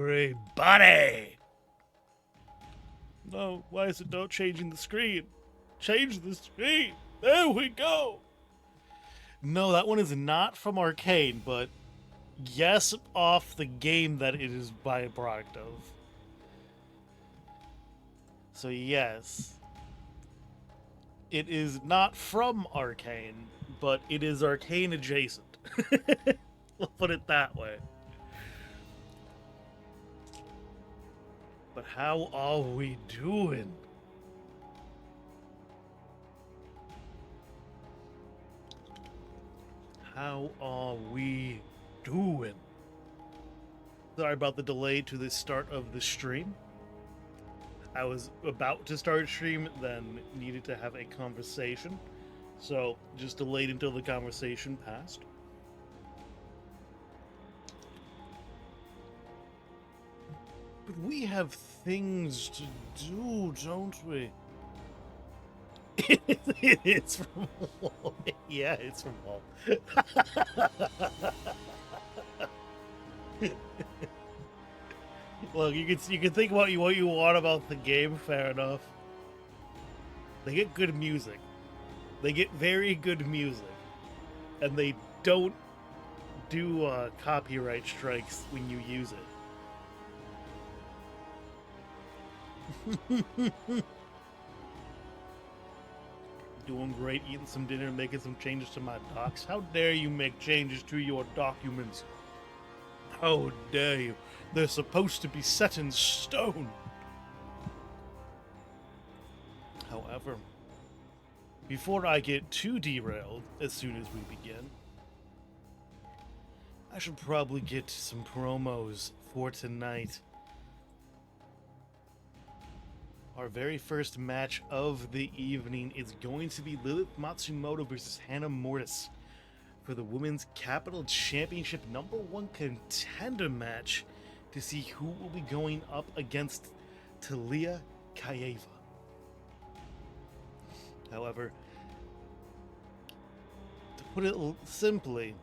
everybody! No, why is it not changing the screen? Change the screen! There we go! No, that one is not from Arcane, but yes, off the game that it is by a product of. So yes, it is not from Arcane, but it is Arcane adjacent. We'll put it that way. But how are we doing? How are we doing? Sorry about the delay to the start of the stream. I was about to start stream, then needed to have a conversation. So just delayed until the conversation passed. But we have things to do, don't we? It's from home. Yeah, it's from home. Look, you can think about what you want about the game. Fair enough. They get good music. They get very good music, and they don't do copyright strikes when you use it. Doing great, eating some dinner, making some changes to my docs. How dare you make changes to your documents? How dare you? They're supposed to be set in stone. However, before I get too derailed as soon as we begin, I should probably get some promos for tonight. Our very first match of the evening is going to be Lilith Matsumoto versus Hannah Mortis for the Women's Capital Championship #1 contender match to see who will be going up against Talia Kaeva. However, to put it simply,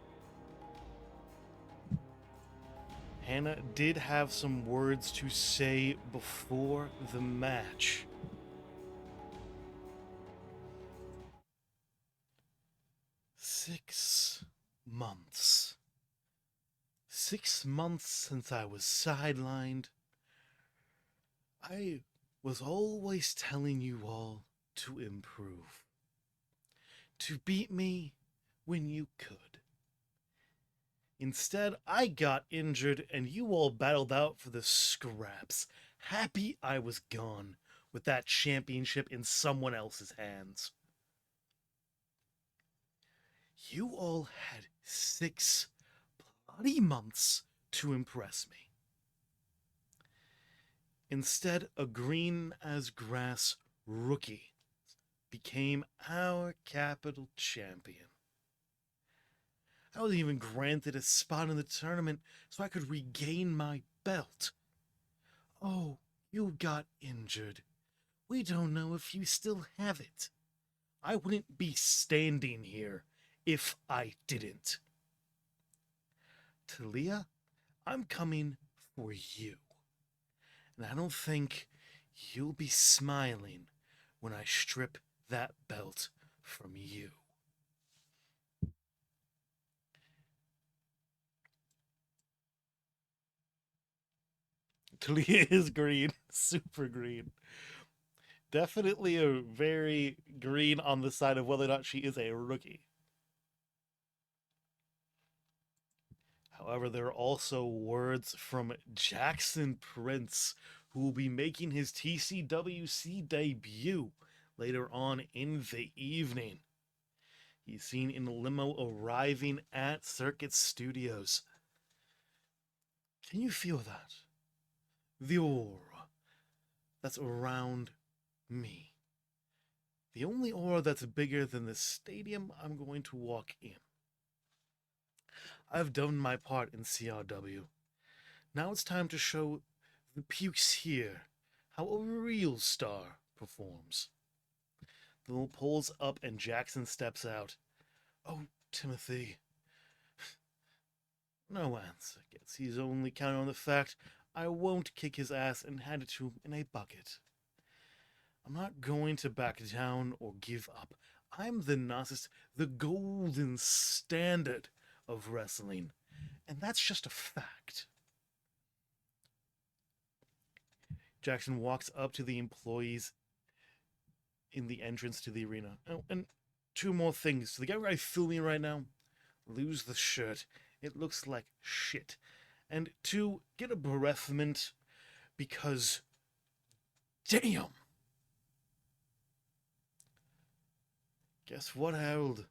Hannah did have some words to say before the match. Six months. 6 months since I was sidelined. I was always telling you all to improve. To beat me when you could. Instead, I got injured and you all battled out for the scraps. Happy I was gone with that championship in someone else's hands. You all had 6 bloody months to impress me. Instead, a green as grass rookie became our capital champion. I was even granted a spot in the tournament so I could regain my belt. Oh, you got injured. We don't know if you still have it. I wouldn't be standing here if I didn't. Talia, I'm coming for you. And I don't think you'll be smiling when I strip that belt from you. Talia is green, super green. Definitely a very green on the side of whether or not she is a rookie. However, there are also words from Jackson Prince, who will be making his TCWC debut later on in the evening. He's seen in a limo arriving at Circuit Studios. Can you feel that? The aura that's around me. The only aura that's bigger than the stadium I'm going to walk in. I've done my part in CRW. Now it's time to show the pukes here how a real star performs. The little pulls up and Jackson steps out. Oh, Timothy. No answer. Guess he's only counting on the fact I won't kick his ass and hand it to him in a bucket. I'm not going to back down or give up. I'm the narcissist, the golden standard of wrestling. And that's just a fact. Jackson walks up to the employees in the entrance to the arena. Oh, and two more things. So the guy filming right now, lose the shirt. It looks like shit. And two, get a breath mint because, damn. Guess what, Harold?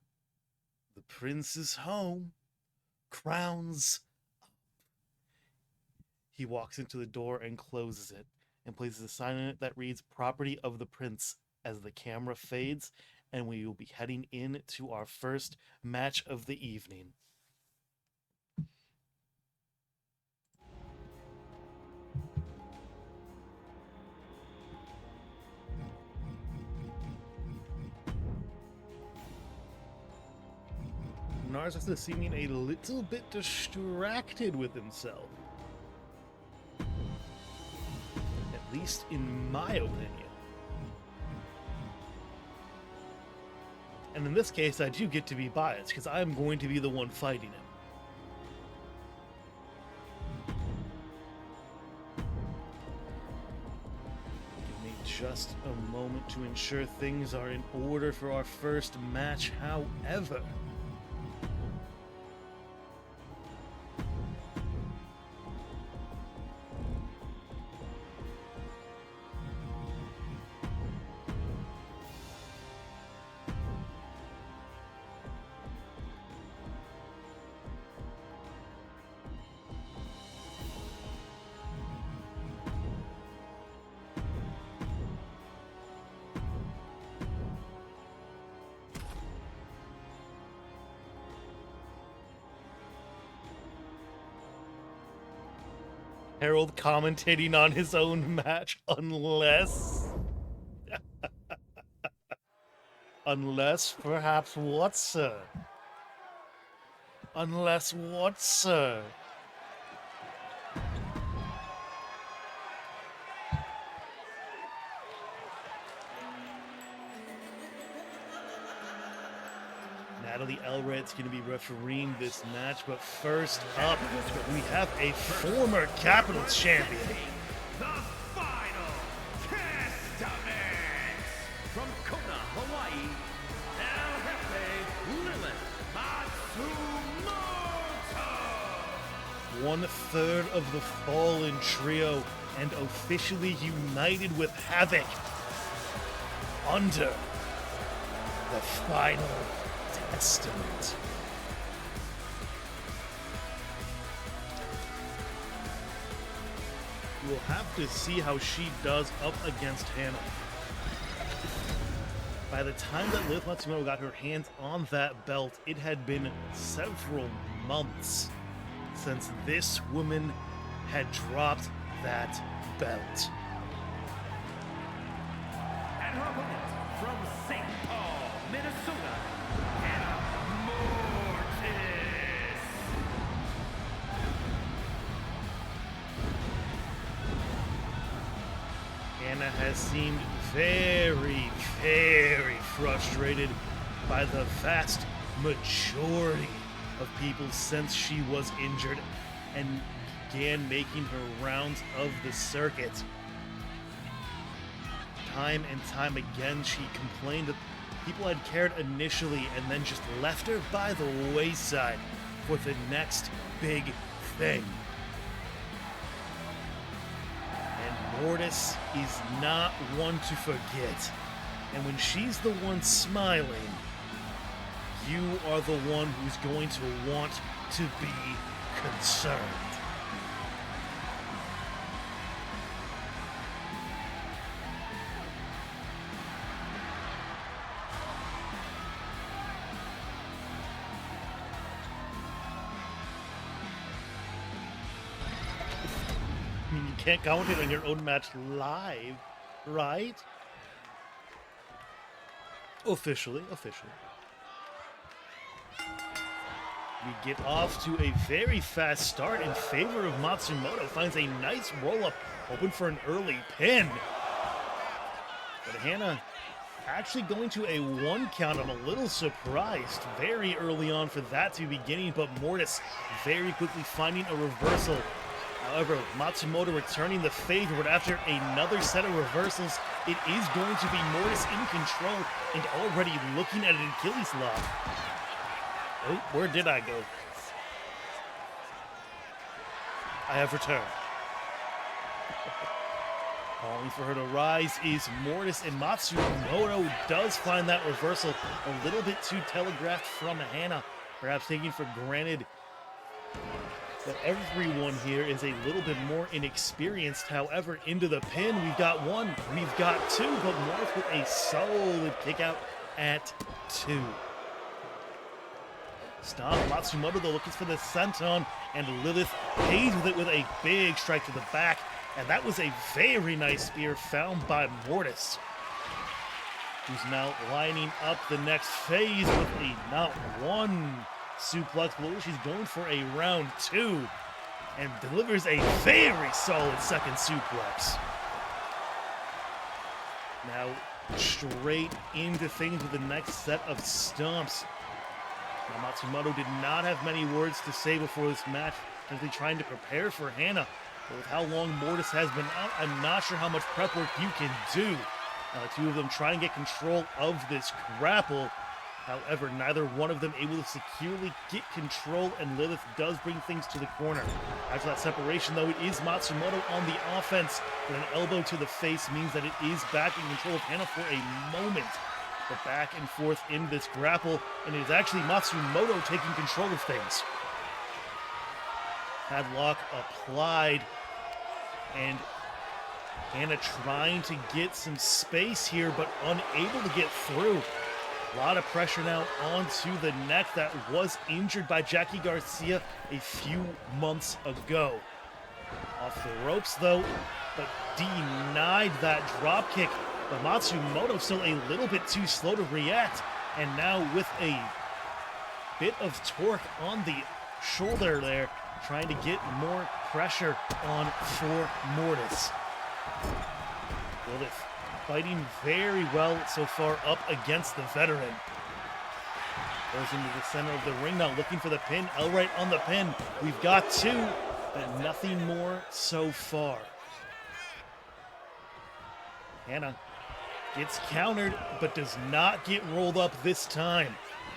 The prince is home. Crowns up. He walks into the door and closes it and places a sign on it that reads "Property of the Prince" as the camera fades, and we will be heading in to our first match of the evening. Narcissus is seeming a little bit distracted with himself. At least in my opinion. And in this case, I do get to be biased, because I'm going to be the one fighting him. Give me just a moment to ensure things are in order for our first match, however. Harold commentating on his own match, unless perhaps what, sir? Unless what, sir? Natalie Elred's going to be refereeing this match, but first up, we have a former Capitals champion. The final testament from Kona, Hawaii, El Jefe Lilith Matsumoto. 1/3 of the Fallen Trio and officially united with Havoc under the final testament. We'll have to see how she does up against Hannah. By the time that Lilith Matsumoto got her hands on that belt, it had been several months since this woman had dropped that belt. And her opponent from St. Paul, Minnesota, Hannah Mortis. Hannah has seemed very, very frustrated by the vast majority of people since she was injured and began making her rounds of the circuit. Time and time again, she complained that people had cared initially and then just left her by the wayside for the next big thing. And Mortis is not one to forget. And when she's the one smiling, you are the one who's going to want to be concerned. I mean, you can't commentate on your own match live, right? Officially. We get off to a very fast start in favor of Matsumoto. Finds a nice roll-up, hoping for an early pin. But Hannah actually going to a 1 count. I'm a little surprised very early on for that to be beginning, but Mortis very quickly finding a reversal. However, Matsumoto returning the favor, but after another set of reversals, it is going to be Mortis in control and already looking at an Achilles lock. Oh, where did I go? I have returned. Calling for her to rise is Mortis, and Matsumoto does find that reversal a little bit too telegraphed from Hannah, perhaps taking for granted that everyone here is a little bit more inexperienced. However, into the pin, we've got 1, we've got 2, but Mortis with a solid kick out at 2. Stop. Matsumoto though looking for the senton, and Lilith pays with it with a big strike to the back. And that was a very nice spear found by Mortis, who's now lining up the next phase with a not 1 suplex blow. She's going for a round 2 and delivers a very solid second suplex. Now straight into things with the next set of stomps. Now, Matsumoto did not have many words to say before this match, simply trying to prepare for Hannah. But with how long Mortis has been out, I'm not sure how much prep work you can do. Two of them try and get control of this grapple. However, neither one of them able to securely get control, and Lilith does bring things to the corner. After that separation, though, it is Matsumoto on the offense, but an elbow to the face means that it is back in control of Hannah for a moment. But back and forth in this grapple, and it is actually Matsumoto taking control of things. Padlock applied, and Hannah trying to get some space here, but unable to get through. A lot of pressure now onto the neck that was injured by Jackie Garcia a few months ago. Off the ropes though, but denied that drop kick. But Matsumoto still a little bit too slow to react, and now with a bit of torque on the shoulder there, trying to get more pressure on for Mortis. Lilith fighting very well so far up against the veteran. Goes into the center of the ring now, looking for the pin. Elright on the pin. We've got 2, but nothing more so far. Hannah gets countered, but does not get rolled up this time.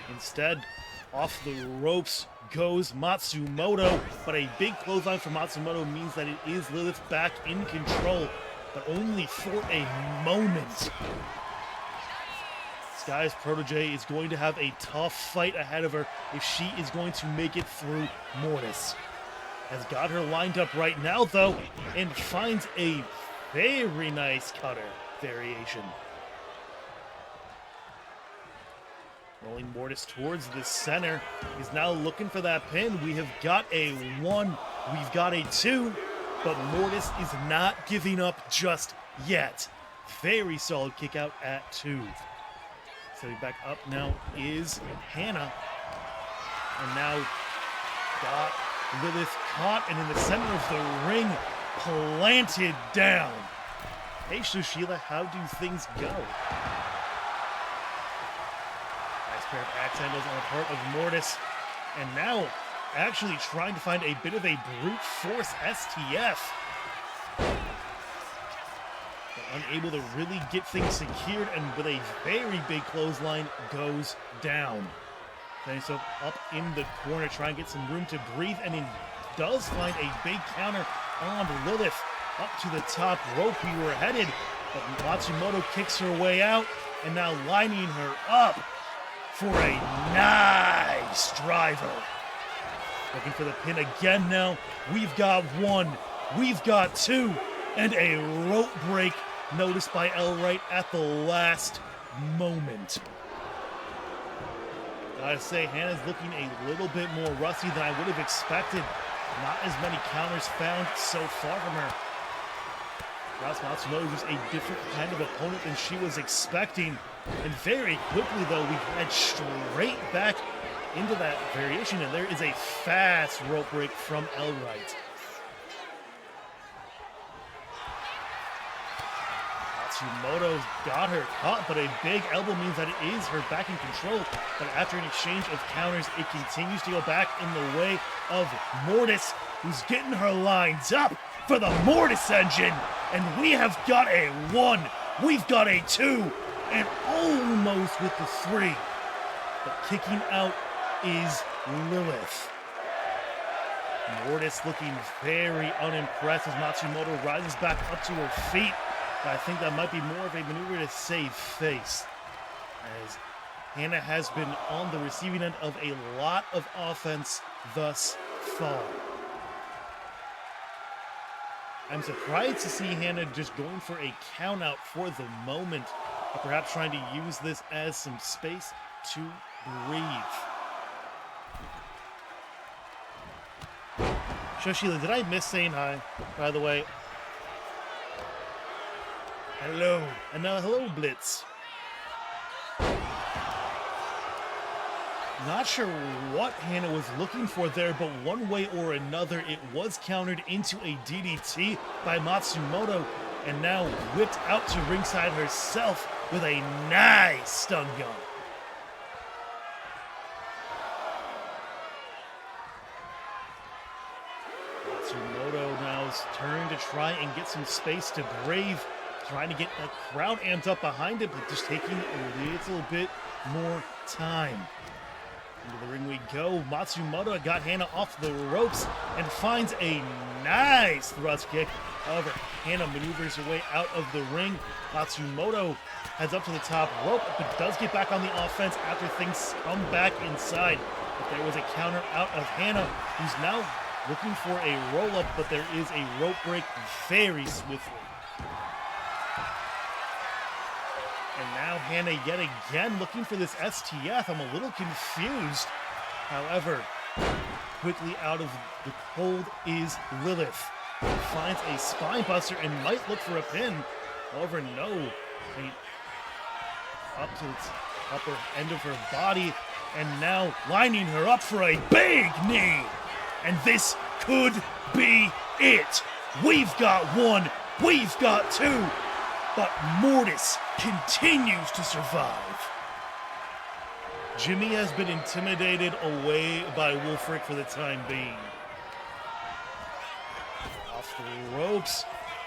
Instead, off the ropes goes Matsumoto, but a big clothesline for Matsumoto means that it is Lilith back in control, but only for a moment. Sky's protege is going to have a tough fight ahead of her if she is going to make it through Mortis. Has got her lined up right now, though, and finds a very nice cutter variation. Rolling Mortis towards the center. He's now looking for that pin. We have got a 1, we've got a 2, but Mortis is not giving up just yet. Very solid kick out at 2. Setting back up now is Hannah. And now got Lilith caught and in the center of the ring, planted down. Hey, Sushila, how do things go? Nice pair of axe handles on the part of Mortis. And now actually trying to find a bit of a brute force STF. But unable to really get things secured, and with a very big clothesline goes down. Then so up in the corner, try and get some room to breathe, and he does find a big counter on Lilith. Up to the top rope we were headed, but Matsumoto kicks her way out, and now lining her up for a nice driver. Looking for the pin again now. We've got 1, we've got 2, and a rope break noticed by Elright at the last moment. Gotta say, Hannah's looking a little bit more rusty than I would have expected. Not as many counters found so far from her. Perhaps Matsumoto was a different kind of opponent than she was expecting. And very quickly, though, we head straight back into that variation, and there is a fast rope break from Elright. Matsumoto's got her caught, but a big elbow means that it is her back in control. But after an exchange of counters, it continues to go back in the way of Mortis, who's getting her lines up for the Mortis engine. And we have got a 1, we've got a 2, and almost with the 3. But kicking out is Lilith. Mortis looking very unimpressed as Matsumoto rises back up to her feet. But I think that might be more of a maneuver to save face, as Hannah has been on the receiving end of a lot of offense thus far. I'm surprised to see Hannah just going for a count out for the moment, or perhaps trying to use this as some space to breathe. Shoshila, did I miss saying hi, by the way? Hello. And hello, Blitz. Not sure what Hannah was looking for there, but one way or another, it was countered into a DDT by Matsumoto, and now whipped out to ringside herself with a nice stun gun. Matsumoto now's turn to try and get some space to breathe, trying to get the crowd amped up behind it, but just taking a little bit more time. Into the ring we go. Matsumoto got Hannah off the ropes and finds a nice thrust kick. However, Hannah maneuvers her way out of the ring. Matsumoto heads up to the top rope, but does get back on the offense after things come back inside. But there was a counter out of Hannah, who's now looking for a roll-up, but there is a rope break very swiftly. And now Hannah yet again looking for this STF. I'm a little confused. However, quickly out of the cold is Lilith. Finds a spine buster and might look for a pin. However, no. Up to its upper end of her body. And now lining her up for a big knee. And this could be it. We've got 1. We've got 2. But Mortis continues to survive. Jimmy has been intimidated away by Wolfric for the time being. Off the ropes,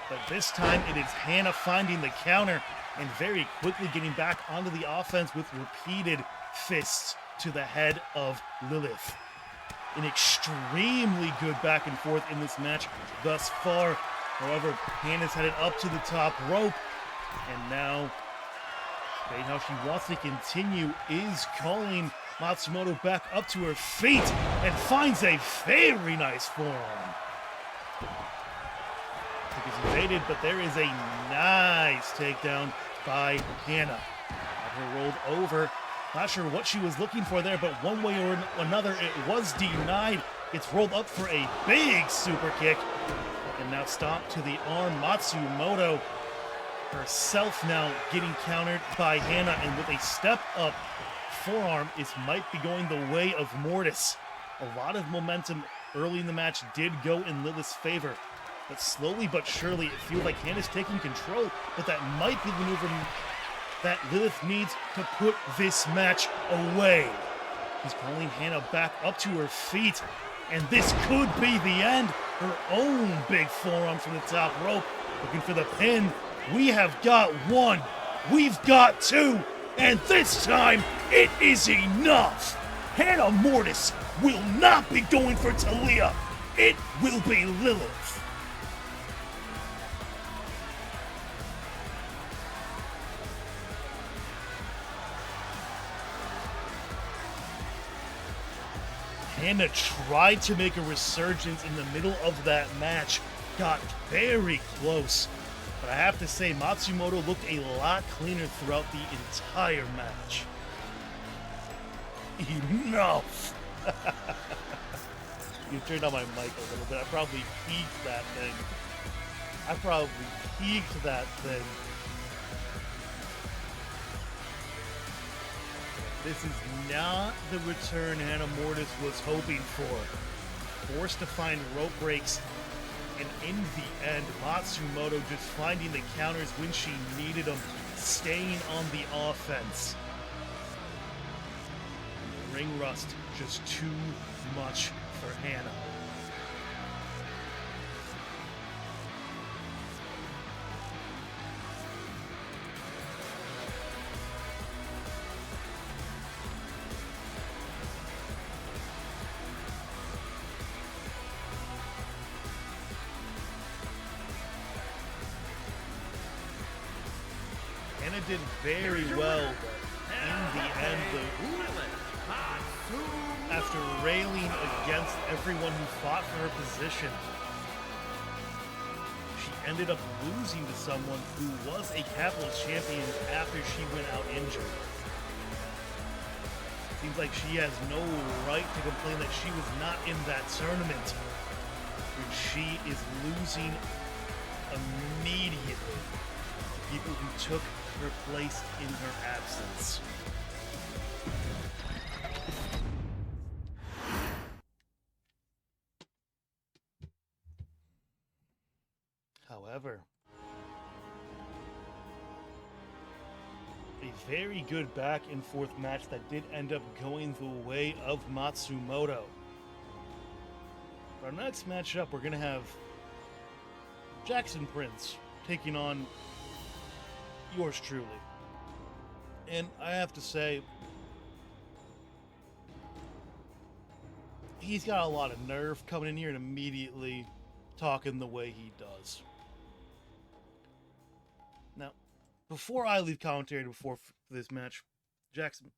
but this time it is Hannah finding the counter and very quickly getting back onto the offense with repeated fists to the head of Lilith. An extremely good back and forth in this match thus far. However, Hannah's headed up to the top rope. And now, how she wants to continue is calling Matsumoto back up to her feet and finds a very nice forearm. Kick is evaded, but there is a nice takedown by Hannah. Had her rolled over. Not sure what she was looking for there, but one way or another, it was denied. It's rolled up for a big super kick. And now stomped to the arm. Matsumoto herself now getting countered by Hannah, and with a step-up forearm, it might be going the way of Mortis. A lot of momentum early in the match did go in Lilith's favor, but slowly but surely it feels like Hannah's taking control, but that might be the maneuver that Lilith needs to put this match away. He's calling Hannah back up to her feet, and this could be the end. Her own big forearm from the top rope, looking for the pin. We have got 1, we've got 2, and this time it is enough. Hannah Mortis will not be going for Talia. It will be Lilith. Hannah tried to make a resurgence in the middle of that match, got very close. But I have to say, Matsumoto looked a lot cleaner throughout the entire match. Enough! You turned on my mic a little bit. I probably peaked that thing. This is not the return Hannah Mortis was hoping for. Forced to find rope breaks, and in the end, Matsumoto just finding the counters when she needed them, staying on the offense. Ring rust, just too much for Hannah. Hannah did very well, but in the end, after railing against everyone who fought for her position, she ended up losing to someone who was a Capitals champion after she went out injured. Seems like she has no right to complain that she was not in that tournament when she is losing immediately to people who took her place in her absence. However, a very good back and forth match that did end up going the way of Matsumoto. For our next matchup, we're going to have Jackson Prince taking on yours truly. And I have to say, he's got a lot of nerve coming in here and immediately talking the way he does. Now, before I leave commentary before this match, Jackson,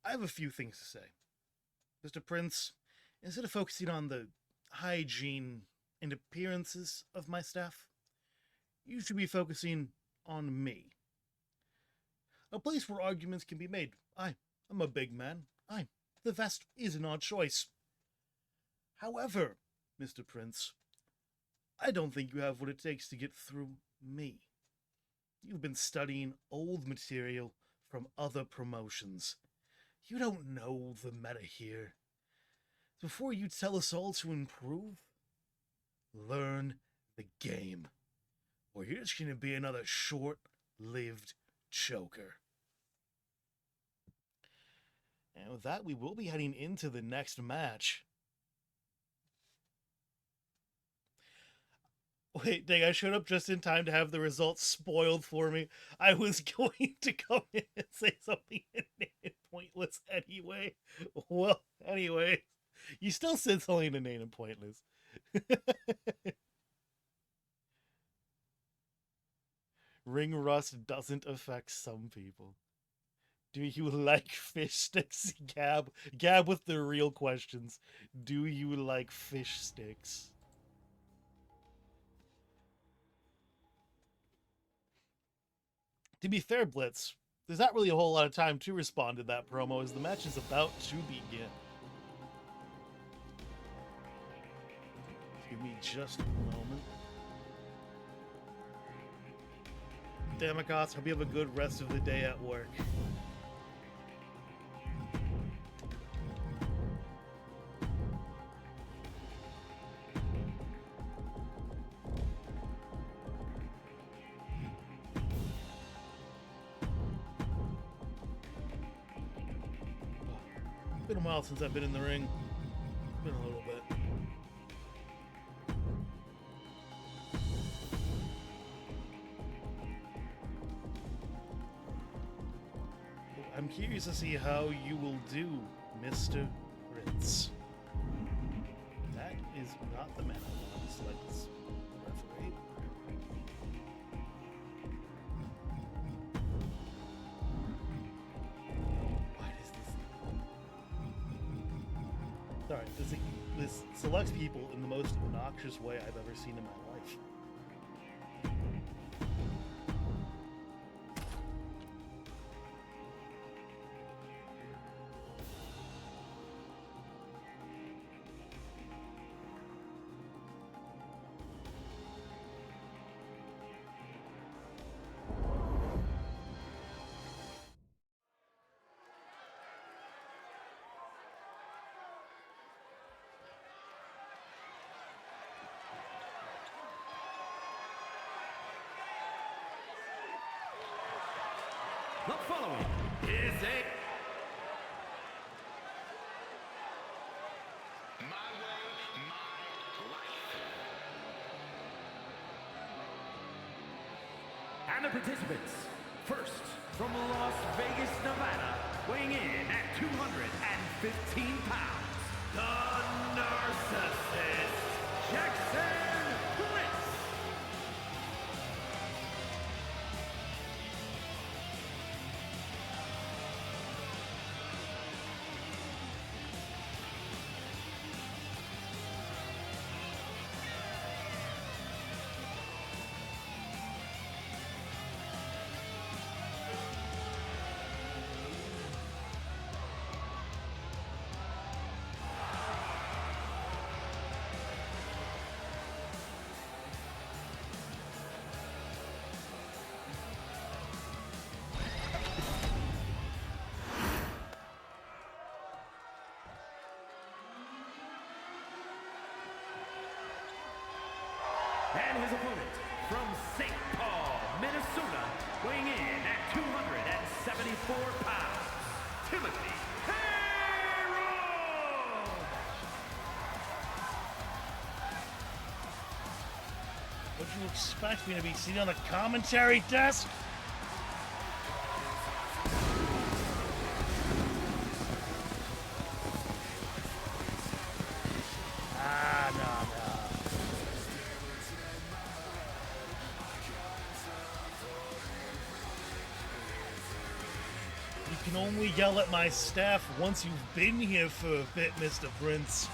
I have a few things to say. Mr. Prince, instead of focusing on the hygiene and appearances of my staff, you should be focusing on me. A place where arguments can be made. I'm a big man. The vest is an odd choice. However, Mr. Prince, I don't think you have what it takes to get through me. You've been studying old material from other promotions. You don't know the meta here. Before you tell us all to improve, learn the game, or you're just going to be another short-lived choker. And with that, we will be heading into the next match. Wait, dang, I showed up just in time to have the results spoiled for me. I was going to come in and say something pointless anyway. Well, anyway, you still said something inane and pointless. Ring rust doesn't affect some people. Do you like fish sticks? Gab with the real questions. Do you like fish sticks? To be fair, Blitz, there's not really a whole lot of time to respond to that promo as the match is about to begin. Give me just a moment. Damikots, hope you have a good rest of the day at work. It's been a while since I've been in the ring. It's been a little bit. I'm curious to see how you will do, Mr. Prince. That is not the man I want to select as referee. Why does this... Sorry, this selects people in the most obnoxious way I've ever seen in my life. The following is a My way, my life. And the participants, first from Las Vegas, Nevada, weighing in at 215 pounds, the Narcissist, Jackson Prince. And his opponent from St. Paul, Minnesota, weighing in at 274 pounds, Timothy Harold! Would you expect me to be sitting on the commentary desk? No. You can only yell at my staff once you've been here for a bit, Mr. Prince.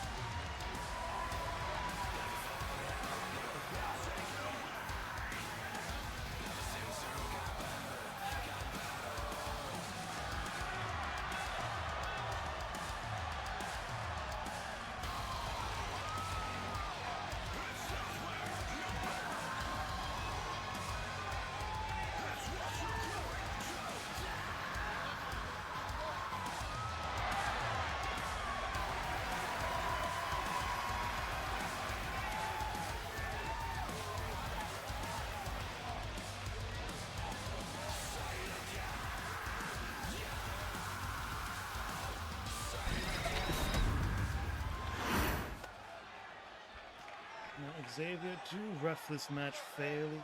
Xavier, do ref this match fairly.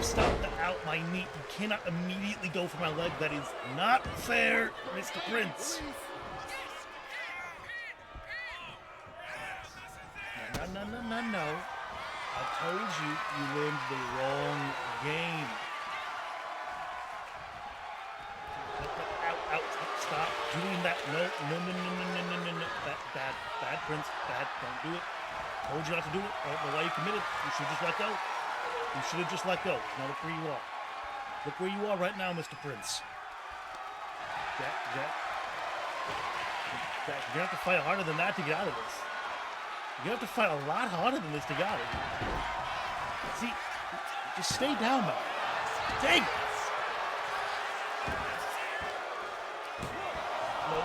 Stop the out my knee. You cannot immediately go for my leg. That is not fair, Mr. Prince. No. I told you you learned the wrong game. Out. Stop doing that. No. Bad, Prince. Bad. Don't do it. Told you not to do it. I don't know why you committed. You should just let go. You should have just let go. Now look where you are. Look where you are right now, Mr. Prince. Jack. You're gonna have to fight harder than that to get out of this. You're gonna have to fight a lot harder than this to get out of it. See, just stay down, man. Dang it! No.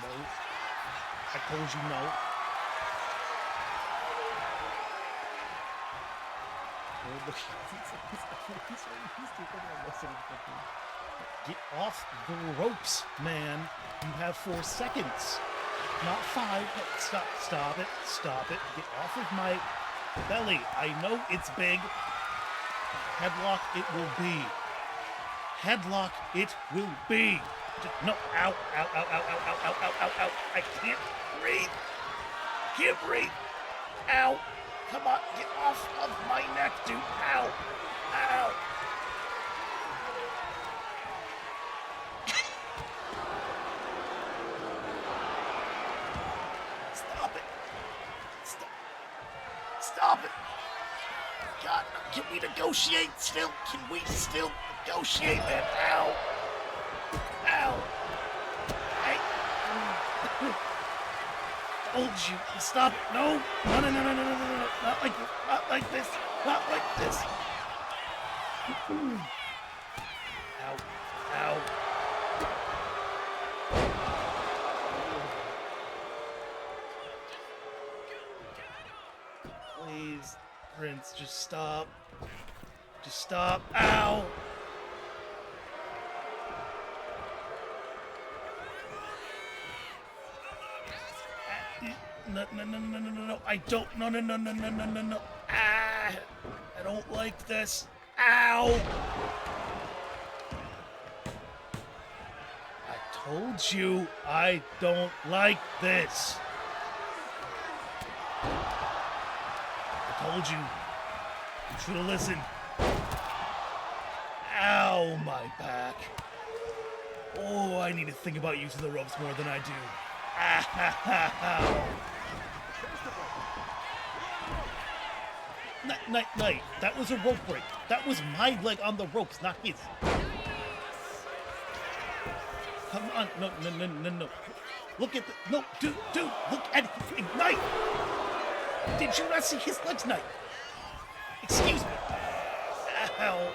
No. I told you no. Get off the ropes, man. You have 4 seconds. Not 5. Stop it. Get off of my belly. I know it's big. Headlock it will be. Headlock it will be. No. Ow. I can't breathe. Ow. Come on. Get off of my neck, dude. Ow. Stop it. God, can we negotiate still? Can we still negotiate that? Ow. Hey. Told you. Stop it. No. Not like this. Ow. Prince, just stop. Just stop. Ow! No, no, no, no, no, no, no. I don't. No, no, no, no, no, no, no, no. Ah! I don't like this. Ow! I told you I don't like this. I told you. You should have listened. Ow, my back. Oh, I need to think about using the ropes more than I do. Ow. Night. That was a rope break. That was my leg on the ropes, not his. Come on. No. Look at the... No, dude, look at his ignite. Did you not see his legs, Knight? Excuse me. Ow.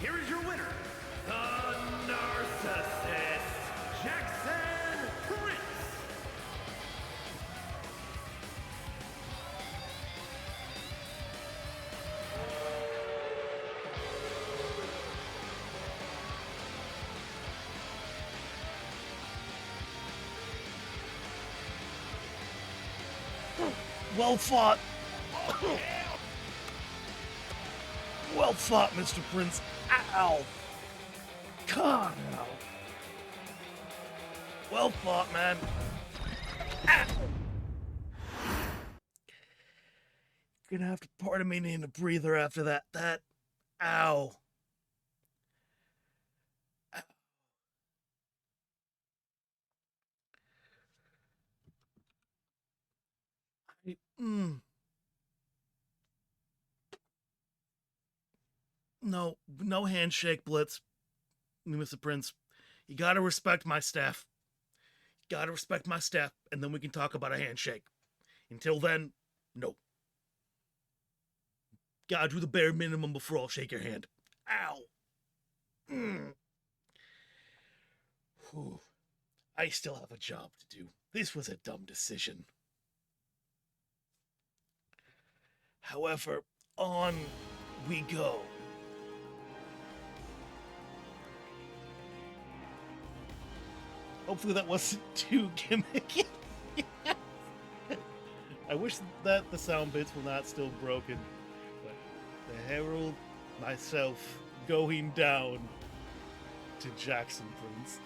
Here is your winner, the Narcissist, Jackson Prince. Well fought. Well fought, Mr. Prince. Ow. God, ow. Well fought, man. Ow. You're gonna have to pardon me needing a breather after that. Ow. No handshake, Blitz, Mr. Prince. You gotta respect my staff. You gotta respect my staff, and then we can talk about a handshake. Until then, no. Gotta do the bare minimum before I'll shake your hand. Ow. Whew. I still have a job to do. This was a dumb decision. However, on we go. Hopefully that wasn't too gimmicky. I wish that the sound bits were not still broken. But the Herald, myself, going down to Jackson Prince.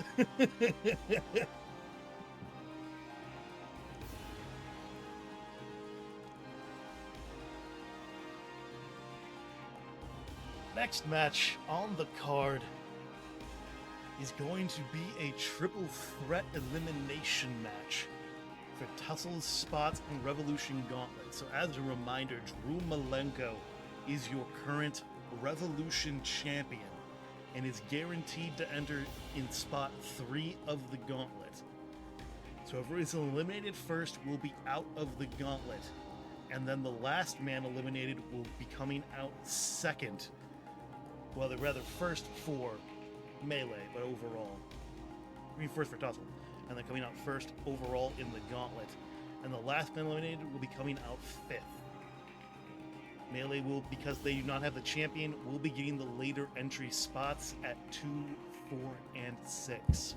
Next match on the card is going to be a triple threat elimination match for Tussle's spots and Revolution Gauntlet. So as a reminder, Drew Malenko is your current Revolution champion and is guaranteed to enter in spot 3 of the Gauntlet. So whoever is eliminated first will be out of the Gauntlet, and then the last man eliminated will be coming out second. Well, they're rather first for Melee, but overall. I mean, first for Tussle, and then coming out first overall in the Gauntlet. And the last man eliminated will be coming out 5th. Melee will, because they do not have the champion, will be getting the later entry spots at 2, 4, and 6.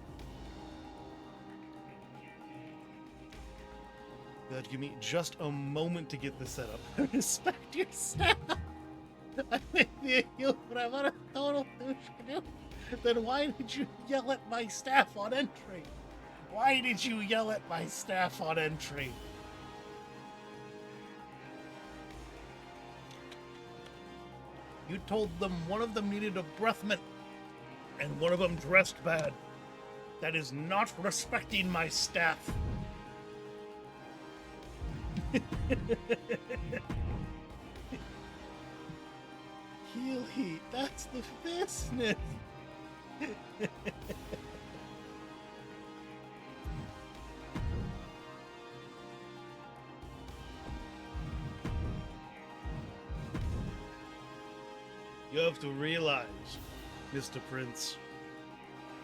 You have to give me just a moment to get this set up. Respect your staff! I'm with you, but I'm on a total douche canoe. Then why did you yell at my staff on entry? Why did you yell at my staff on entry? You told them one of them needed a breath mint, and one of them dressed bad. That is not respecting my staff. Heel heat, that's the business. You have to realize, Mr. Prince,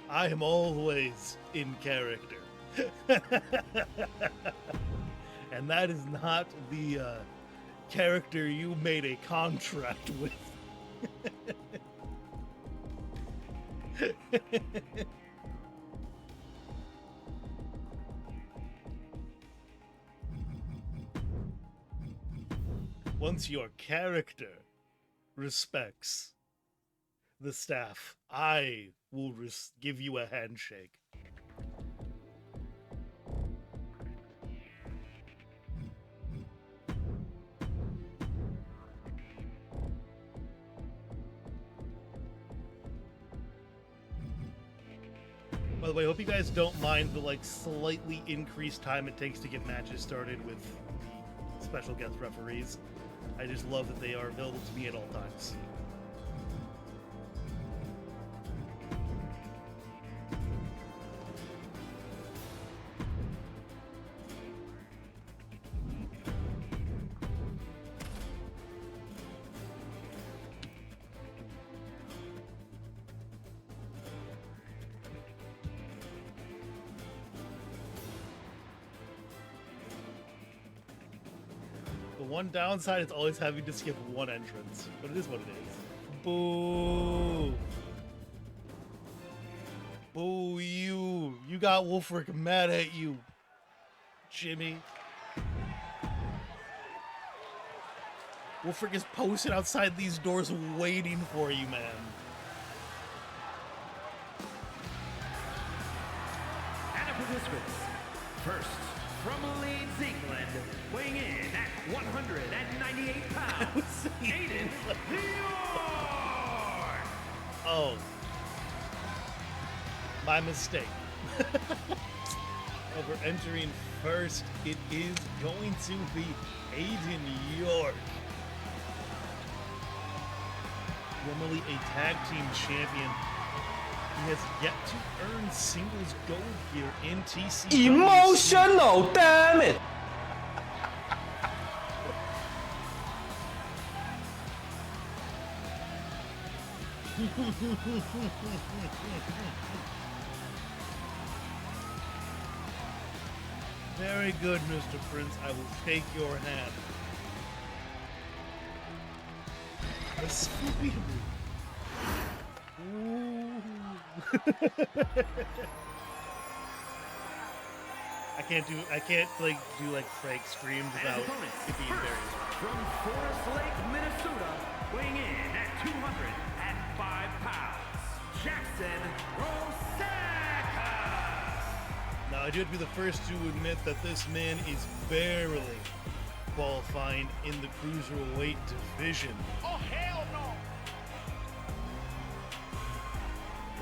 I am always in character. And that is not the character you made a contract with. Once your character respects the staff, I will give you a handshake. By the way, I hope you guys don't mind the like slightly increased time it takes to get matches started with the special guest referees. I just love that they are available to me at all times. The one downside is always having to skip one entrance, but it is what it is. Boo! Boo you! You got Wolfric mad at you, Jimmy. Wolfric is posted outside these doors waiting for you, man. And the participants. First, from Leeds, England, weighing in at 198 pounds, Aiden York! Oh. My mistake. Over entering first, it is going to be Aiden York. Formerly a tag team champion, he has yet to earn singles gold here in TCWC. Emotional, damn it! Very good, Mr. Prince. I will shake your hand. A Scooby-Doo. Ooh. I can't do like Frank screams And his without opponents. it being First, very. from Forest Lake, Minnesota, weighing in at 205 pounds, Jackson Rosacas! Now, I do have to be the first to admit that this man is barely qualifying in the cruiserweight division. Oh, hell no!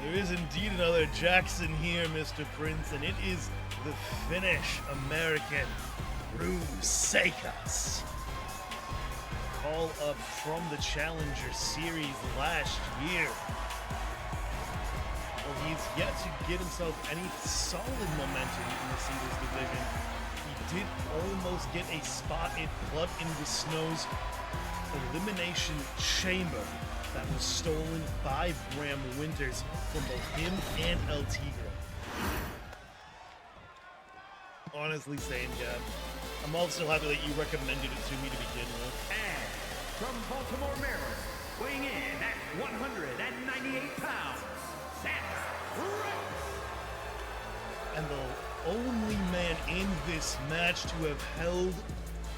There is indeed another Jackson here, Mr. Prince, and it is the Finnish American Rosacas. Call up from the Challenger Series last year. Well, he's yet to get himself any solid momentum in the singles division. He did almost get a spot in Blood in the Snow's Elimination Chamber that was stolen by Bram Winters from both him and El Tigre. Honestly saying, yeah, I'm also happy that you recommended it to me to begin with. And from Baltimore, Maryland, weighing in at 198 pounds, Santa Rose! And the only man in this match to have held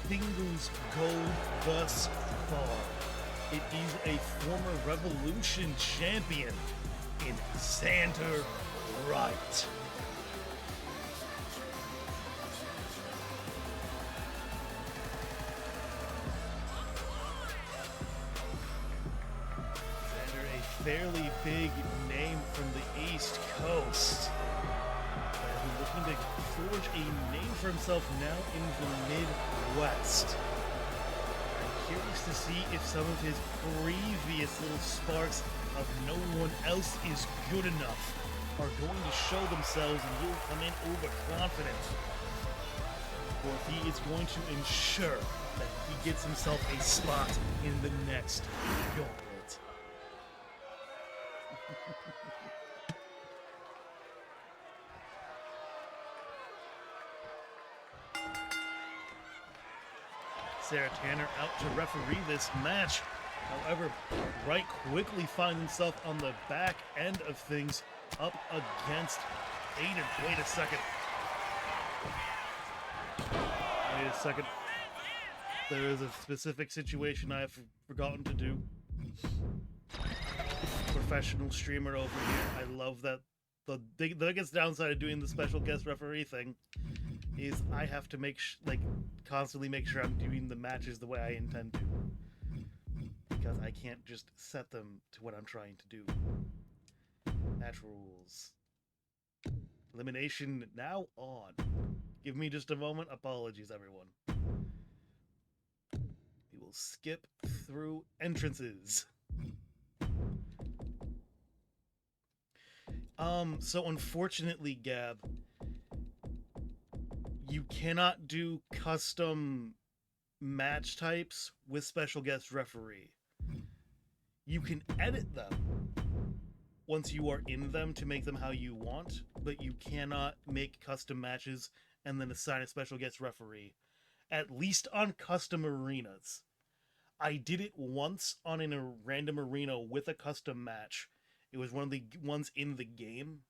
singles gold thus far. It is a former Revolution champion in Xander Wright. fairly big name from the East Coast. And looking to forge a name for himself now in the Midwest. I'm curious to see if some of his previous little sparks of no one else is good enough are going to show themselves and he'll come in overconfident. Or if he is going to ensure that he gets himself a spot in the next gauntlet. Sarah Tanner out to referee this match. However, Wright quickly finds himself on the back end of things up against Aiden. Wait a second. Wait a second. There is a specific situation I have forgotten to do. Professional streamer over here. I love that. The biggest downside of doing the special guest referee thing is I have to constantly make sure I'm doing the matches the way I intend to. Because I can't just set them to what I'm trying to do. Match rules. Elimination now on. Give me just a moment. Apologies, everyone. We will skip through entrances. So unfortunately, Gab, you cannot do custom match types with special guest referee. You can edit them once you are in them to make them how you want, but you cannot make custom matches and then assign a special guest referee, at least on custom arenas. I did it once on a random arena with a custom match. It was one of the ones in the game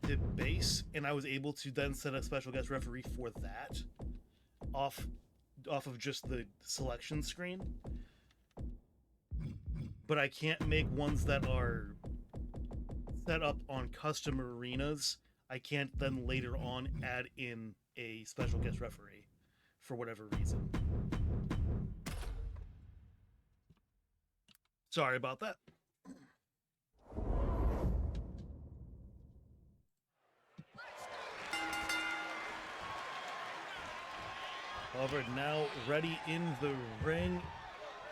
to base, and I was able to then set a special guest referee for that off of just the selection screen. But I can't make ones that are set up on custom arenas. I can't then later on add in a special guest referee for whatever reason. Sorry about that. However, now ready in the ring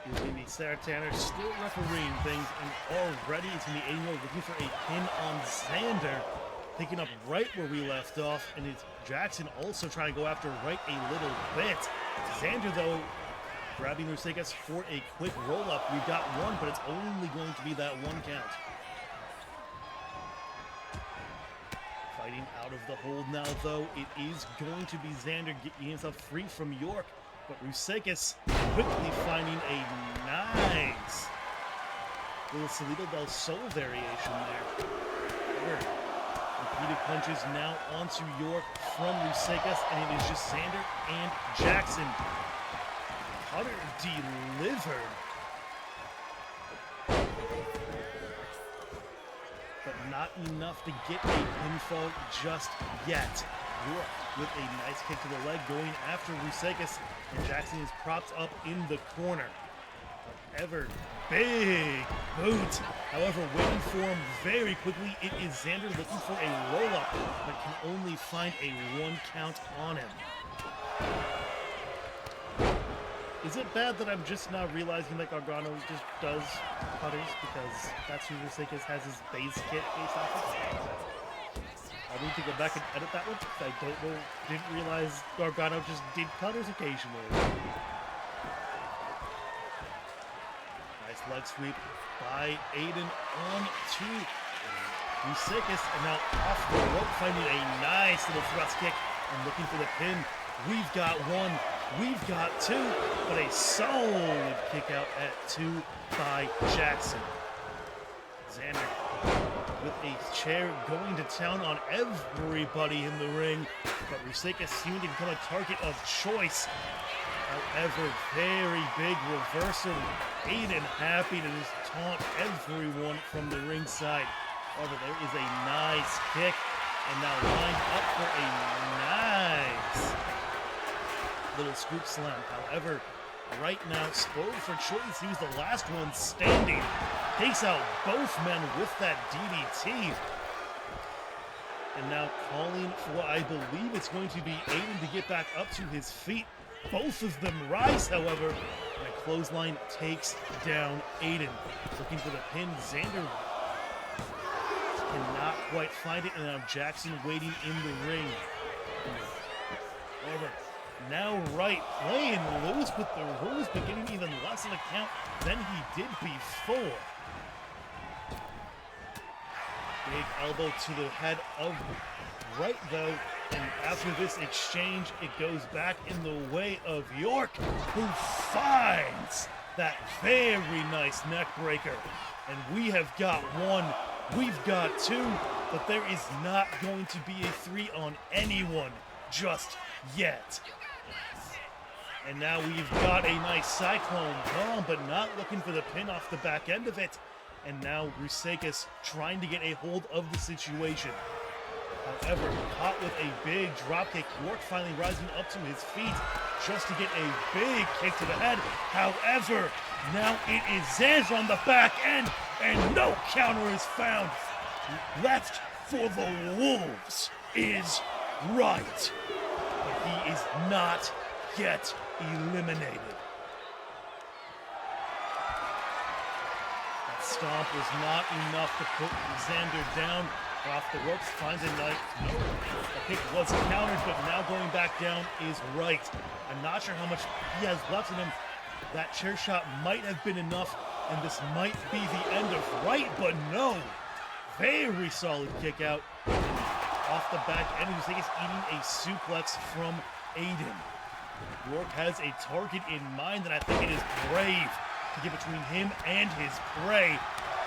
is going to be Sarah Tanner, still refereeing things, and already it's going to be Aiden looking for a pin on Xander, picking up right where we left off, and it's Jackson also trying to go after Wright a little bit. Xander, though, grabbing Rusegas for a quick roll-up. We've got one, but it's only going to be that one count. Fighting out of the hold now, though, it is going to be Xander getting himself free from York, but Rusegas quickly finding a nice little Salito del Sol variation there. Repeated punches now onto York from Rusegas, and it is just Xander and Jackson. Cutter delivered. But not enough to get a pinfall just yet. York with a nice kick to the leg going after Rusegas, and Jackson is propped up in the corner. However, big boot. However, waiting for him very quickly, it is Xander looking for a roll-up, but can only find a one count on him. Is it bad that I'm just now realizing that Gargano just does cutters because that's who Rusegas has his base kit based off of? I'll need to go back and edit that one because I don't know, didn't realize Gargano just did cutters occasionally. Nice leg sweep by Aiden on to Rusegas, and now off the rope, finding a nice little thrust kick and looking for the pin. We've got one. We've got two, but a solid kick out at two by Jackson. Xander with a chair going to town on everybody in the ring, but Rusegas seemed to become a target of choice. However, very big reversal. Aiden happy to just taunt everyone from the ringside. However, there is a nice kick, and now lined up for a nice little scoop slam. However, right now, spoiled for choice. He was the last one standing. Takes out both men with that DDT. And now calling for what I believe it's going to be Aiden to get back up to his feet. Both of them rise, however. And a clothesline takes down Aiden. Looking for the pin. Xander cannot quite find it. And now Jackson waiting in the ring. Over. Now Wright playing loose with the rules, but getting even less of a count than he did before. Big elbow to the head of Wright, though, and after this exchange, it goes back in the way of York, who finds that very nice neck breaker. And we have got one, we've got two, but there is not going to be a three on anyone just yet. And now we've got a nice Cyclone bomb, but not looking for the pin off the back end of it. And now Rusakis trying to get a hold of the situation. However, caught with a big dropkick. York finally rising up to his feet just to get a big kick to the head. However, now it is Xander on the back end, and no counter is found. Left for the Wolves is Wright. But he is not yet eliminated. That stomp was not enough to put Xander down. Off the ropes, finds a knife. No, the kick was countered, but now going back down is Wright. I'm not sure how much he has left in him. That chair shot might have been enough, and this might be the end of Wright, but no. Very solid kick out. Off the back end, who's eating a suplex from Aiden. York has a target in mind, and I think it is brave to get between him and his prey.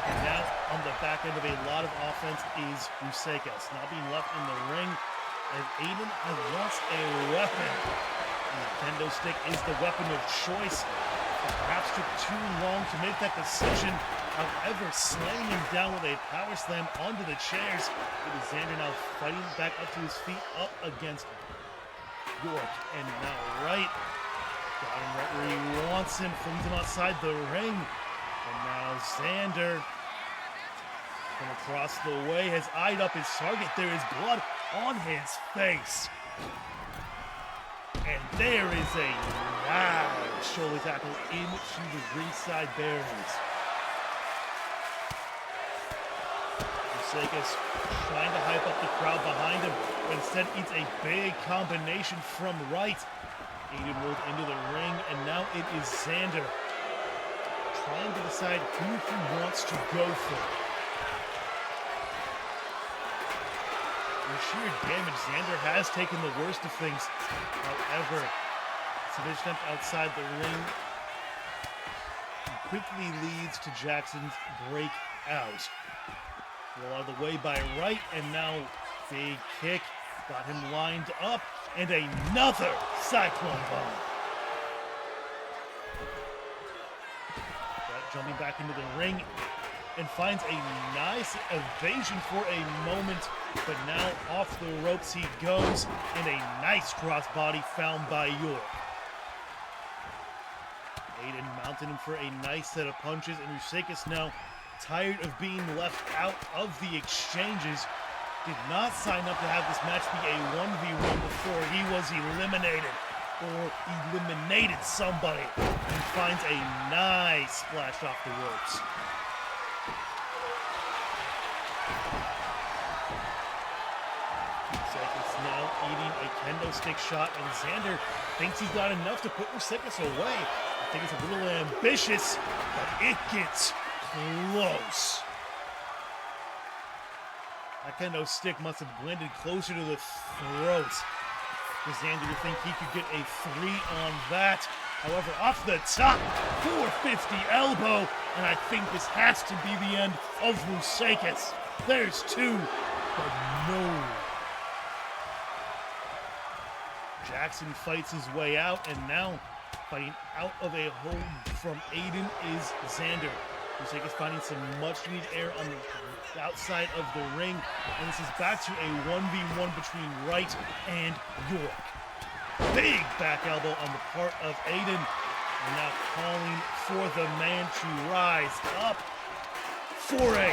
And now on the back end of a lot of offense is Rusakis, now being left in the ring as Aiden has lost a weapon. The kendo stick is the weapon of choice. It perhaps took too long to make that decision. However, slamming him down with a power slam onto the chairs. It is Xander now fighting back up to his feet, up against York. And now Wright got him right where he wants him, flings him outside the ring. And now Xander from across the way has eyed up his target. There is blood on his face. And there is a nice shoulder tackle into the ringside barriers. Rusakis trying to hype up the crowd behind him, but instead eats a big combination from Wright. Aiden rolled into the ring, and now it is Xander trying to decide who he wants to go for. In sheer damage, Xander has taken the worst of things. However, submission attempt outside the ring quickly leads to Jackson's breakout. Well out of the way by Wright, and now big kick. Got him lined up, and another Cyclone bomb. Jumping back into the ring and finds a nice evasion for a moment, but now off the ropes he goes, and a nice crossbody found by York. Aiden mounted him for a nice set of punches, and Rusakis now tired of being left out of the exchanges. Did not sign up to have this match be a 1v1 before he was eliminated. Or eliminated somebody, and finds a nice splash off the ropes. Rusakis now eating a kendo stick shot, and Xander thinks he's got enough to put Rusakis away. I think it's a little ambitious, but it gets close. That kendo stick must have landed closer to the throat. Does Xander think he could get a 3 on that? However, off the top, 450 elbow, and I think this has to be the end of Rusakis. There's 2, but no. Jackson fights his way out, and now fighting out of a hold from Aiden is Xander. Rusakis finding some much-needed air on the outside of the ring, and this is back to a 1v1 between Wright and York. Big back elbow on the part of Aiden, And now calling for the man to rise up. Foray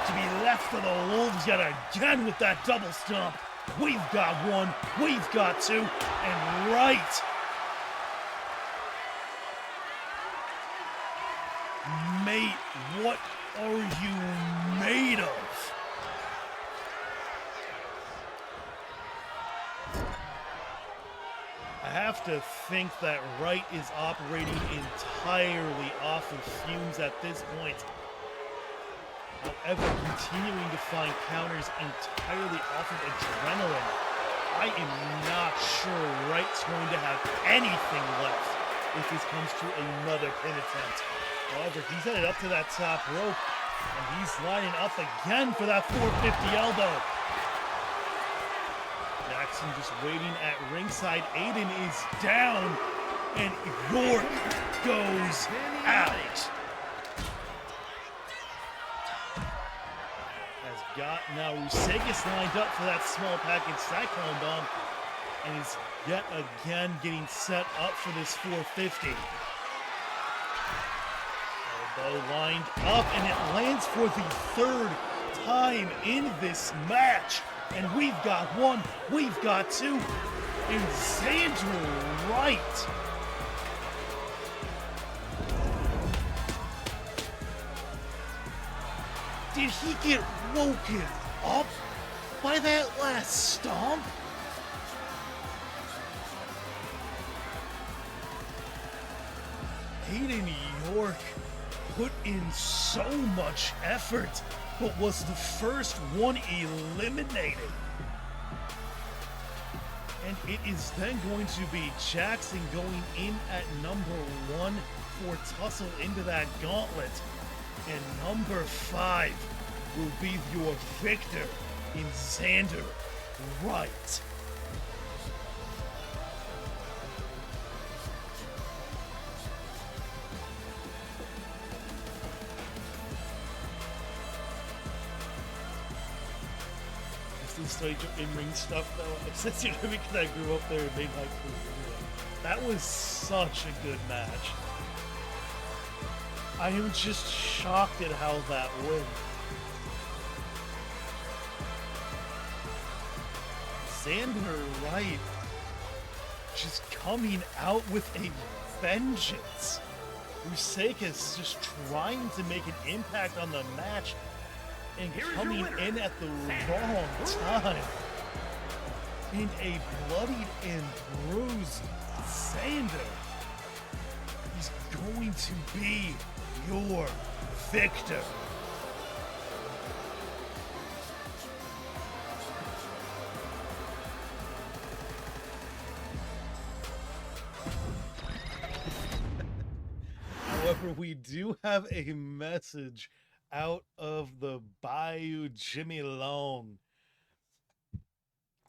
to be left to the Wolves yet again with that double stomp. We've got one, we've got two, and right. Mate, what are you made of? I have to think that Wright is operating entirely off of fumes at this point. However, continuing to find counters entirely off of adrenaline. I am not sure Wright's going to have anything left if this comes to another pin attempt. However, he's headed up to that top rope, and he's lining up again for that 450 elbow. Jackson just waiting at ringside. Aiden is down, and York goes out. Has got now Rusakis lined up for that small package cyclone bomb, and is yet again getting set up for this 450. Elbow lined up, and it lands for the third time in this match. And we've got one, we've got two, and Xander Wright. Did he get woken up by that last stomp? Aiden York put in so much effort, but was the first one eliminated. And it is then going to be Jackson going in at number 1 for Tussle into that gauntlet. And number 5 will be your victor in Xander Wright. Stage of in-ring stuff though. It's sensitive because I grew up there and made my career. That was such a good match. I am just shocked at how that went. Xander Wright just coming out with a vengeance. Rusakis just trying to make an impact on the match and coming in at the wrong time. In a bloodied and bruised Xander. He's going to be your victor. However, we do have a message out of the Bayou Jimmy Long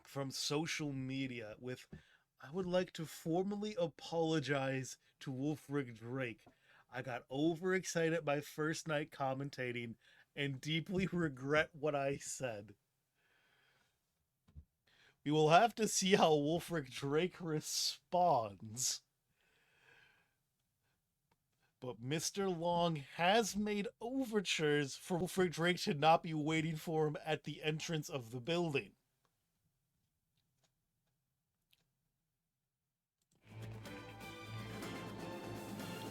from social media with, I would like to formally apologize to Wolfric Drake. I got overexcited my first night commentating and deeply regret what I said. We will have to see how Wolfric Drake responds. But Mr. Long has made overtures for Wolfric Drake to not be waiting for him at the entrance of the building.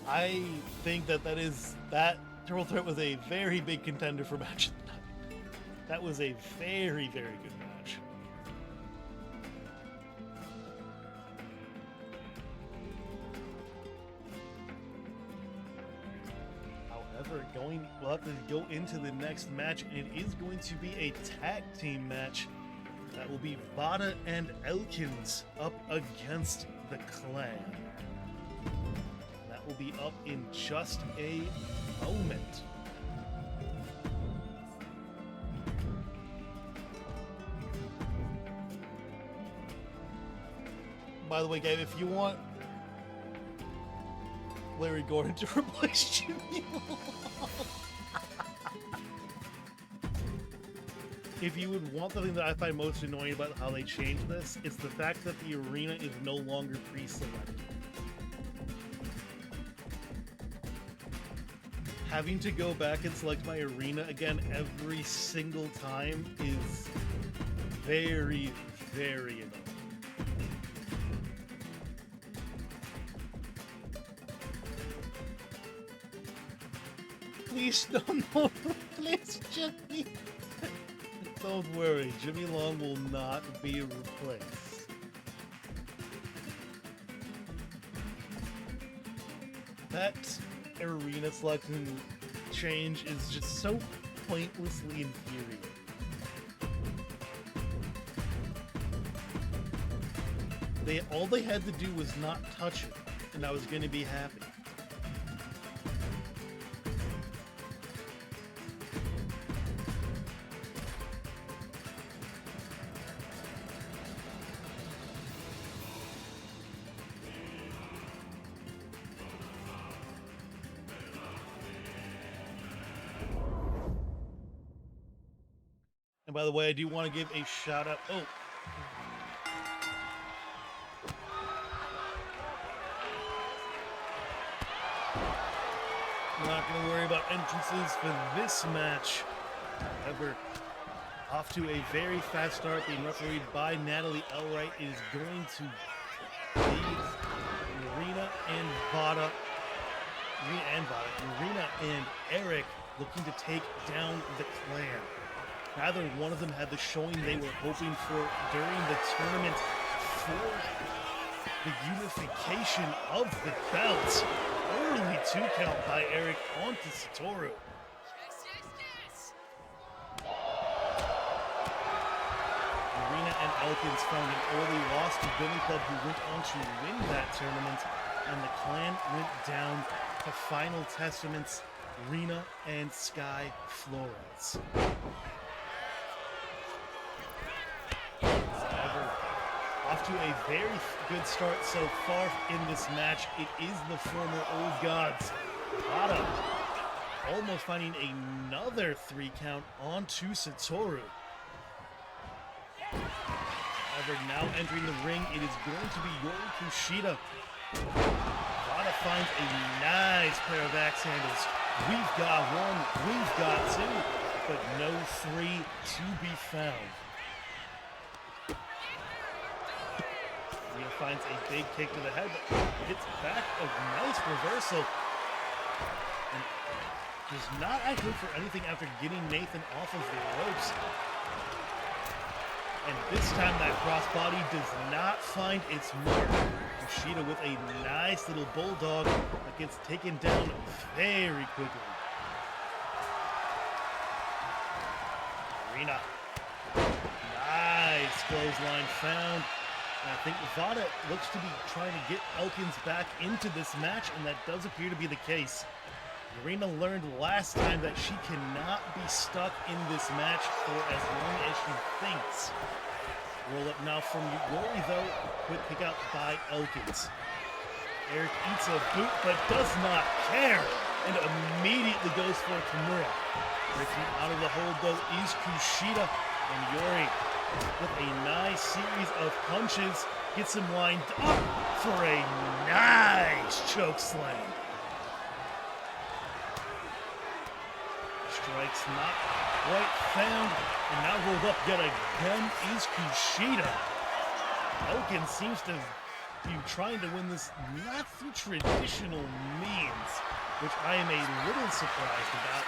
I think that that Triple Threat was a very big contender for match of the night. That was a very, very good match. We'll have to go into the next match, and it is going to be a tag team match. That will be Vada and Elkins up against the Clan. That will be up in just a moment. By the way, Gabe, if you want Larry Gordon to replace Jimmy Long. If you would want the thing that I find most annoying about how they changed this, it's the fact that the arena is no longer pre-selected. Having to go back and select my arena again every single time is very, very annoying. Please don't, please, Jimmy. Don't worry, Jimmy Long will not be replaced. That arena selection change is just so pointlessly infuriating. All they had to do was not touch it, and I was going to be happy. And by the way, I do want to give a shout out. Oh. I'm not going to worry about entrances for this match. However, off to a very fast start, being refereed by Natalie Elwright, is going to leave Marina and Vada. Marina and Eric looking to take down the Clan. Neither one of them had the showing they were hoping for during the tournament for the unification of the belts. Early 2 count by Eric onto Satoru. Marina and Elkins found an early loss to Billy Club, who went on to win that tournament, and the Clan went down to Final Testaments, Rena and Sky Flores. Off to a very good start so far in this match. It is the former Old Gods. Vada almost finding another 3 count onto Satoru. However, now entering the ring, it is going to be Yori Kushida. Vada finds a nice pair of axe handles. We've got 1, we've got 2, but no 3 to be found. Finds a big kick to the head, but hits back a nice reversal. And does not actually for anything after getting Nathan off of the ropes. And this time that crossbody does not find its mark. Kushida with a nice little bulldog that gets taken down very quickly. Arena. Nice clothesline found. And I think Vada looks to be trying to get Elkins back into this match, and that does appear to be the case. Marina learned last time that she cannot be stuck in this match for as long as she thinks. Roll up now from Yori, though. Quick kick out by Elkins. Eric eats a boot, but does not care, and immediately goes for Kimura. Breaking out of the hold, though, is Kushida, and Yori, with a nice series of punches, gets him lined up for a nice choke slam. Strikes not quite found, and now rolled up yet again is Kushida. Elkins seems to be trying to win this not through traditional means, which I am a little surprised about.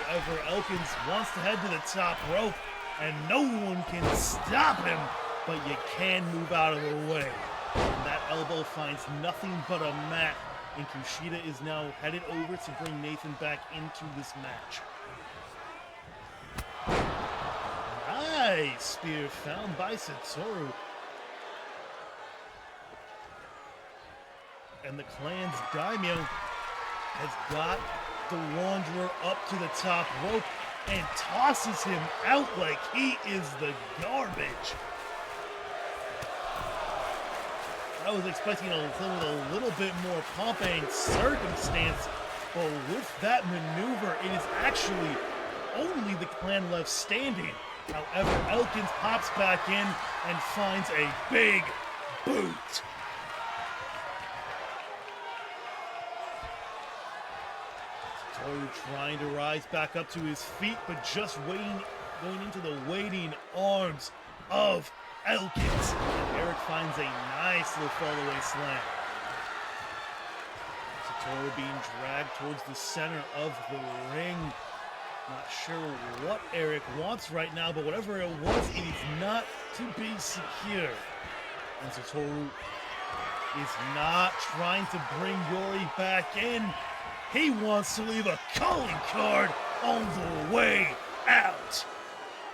However, Elkins wants to head to the top rope, and no one can stop him, but you can move out of the way. And that elbow finds nothing but a mat, and Kushida is now headed over to bring Nathan back into this match. Nice spear found by Satoru. And the Clan's Daimyo has got the Wanderer up to the top rope and tosses him out like he is the garbage. I was expecting a little bit more pomp and circumstance, but with that maneuver, it is actually only the Clan left standing. However, Elkins pops back in and finds a big boot. Satoru trying to rise back up to his feet, but just waiting, going into the waiting arms of Elkins. And Eric finds a nice little fall-away slam. Satoru being dragged towards the center of the ring. Not sure what Eric wants right now, but whatever it was, it is not to be secure. And Satoru is not trying to bring Yori back in. He wants to leave a calling card on the way out.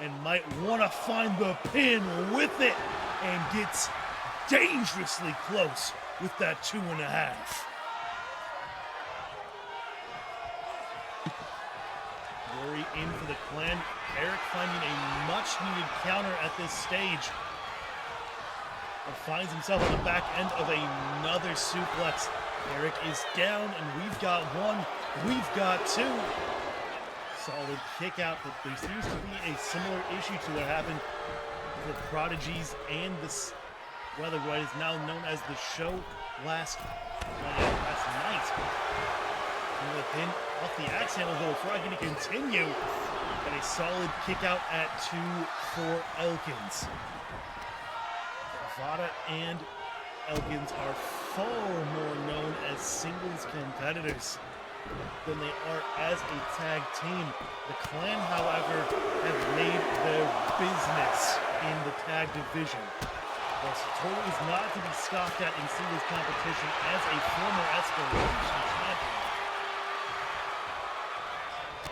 And might want to find the pin with it. And gets dangerously close with that 2.5. Yori in for the Clan. Eric finding a much-needed counter at this stage. Finds himself on the back end of another suplex. Eric is down, and we've got one. We've got two. Solid kick out, but there seems to be a similar issue to what happened with the Prodigies and this, rather what is now known as the show last night. And the pin off the axe handle, though, before I can continue. And a solid kick out at 2 for Elkins. Vada and Elkins are far more known as singles competitors than they are as a tag team. The Clan, however, have made their business in the tag division. While Satoru is not to be scoffed at in singles competition as a former Escalation champion,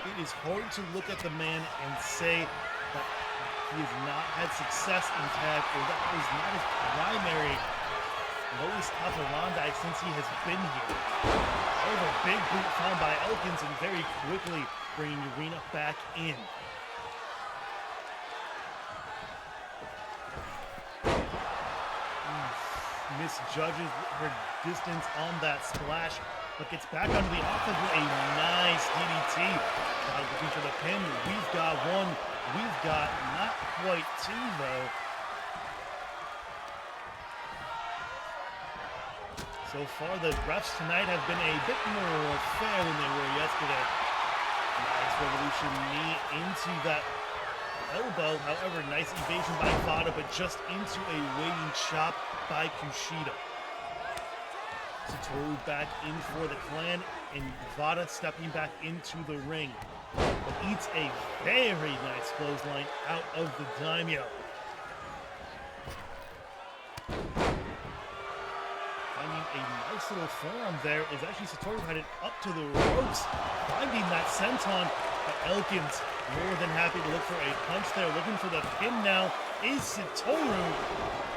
it is hard to look at the man and say that he has not had success in tag, or that is not his primary lowest operandi since he has been here. However, big boot found by Elkins and very quickly bringing Urena back in. Misjudges her distance on that splash, but gets back onto the offense with a nice DDT. Looking for the pin. We've got one. We've got not quite two, though. So far, the refs tonight have been a bit more fair than they were yesterday. Nice Revolution knee into that elbow. However, nice evasion by Vada, but just into a waiting chop by Kushida. Satoru back in for the Clan, and Vada stepping back into the ring. But eats a very nice clothesline out of the daimyo. Finding a nice little forearm there is actually Satoru headed up to the ropes, finding that senton. But Elkins more than happy to look for a punch there, looking for the pin now is Satoru.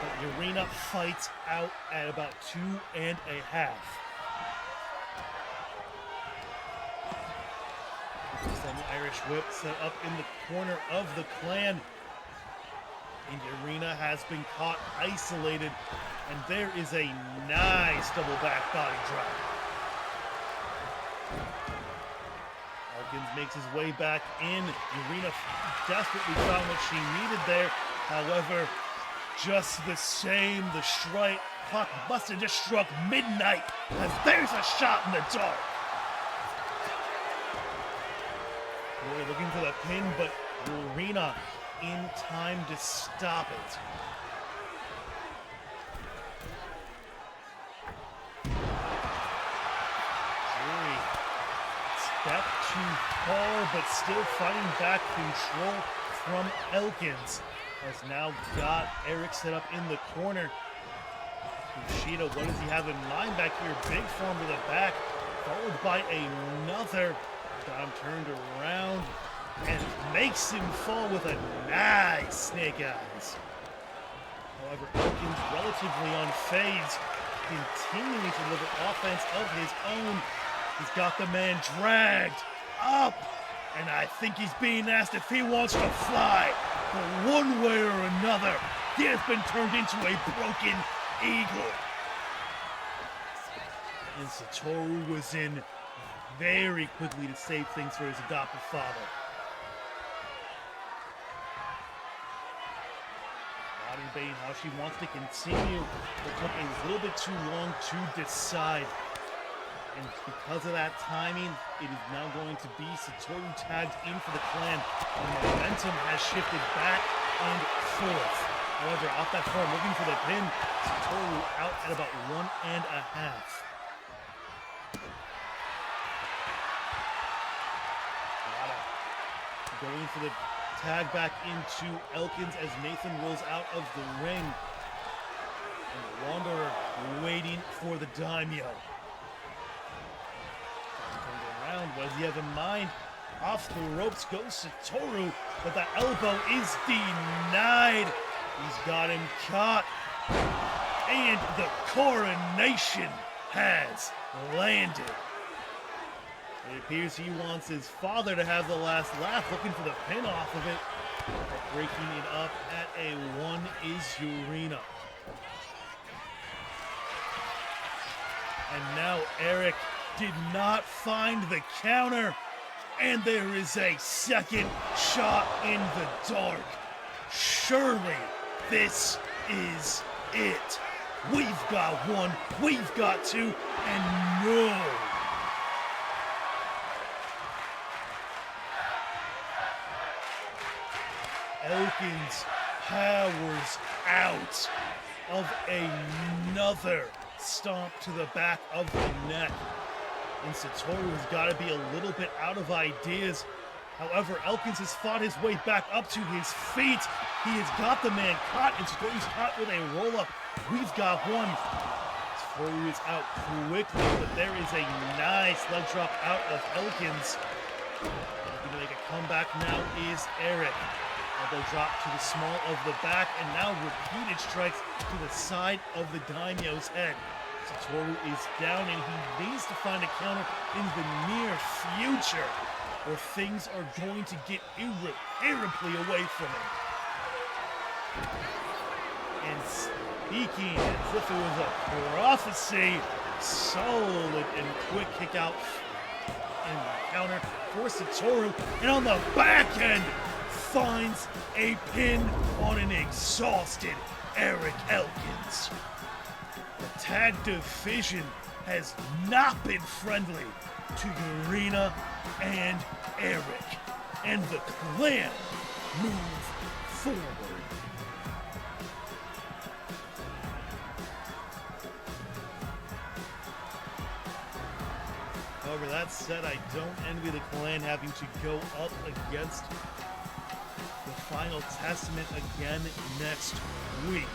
But Urena fights out at about 2.5. An Irish whip set up in the corner of the Clan. And Urena has been caught isolated. And there is a nice double back body drop. Elkins makes his way back in. Urena desperately found what she needed there. However, just the same, the strike clock must have just struck midnight, as there's a shot in the dark. We're looking for the pin, but Urena in time to stop it. Yuri, step too far, but still fighting back control from Elkins. Has now got Eric set up in the corner. Kushida, what does he have in mind back here? Big form to the back, followed by another. Got him turned around and makes him fall with a nice snake eyes. However, Elkins relatively unfazed, continuing to deliver offense of his own. He's got the man dragged up, and I think he's being asked if he wants to fly. But one way or another, he has been turned into a broken eagle. And Satoru was in very quickly to save things for his adoptive father. Not debating how she wants to continue. It took a little bit too long to decide. And because of that timing, it is now going to be Satoru tagged in for the Clan. The momentum has shifted back and forth. However, off that form, looking for the pin, Satoru out at about 1.5. Going for the tag back into Elkins as Nathan rolls out of the ring. And the Wanderer waiting for the Daimyo. Around. What does he have in mind? Off the ropes goes Satoru, but the elbow is denied. He's got him caught. And the coronation has landed. It appears he wants his father to have the last laugh, looking for the pin off of it. But breaking it up at a 1 is Urena. And now Eric did not find the counter. And there is a second shot in the dark. Surely this is it. We've got one, we've got two, and no. Elkins powers out of another stomp to the back of the neck. And Satoru's got to be a little bit out of ideas. However, Elkins has fought his way back up to his feet. He has got the man caught, and Satoru's caught with a roll-up. We've got one. Satoru is out quickly, but there is a nice leg drop out of Elkins. Looking to make a comeback now is Eric. Elbow drop to the small of the back, and now repeated strikes to the side of the Daimyo's head. Satoru is down, and he needs to find a counter in the near future, or things are going to get irreparably away from him. And speaking as if it was a prophecy, solid and quick kick out and counter for Satoru, and on the back end, finds a pin on an exhausted Eric Elkins. The tag division has not been friendly to Urena and Eric, and the Clan move forward. However, that said, I don't envy the Clan having to go up against the Final Testament again next week.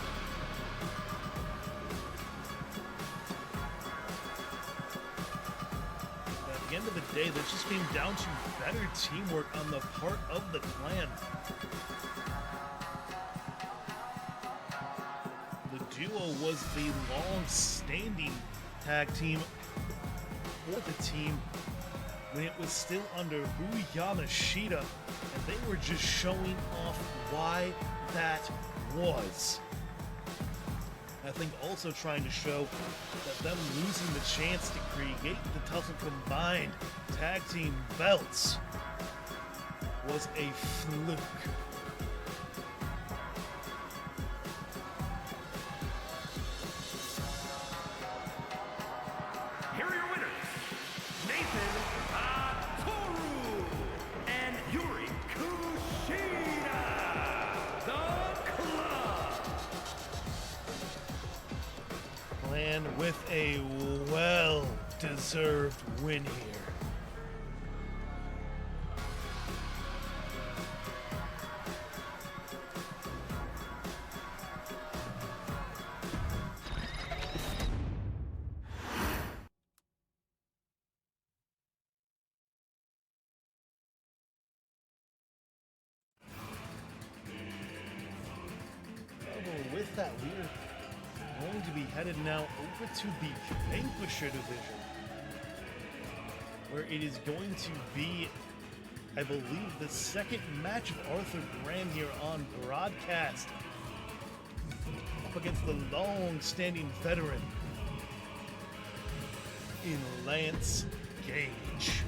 But at the end of the day, this just came down to better teamwork on the part of the Clan. The duo was the long-standing tag team for the team when it was still under Rui Yamashita, and they were just showing off why that was. I think also trying to show that them losing the chance to create the Tussle combined tag team belts was a fluke. Here are your winners, Nathan Toru and Yuri Kushida, the Club. Clan with a well-deserved win here. With that, we are going to be headed now over to the Vanquisher division, where it is going to be, I believe, the second match of Arthur Graham here on broadcast, up against the long-standing veteran in Lance Gage.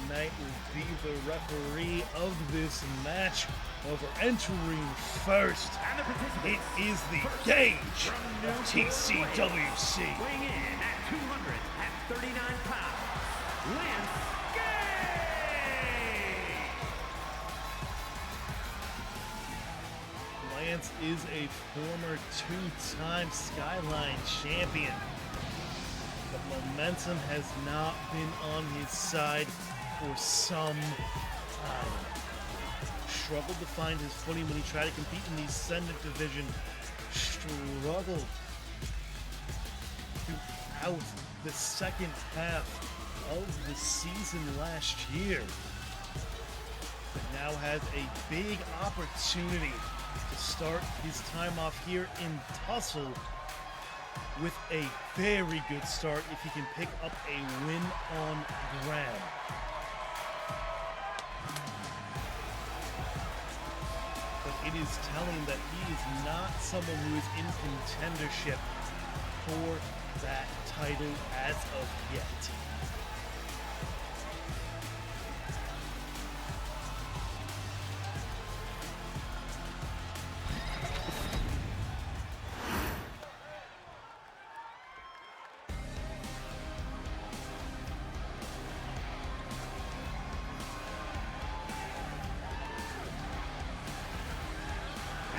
Knight will be the referee of this match. However, entering first, And the it participants, is the first Gauge from of Newport TCWC. weighing in at 239 pounds, Lance Gage! Lance is a former two-time Skyline champion. But momentum has not been on his side for some time. Struggled to find his footing when he tried to compete in the Ascendant division. Struggled throughout the second half of the season last year. But now has a big opportunity to start his time off here in Tussle with a very good start if he can pick up a win on Graham. But it is telling that he is not someone who is in contendership for that title as of yet.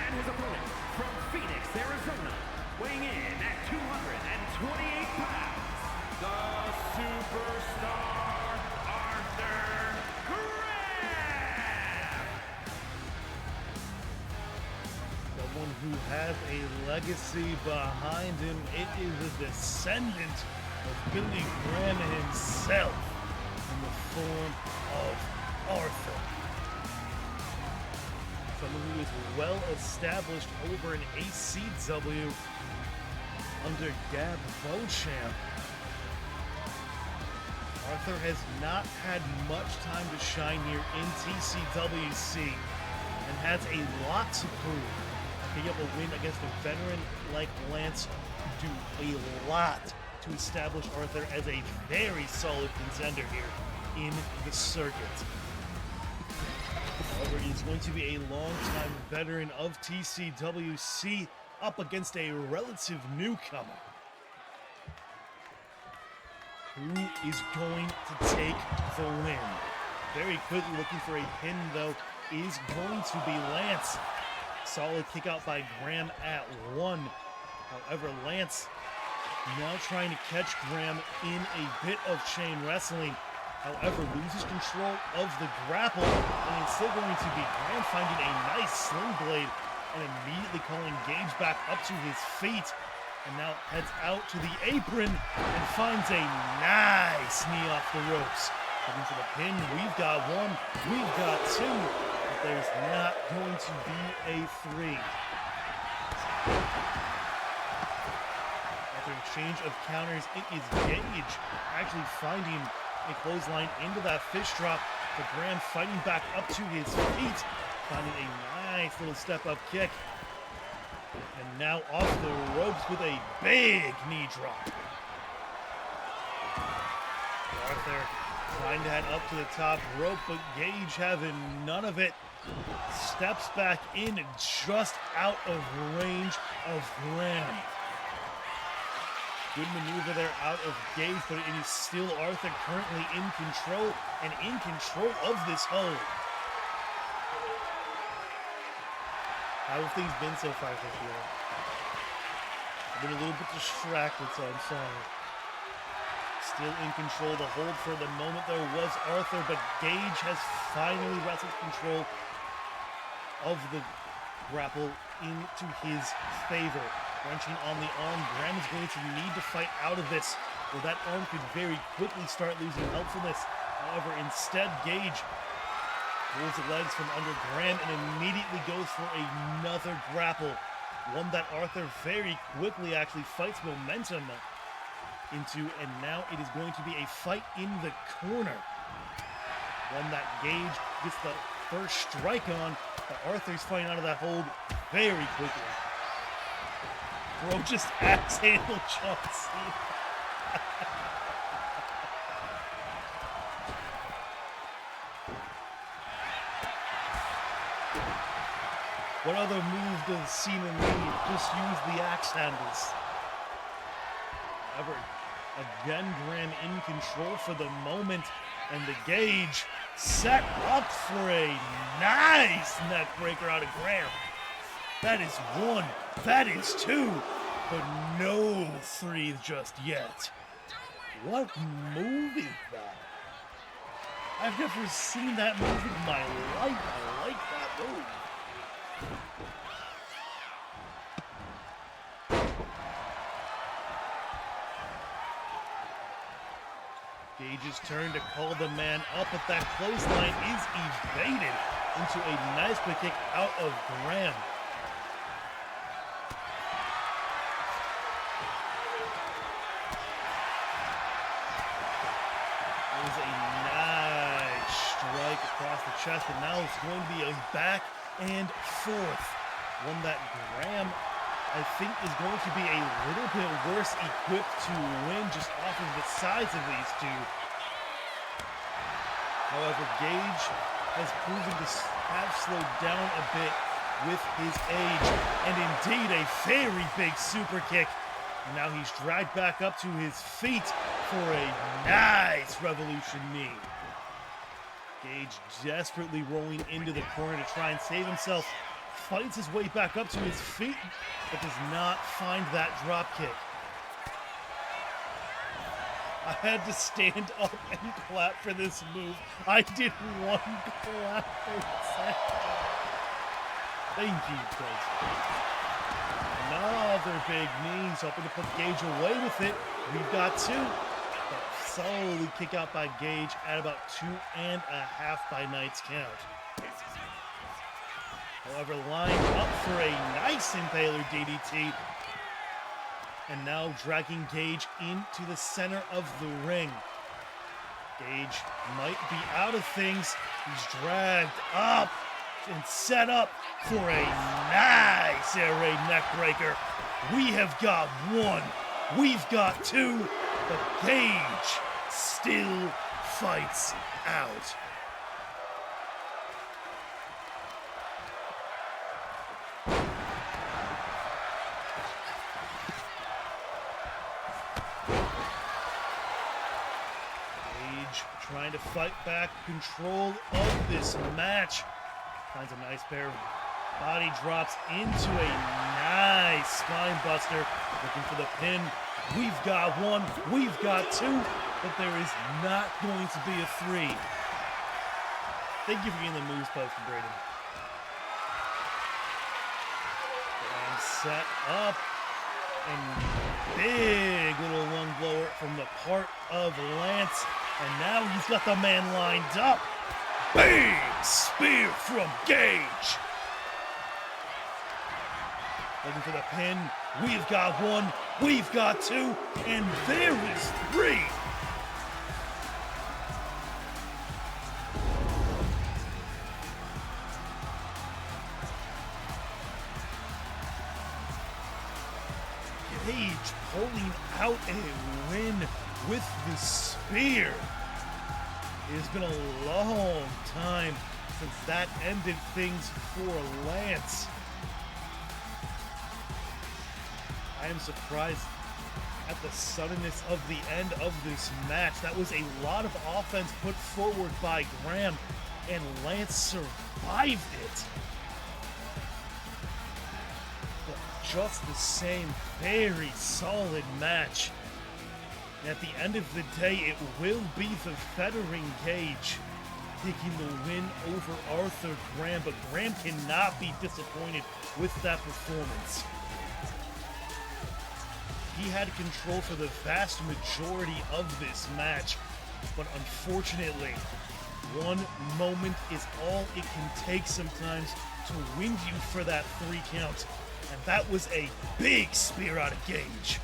And his opponent from Phoenix, Arizona, weighing in at 228 pounds, the superstar Arthur Graham! Someone who has a legacy behind him. It is a descendant of Billy Graham himself in the form of Arthur. Someone who is well established over in ACW under Gab Beauchamp. Arthur has not had much time to shine here in TCWC and has a lot to prove. Picking up a win against a veteran like Lance do a lot to establish Arthur as a very solid contender here in the circuit. However, he's going to be a longtime veteran of TCWC up against a relative newcomer. Who is going to take the win? Very quickly looking for a pin, though, is going to be Lance. Solid kick out by Graham at 1. However, Lance now trying to catch Graham in a bit of chain wrestling. However, loses control of the grapple, and it's still going to be Graham finding a nice sling blade and immediately calling Gage back up to his feet. And now heads out to the apron and finds a nice knee off the ropes. Looking for the pin. We've got 1, we've got 2, but there's not going to be a 3. After an exchange of counters, it is Gage actually finding a clothesline into that fish drop, but Graham fighting back up to his feet, finding a nice little step-up kick. And now off the ropes with a big knee drop. Arthur trying to head up to the top rope, but Gage having none of it. Steps back in just out of range of Graham. Good maneuver there out of Gage, but it is still Arthur currently in control and in control of this hold. How have things been so far this year? I've been a little bit distracted, so I'm sorry. Still in control. The hold for the moment, though, was Arthur, but Gage has finally wrestled control of the grapple into his favor. Wrenching on the arm, Graham is going to need to fight out of this, or that arm could very quickly start losing helpfulness. However, instead, Gage pulls the legs from under Graham and immediately goes for another grapple. One that Arthur very quickly actually fights momentum into, and now it is going to be a fight in the corner. One that Gage gets the first strike on, but Arthur's fighting out of that hold very quickly. Bro just axe-handled John Cena. What other move does Cena need? Just use the axe handles. However, again, Graham in control for the moment, and the Gage set up for a nice neck breaker out of Graham. That is one, that is two, but no three just yet. What move is that? I've never seen that move in my life. I like that move. Gage's turn to call the man up, but that clothesline is evaded into a nice quick kick out of Graham. It was a nice strike across the chest, and now it's going to be a back and forth. One that Graham, I think, is going to be a little bit worse equipped to win just off of the size of these two. However, Gage has proven to have slowed down a bit with his age, and indeed a very big super kick. And now he's dragged back up to his feet for a nice revolution knee. Gage desperately rolling into the corner to try and save himself. Fights his way back up to his feet, but does not find that drop kick. I had to stand up and clap for this move. I did one clap for a second. Thank you, Chris. Another big knee, hoping to put Gage away with it. We've got two. But solidly kick out by Gage at about 2.5 by Knight's count. However, lined up for a nice Impaler DDT. And now dragging Gage into the center of the ring. Gage might be out of things. He's dragged up and set up for a nice air raid neck breaker. We have got one. We've got two. But Gage still fights out. Trying to fight back control of this match. Finds a nice pair of body drops into a nice spine buster. Looking for the pin. We've got one. We've got two. But there is not going to be a three. Thank you for getting the moves posted, Braden. And set up. And big little lung blower from the part of Lance. And now he's got the man lined up. Big spear from Gage. Looking for the pin. We've got one. We've got two. And there is three. Gage pulling out a win with the spear. It has been a long time since that ended things for Lance. I am surprised at the suddenness of the end of this match. That was a lot of offense put forward by Graham, and Lance survived it. But just the same, very solid match. And at the end of the day, it will be the veteran Gage taking the win over Arthur Graham, but Graham cannot be disappointed with that performance. He had control for the vast majority of this match, but unfortunately, one moment is all it can take sometimes to win you for that 3 count, and that was a big spear out of Gage.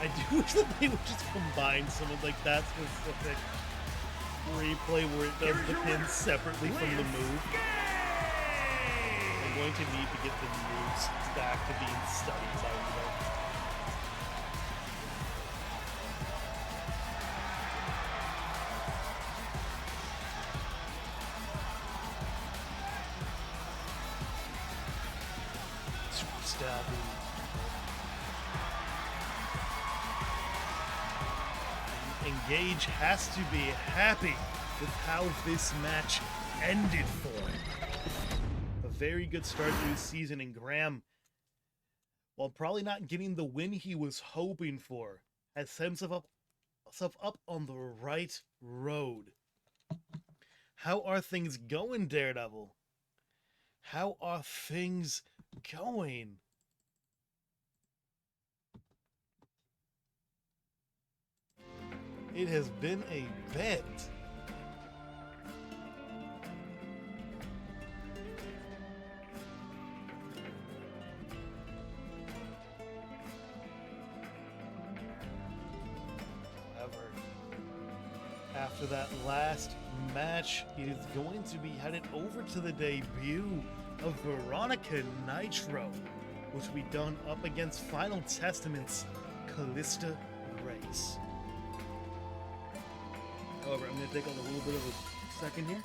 I do wish that they would just combine someone like that specific replay where it does the pin separately from the move. I'm going to need to get the moves back to being studied by you. Stabbing. Engage has to be happy with how this match ended for him. A very good start to his season, and Graham, while probably not getting the win he was hoping for, has set himself up on the right road. How are things going, Daredevil? How are things going? It has been a bet. However, after that last match, he is going to be headed over to the debut of Veronica Nitro, which will be done up against Final Testament's Callista Grace. However, I'm going to take a little bit of a second here.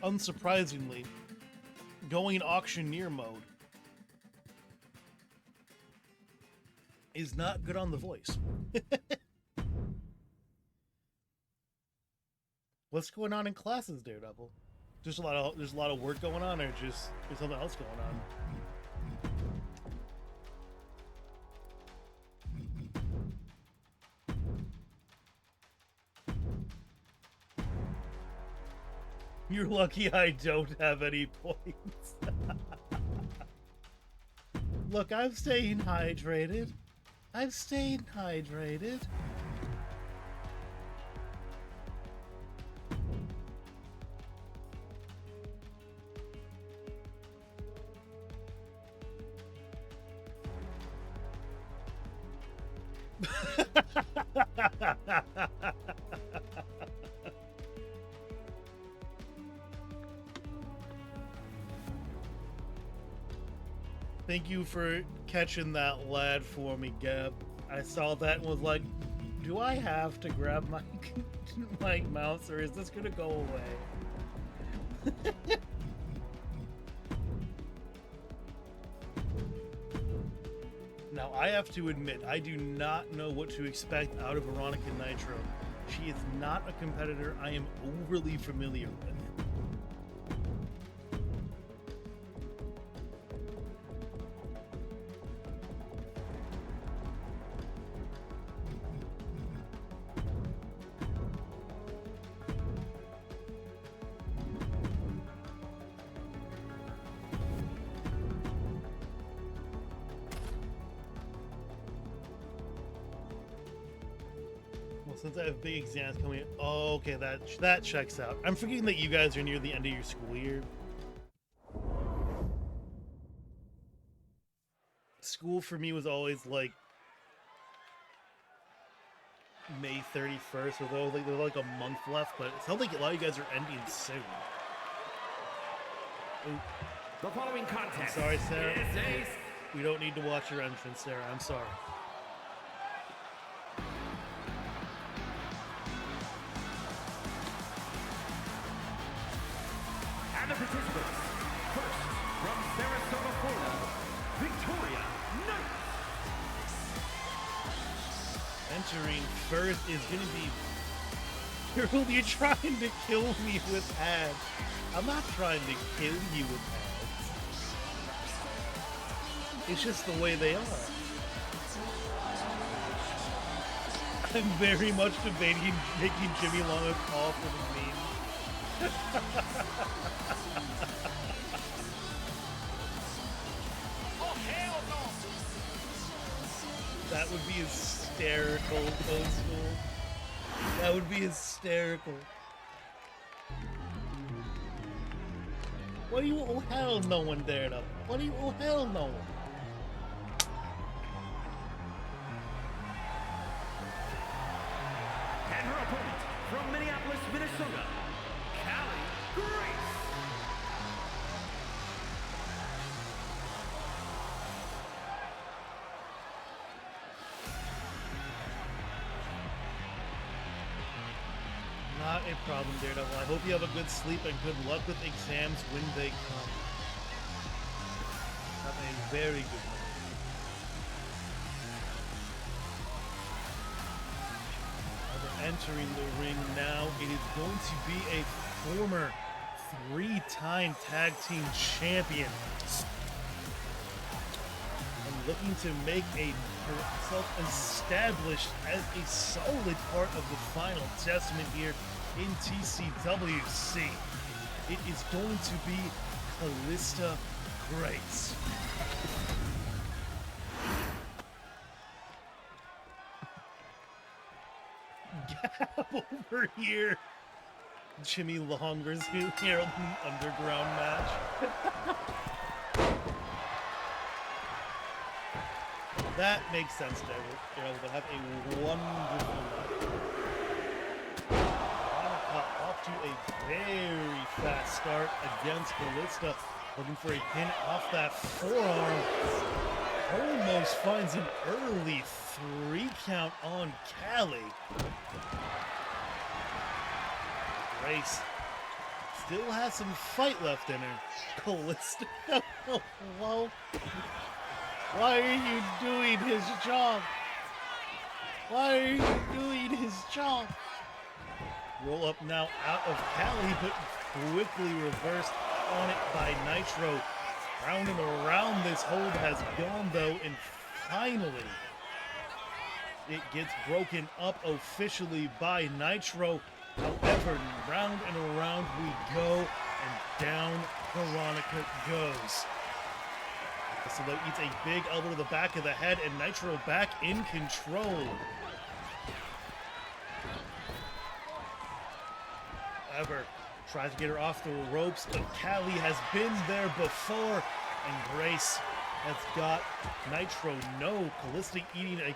Unsurprisingly, going auctioneer mode is not good on the voice. What's going on in classes, Daredevil? There's a lot of work going on, or just there's something else going on? You're lucky I don't have any points. Look, I'm staying hydrated. I'm staying hydrated. Thank you for catching that lad for me, Gab. I saw that and was like, do I have to grab my, my mouse, or is this gonna go away? Now, I have to admit, I do not know what to expect out of Veronica Nitro. She is not a competitor I am overly familiar with. Since I have big exams coming, oh, okay, that checks out. I'm forgetting that you guys are near the end of your school year. School for me was always like May 31st, although like, there's like a month left, but it sounds like a lot of you guys are ending soon. Ooh. The following contest. I'm sorry, Sarah. We don't need to watch your entrance, Sarah. I'm sorry. And the participants. First, from Sarasota, Florida, Victoria Knight. Entering first is going to be... You're trying to kill me with ads. I'm not trying to kill you with ads. It's just the way they are. I'm very much debating making Jimmy Long a call for the meme. That would be hysterical, old school. That would be hysterical. What do you, oh hell no one dared up? What do you, oh hell no one? opponent, from Minneapolis, Minnesota, Callie Grace. Not a problem, Daredevil. I hope you have a good sleep and good luck with exams when they come. Have a very good night. We're entering the ring now. It is going to be a former three-time tag team champion. And looking to make himself established as a solid part of the final testament here in TCWC. It is going to be Callista Grace. Gab over here. Jimmy Long versus Harold in the underground match. That makes sense, Daryl. But have a wonderful night. Monica off to a very fast start against Callista. Looking for a pin off that forearm. Almost finds an early 3 count on Callie. Grace still has some fight left in her. Callista, hello? Why are you doing his job? Why are you doing his job? Roll up now out of Callie, but quickly reversed on it by Nitro. Round and around this hold has gone though, and finally it gets broken up officially by Nitro. However, round and around we go, and down Veronica goes. So that eats a big elbow to the back of the head, and Nitro back in control. However, tries to get her off the ropes, but Callie has been there before, and Grace has got Nitro. No, Callista eating a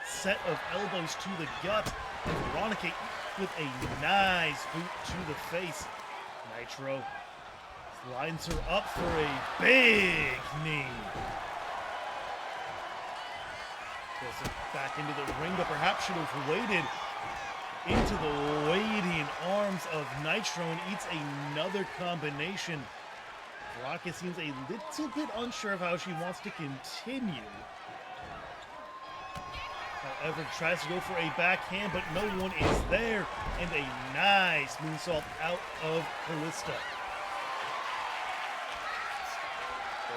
set of elbows to the gut, and Veronica with a nice boot to the face. Nitro lines her up for a big knee. Goes back into the ring, but perhaps should have waited into the waiting arms of Nitro and eats another combination. Veronica seems a little bit unsure of how she wants to continue. However, tries to go for a backhand, but no one is there, and a nice moonsault out of Callista.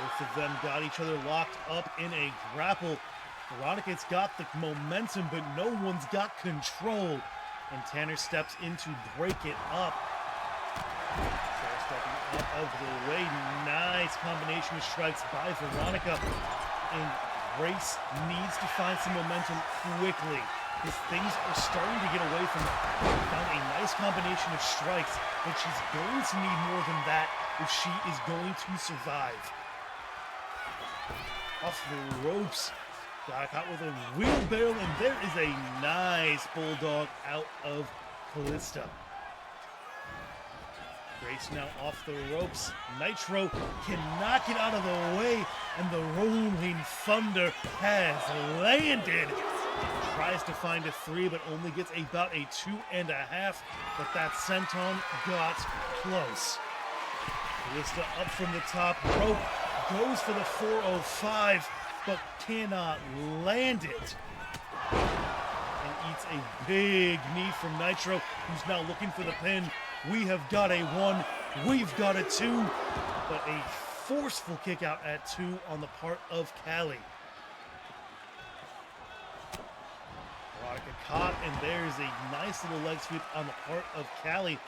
Both of them got each other locked up in a grapple. Veronica's got the momentum, but no one's got control. And Tanner steps in to break it up. Sarah stepping out of the way. Nice combination of strikes by Veronica. And Grace needs to find some momentum quickly, because things are starting to get away from her. Found a nice combination of strikes, but she's going to need more than that if she is going to survive. Off the ropes. Got caught with a wheelbarrow, and there is a nice bulldog out of Callista. Grace now off the ropes. Nitro cannot get out of the way, and the Rolling Thunder has landed. Tries to find a 3, but only gets about a 2.5, but that senton got close. Callista up from the top rope, goes for the 405, but cannot land it. And eats a big knee from Nitro, who's now looking for the pin. We have got a 1, we've got a 2, but a forceful kick out at 2 on the part of Callie. Veronica caught, and there's a nice little leg sweep on the part of Callie.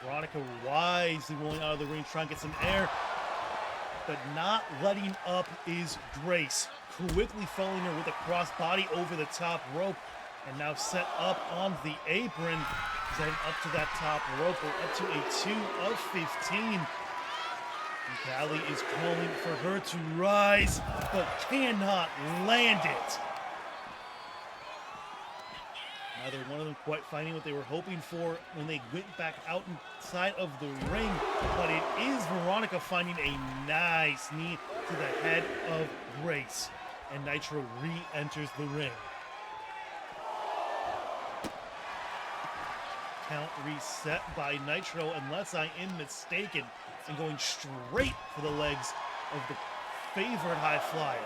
Veronica wisely rolling out of the ring, trying to get some air, but not letting up is Grace. Quickly following her with a crossbody over the top rope, and now set up on the apron. Setting up to that top rope. We're up to a 2 of 15. And Callie is calling for her to rise, but cannot land it. Neither one of them quite finding what they were hoping for when they went back out inside of the ring, but it is Veronica finding a nice knee to the head of Grace, and Nitro re-enters the ring. Count reset by Nitro, unless I am mistaken, and going straight for the legs of the favored high flyer.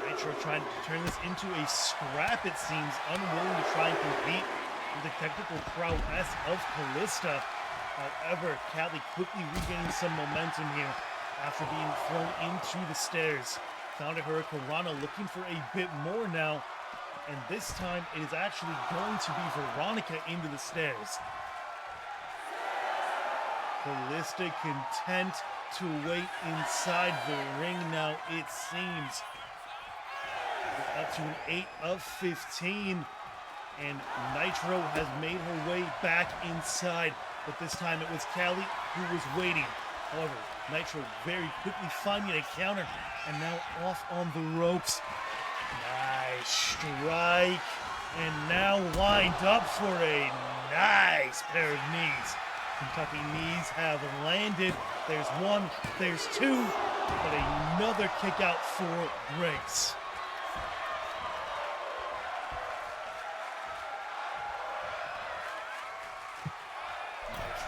Nitro trying to turn this into a scrap, it seems, unwilling to try and compete with the technical prowess of Callista. However, Callie quickly regaining some momentum here after being thrown into the stairs. Found a Hurricane Rana looking for a bit more now, and this time it is actually going to be Veronica into the stairs. Callista content to wait inside the ring now, it seems. We're up to an 8 of 15, and Nitro has made her way back inside, but this time it was Callie who was waiting. However, Nitro very quickly finding a counter, and now off on the ropes. Nice strike, and now lined up for a nice pair of knees. Kentucky knees have landed. There's one, there's two, but another kick out for Grace.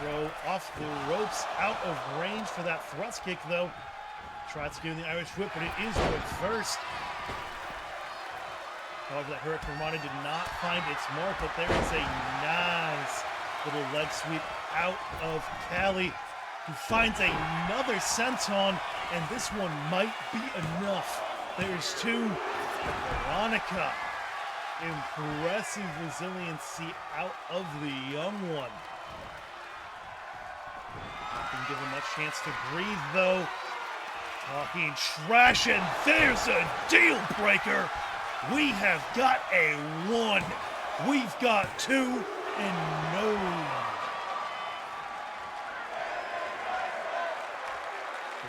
Nitro off the ropes, out of range for that thrust kick though. Tries to give him the Irish whip, but it is reversed. However, that Hurricane Rana did not find its mark, but there is a nice little leg sweep out of Callie, who finds another senton, and this one might be enough. There's two. Veronica, impressive resiliency out of the young one. Didn't give him much chance to breathe, though. Talking trash, and there's a deal breaker. We have got a 1. We've got 2, and no.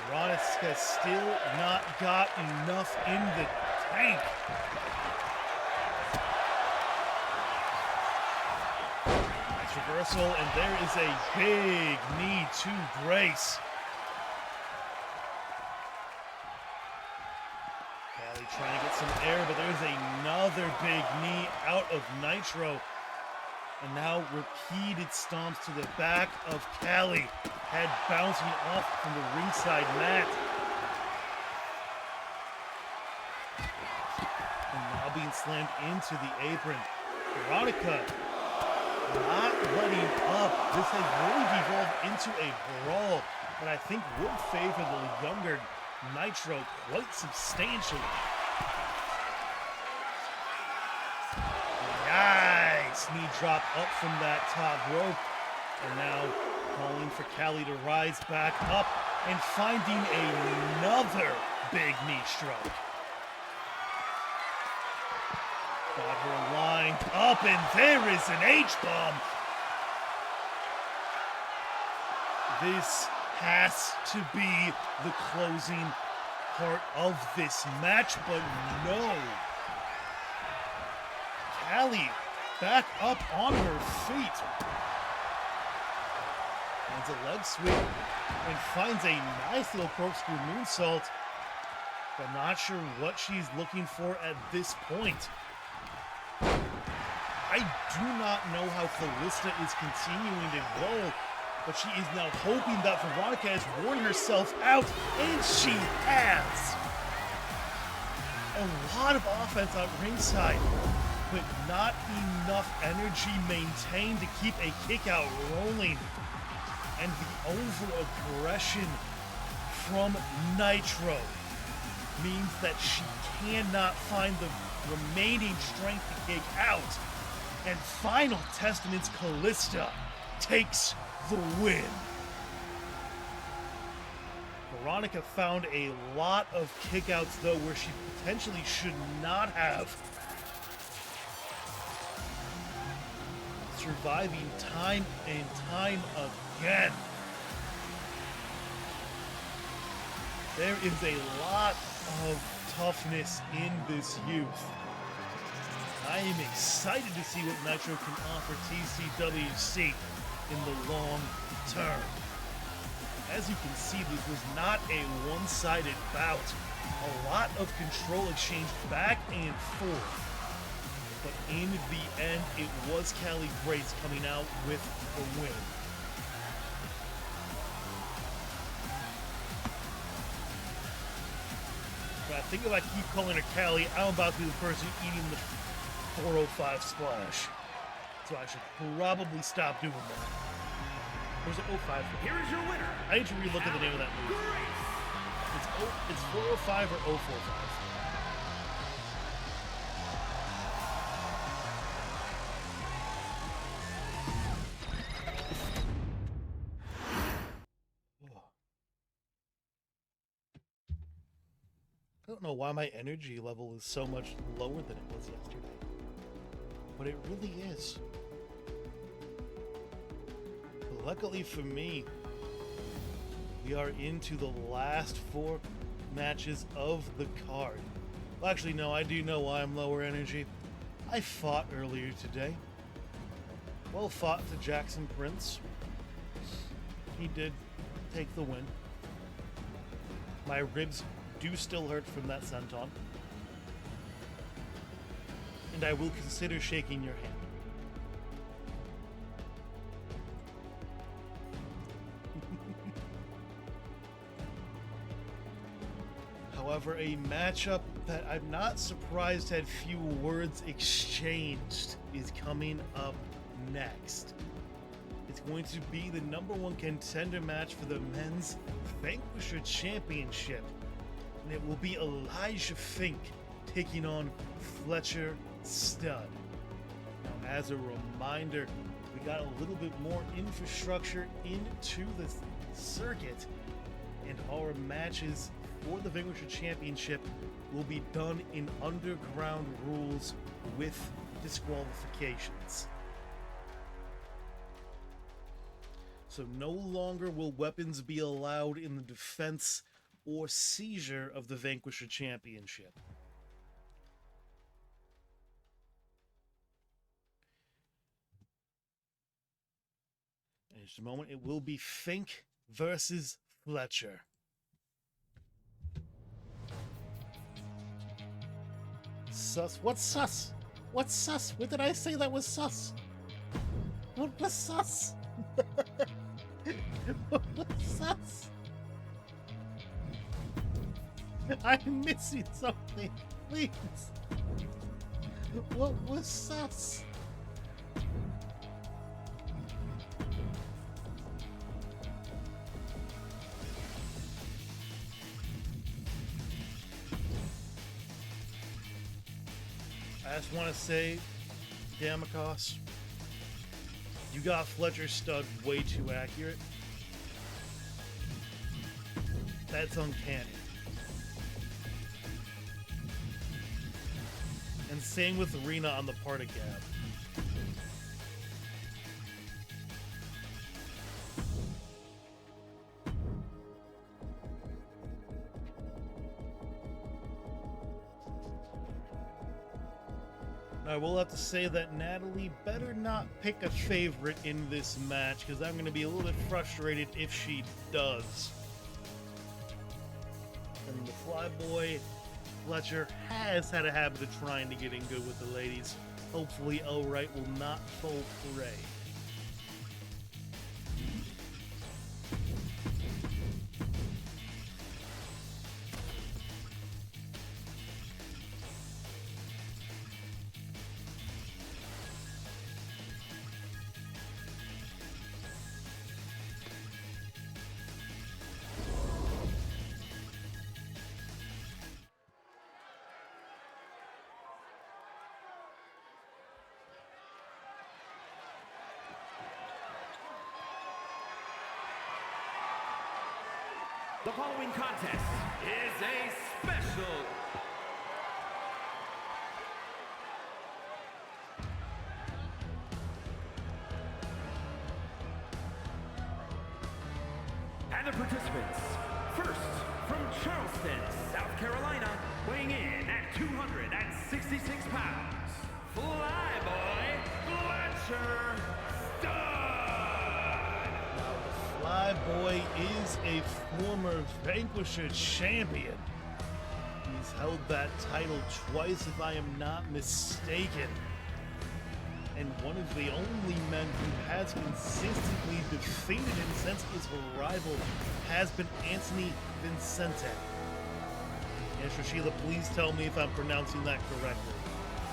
Veronica still not got enough in the tank. Nice reversal, and there is a big knee to Grace. Callie trying to get some air, but there's another big knee out of Nitro. And now repeated stomps to the back of Callie. Head bouncing off from the ringside mat. And now being slammed into the apron. Veronica not letting up. This has really devolved into a brawl that I think would favor the younger Nitro quite substantially. Nice knee drop up from that top rope. And now calling for Callie to rise back up and finding another big knee stroke. Got her lined up, and there is an H-bomb. This has to be the closing part of this match, but no. Callie back up on her feet. Finds a leg sweep and finds a nice little corkscrew moonsault, but not sure what she's looking for at this point. I do not know how Callista is continuing to roll, but she is now hoping that Veronica has worn herself out, and she has. A lot of offense out ringside, but not enough energy maintained to keep a kick out rolling. And the over-aggression from Nitro means that she cannot find the remaining strength to kick out. And final testaments, Callista takes the win. Veronica found a lot of kickouts though where she potentially should not have. Surviving time and time again. There is a lot of toughness in this youth. I am excited to see what Nitro can offer TCWC in the long term. As you can see, this was not a one-sided bout. A lot of control exchanged back and forth. But in the end, it was Callie Grace coming out with the win. But I think if I keep calling her Callie, I'm about to be the person eating the 405 splash. So I should probably stop doing that. Or is it 05? Here is your winner. I need to relook at the name of that movie. Grace. It's 405 or 045. I don't know why my energy level is so much lower than it was yesterday. But it really is. But luckily for me, we are into the last 4 matches of the card. Well, actually, no, I do know why I'm lower energy. I fought earlier today. Well fought to Jackson Prince. He did take the win. My ribs do still hurt from that senton. And I will consider shaking your hand. However, a matchup that I'm not surprised had few words exchanged is coming up next. It's going to be the #1 contender match for the Men's Vanquisher Championship. And it will be Elijah Fink taking on Fletcher Stud. Now, as a reminder, we got a little bit more infrastructure into the circuit, and our matches for the Vanquisher Championship will be done in underground rules with disqualifications. So no longer will weapons be allowed in the defense or seizure of the Vanquisher Championship. In just a moment, it will be Fink versus Fletcher. Sus? What's sus? What's sus? What did I say that was sus? What was sus? What was sus? I'm missing something. Please. What was sus? I just want to say, Damikos, you got Fletcher Stud way too accurate. That's uncanny. And same with Arena on the part of Gab. I will have to say that Natalie better not pick a favorite in this match, because I'm going to be a little bit frustrated if she does. And the Flyboy Fletcher has had a habit of trying to get in good with the ladies. Hopefully, O'Wright will not fall prey. The following contest is a special and the participants, first from Charleston, South Carolina, weighing in at 266 pounds, Flyboy Fletcher Stud! Flyboy is a former Vanquisher champion. He's held that title twice, if I am not mistaken. And one of the only men who has consistently defeated him since his arrival has been Anthony Vincente. And Sheila, please tell me if I'm pronouncing that correctly.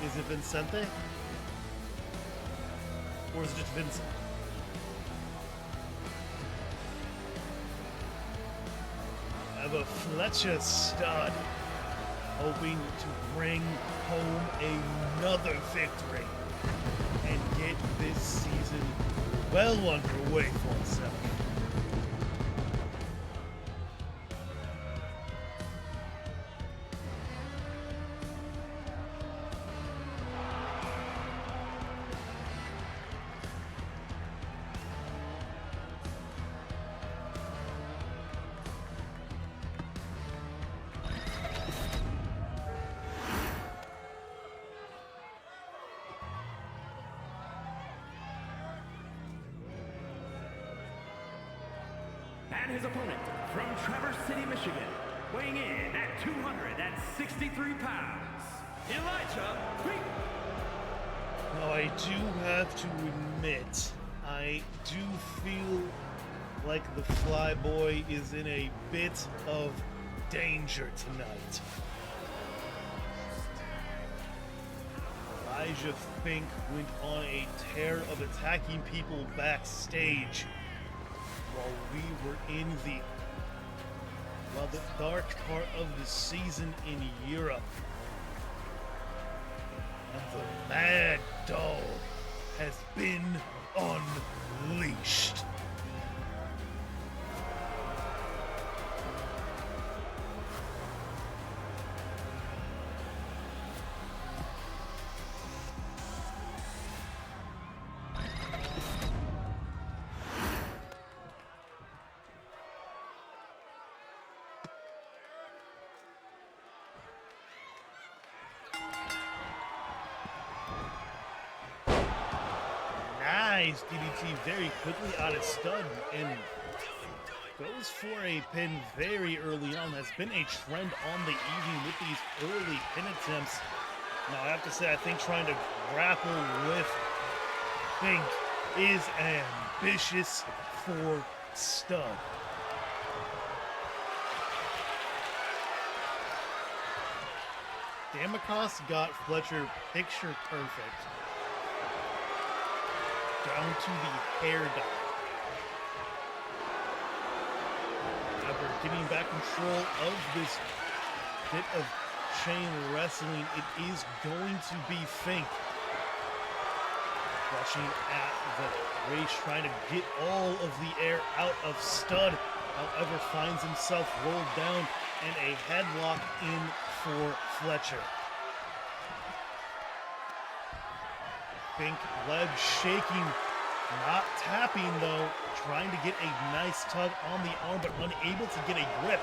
Is it Vincente? Or is it just Vincent? I have a Fletcher Stud hoping to bring home another victory and get this season well underway for himself. And his opponent from Traverse City, Michigan, weighing in at 263 pounds, Elijah Pink. Now, I do have to admit, I do feel like the Flyboy is in a bit of danger tonight. Elijah Fink went on a tear of attacking people backstage while we were in the dark part of the season in Europe. And the Mad Dog has been unleashed. Nice DDT very quickly out of Stud and goes for a pin very early on. Has been a trend on the evening with these early pin attempts. Now I have to say, I think trying to grapple with Fink is ambitious for Stud. Damacos got Fletcher picture perfect, down to the hair dye. However, getting back control of this bit of chain wrestling, it is going to be Fink. Rushing at the race, trying to get all of the air out of Stud. However, finds himself rolled down and a headlock in for Fletcher. Fink leg shaking, not tapping though, trying to get a nice tug on the arm, but unable to get a grip.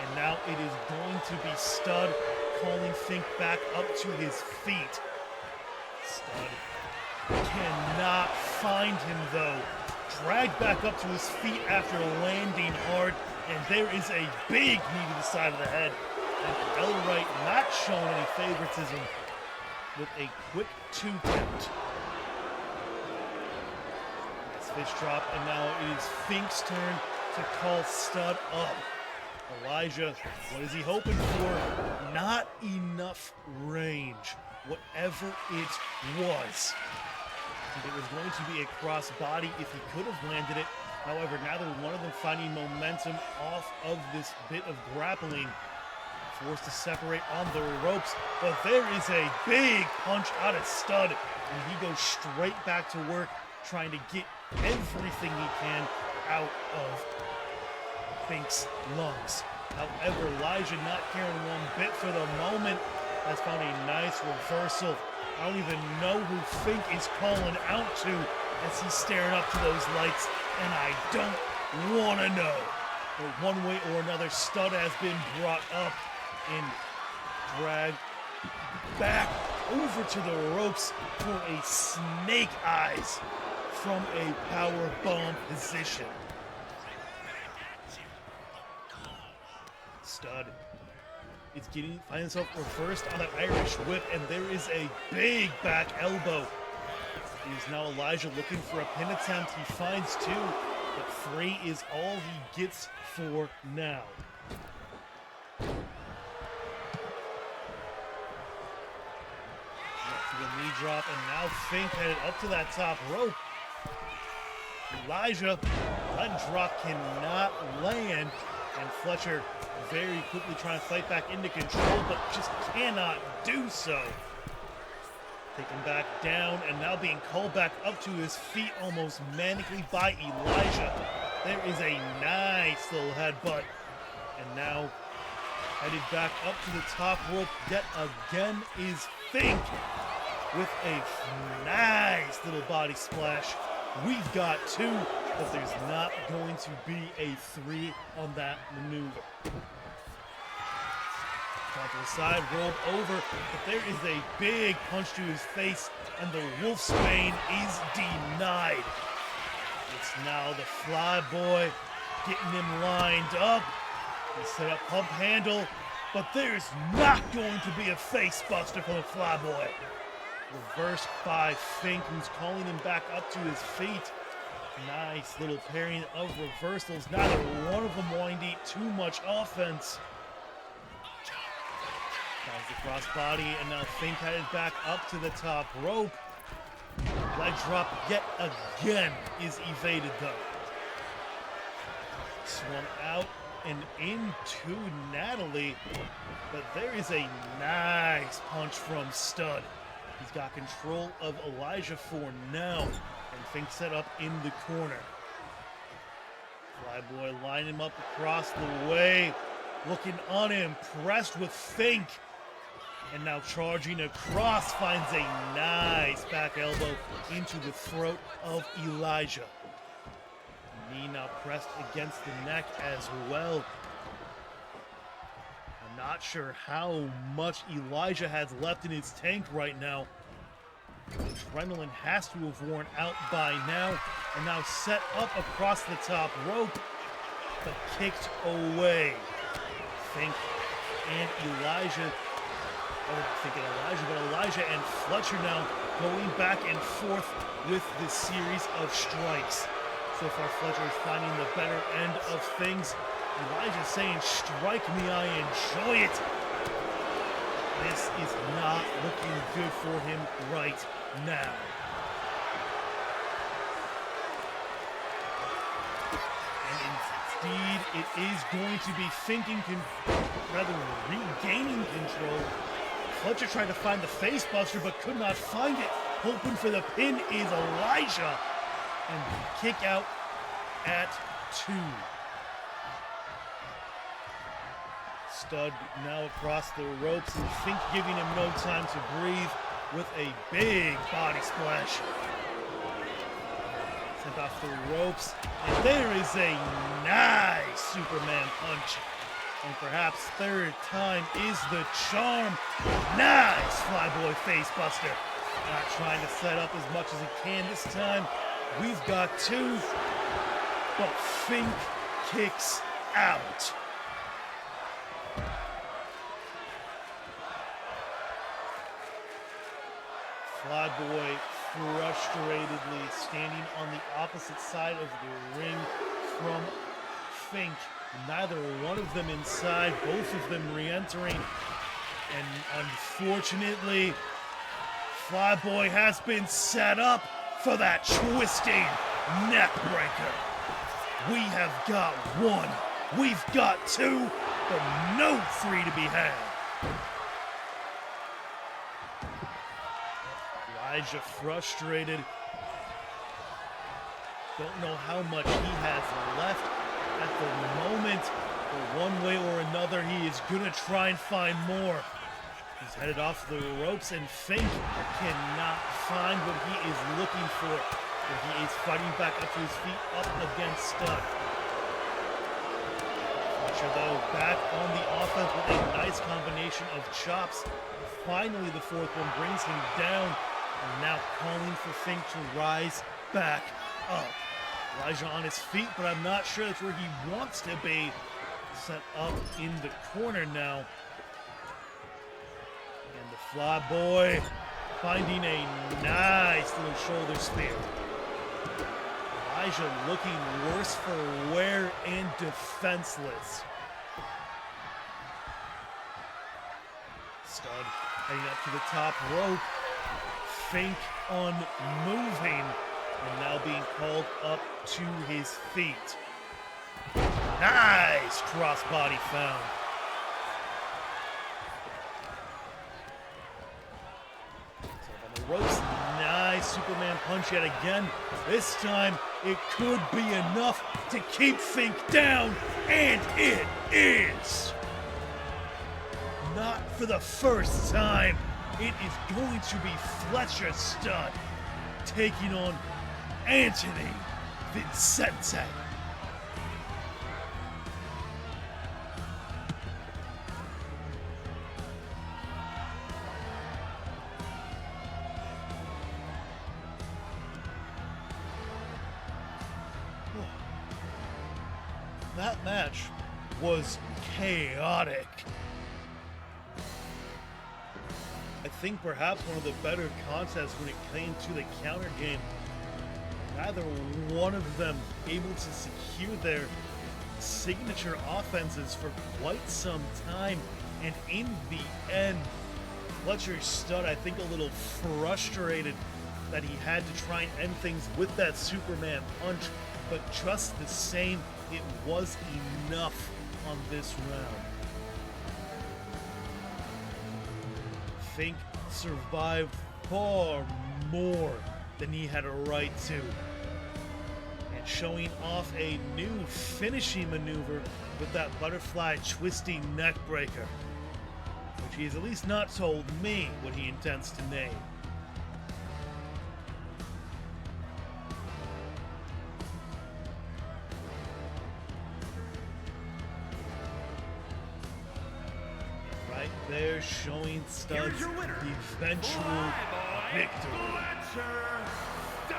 And now it is going to be Stud calling Fink back up to his feet. Stud cannot find him though. Dragged back up to his feet after landing hard, and there is a big knee to the side of the head. And Elright not showing any favoritism with a quick 2 count. Nice fish drop, and now it is Fink's turn to call Stud up. Elijah, what is he hoping for? Not enough range, whatever it was. It was going to be a crossbody if he could have landed it. However, neither one of them finding momentum off of this bit of grappling. Forced to separate on the ropes, but there is a big punch out of Stud, and he goes straight back to work, trying to get everything he can out of Fink's lungs. However, Elijah not caring one bit for the moment, has found a nice reversal. I don't even know who Fink is calling out to as he's staring up to those lights, and I don't want to know. But one way or another, Stud has been brought up and dragged back over to the ropes for a snake eyes from a power bomb position. Stud is finding himself reversed on that Irish whip, and there is a big back elbow. It is now Elijah looking for a pin attempt. He finds two, but three is all he gets for now. Up to the knee drop, and now Fink headed up to that top rope. Elijah, that drop cannot land, and Fletcher very quickly trying to fight back into control, but just cannot do so. Taken back down, and now being called back up to his feet almost manically by Elijah. There is a nice little headbutt, and now headed back up to the top rope yet again is Fink with a nice little body splash. We've got two, but there's not going to be a three on that maneuver. Top of the side, rolled over, but there is a big punch to his face, and the Wolfsbane is denied. It's now the Flyboy getting him lined up. He set up pump handle, but there's not going to be a face buster from the Flyboy. Reversed by Fink, who's calling him back up to his feet. Nice little pairing of reversals. Neither one of them wanting to eat too much offense. Finds the crossbody, and now Fink headed back up to the top rope. Leg drop yet again is evaded though. Swung out and into Natalie, but there is a nice punch from Stud. He's got control of Elijah for now, and Fink set up in the corner. Flyboy lined him up across the way, looking unimpressed with Fink. And now charging across, finds a nice back elbow into the throat of Elijah. Knee now pressed against the neck as well. I'm not sure how much Elijah has left in his tank right now. Adrenaline has to have worn out by now, and now set up across the top rope, but kicked away. Fink and Elijah. Thinking Elijah, but Elijah and Fletcher now going back and forth with this series of strikes. So far, Fletcher is finding the better end of things. Elijah saying, "Strike me, I enjoy it." This is not looking good for him right now. And indeed, it is going to be regaining control. Fletcher tried to find the face buster, but could not find it. Hoping for the pin is Elijah. And kick out at 2. Stud now across the ropes, and Fink giving him no time to breathe with a big body splash. Sent off the ropes, and there is a nice Superman punch. And perhaps third time is the charm. Nice Flyboy face buster. Not trying to set up as much as he can this time. We've got 2, but Fink kicks out. Flyboy frustratedly standing on the opposite side of the ring from Fink. Neither one of them inside, both of them re-entering. And unfortunately, Flyboy has been set up for that twisting neck breaker. We have got 1, we've got 2, but no 3 to be had. Elijah frustrated. Don't know how much he has left at the moment, but one way or another, he is gonna try and find more. He's headed off the ropes, and Fink cannot find what he is looking for. But he is fighting back up to his feet, up against Stud. Butcher, though, back on the offense with a nice combination of chops. Finally, the fourth one brings him down. And now calling for Fink to rise back up. Elijah on his feet, but I'm not sure that's where he wants to be. Set up in the corner now. And the fly boy finding a nice little shoulder spear. Elijah looking worse for wear and defenseless. Stud heading up to the top rope. Fink unmoving and now being called up to his feet. Nice crossbody found. On the ropes, nice Superman punch yet again. This time it could be enough to keep Fink down, and it is. Not for the first time. It is going to be Fletcher Stud taking on Anthony Vincente. That match was chaotic. I think perhaps one of the better contests when it came to the counter game. Neither one of them able to secure their signature offenses for quite some time. And in the end, Fletcher Stud, I think, a little frustrated that he had to try and end things with that Superman punch. But just the same, it was enough on this round. Fink survived far more than he had a right to. And showing off a new finishing maneuver with that butterfly twisting neck breaker, which he has at least not told me what he intends to name. Right there, showing Stud's Here's your winner, eventual Flyboy victory. Fletcher Stud.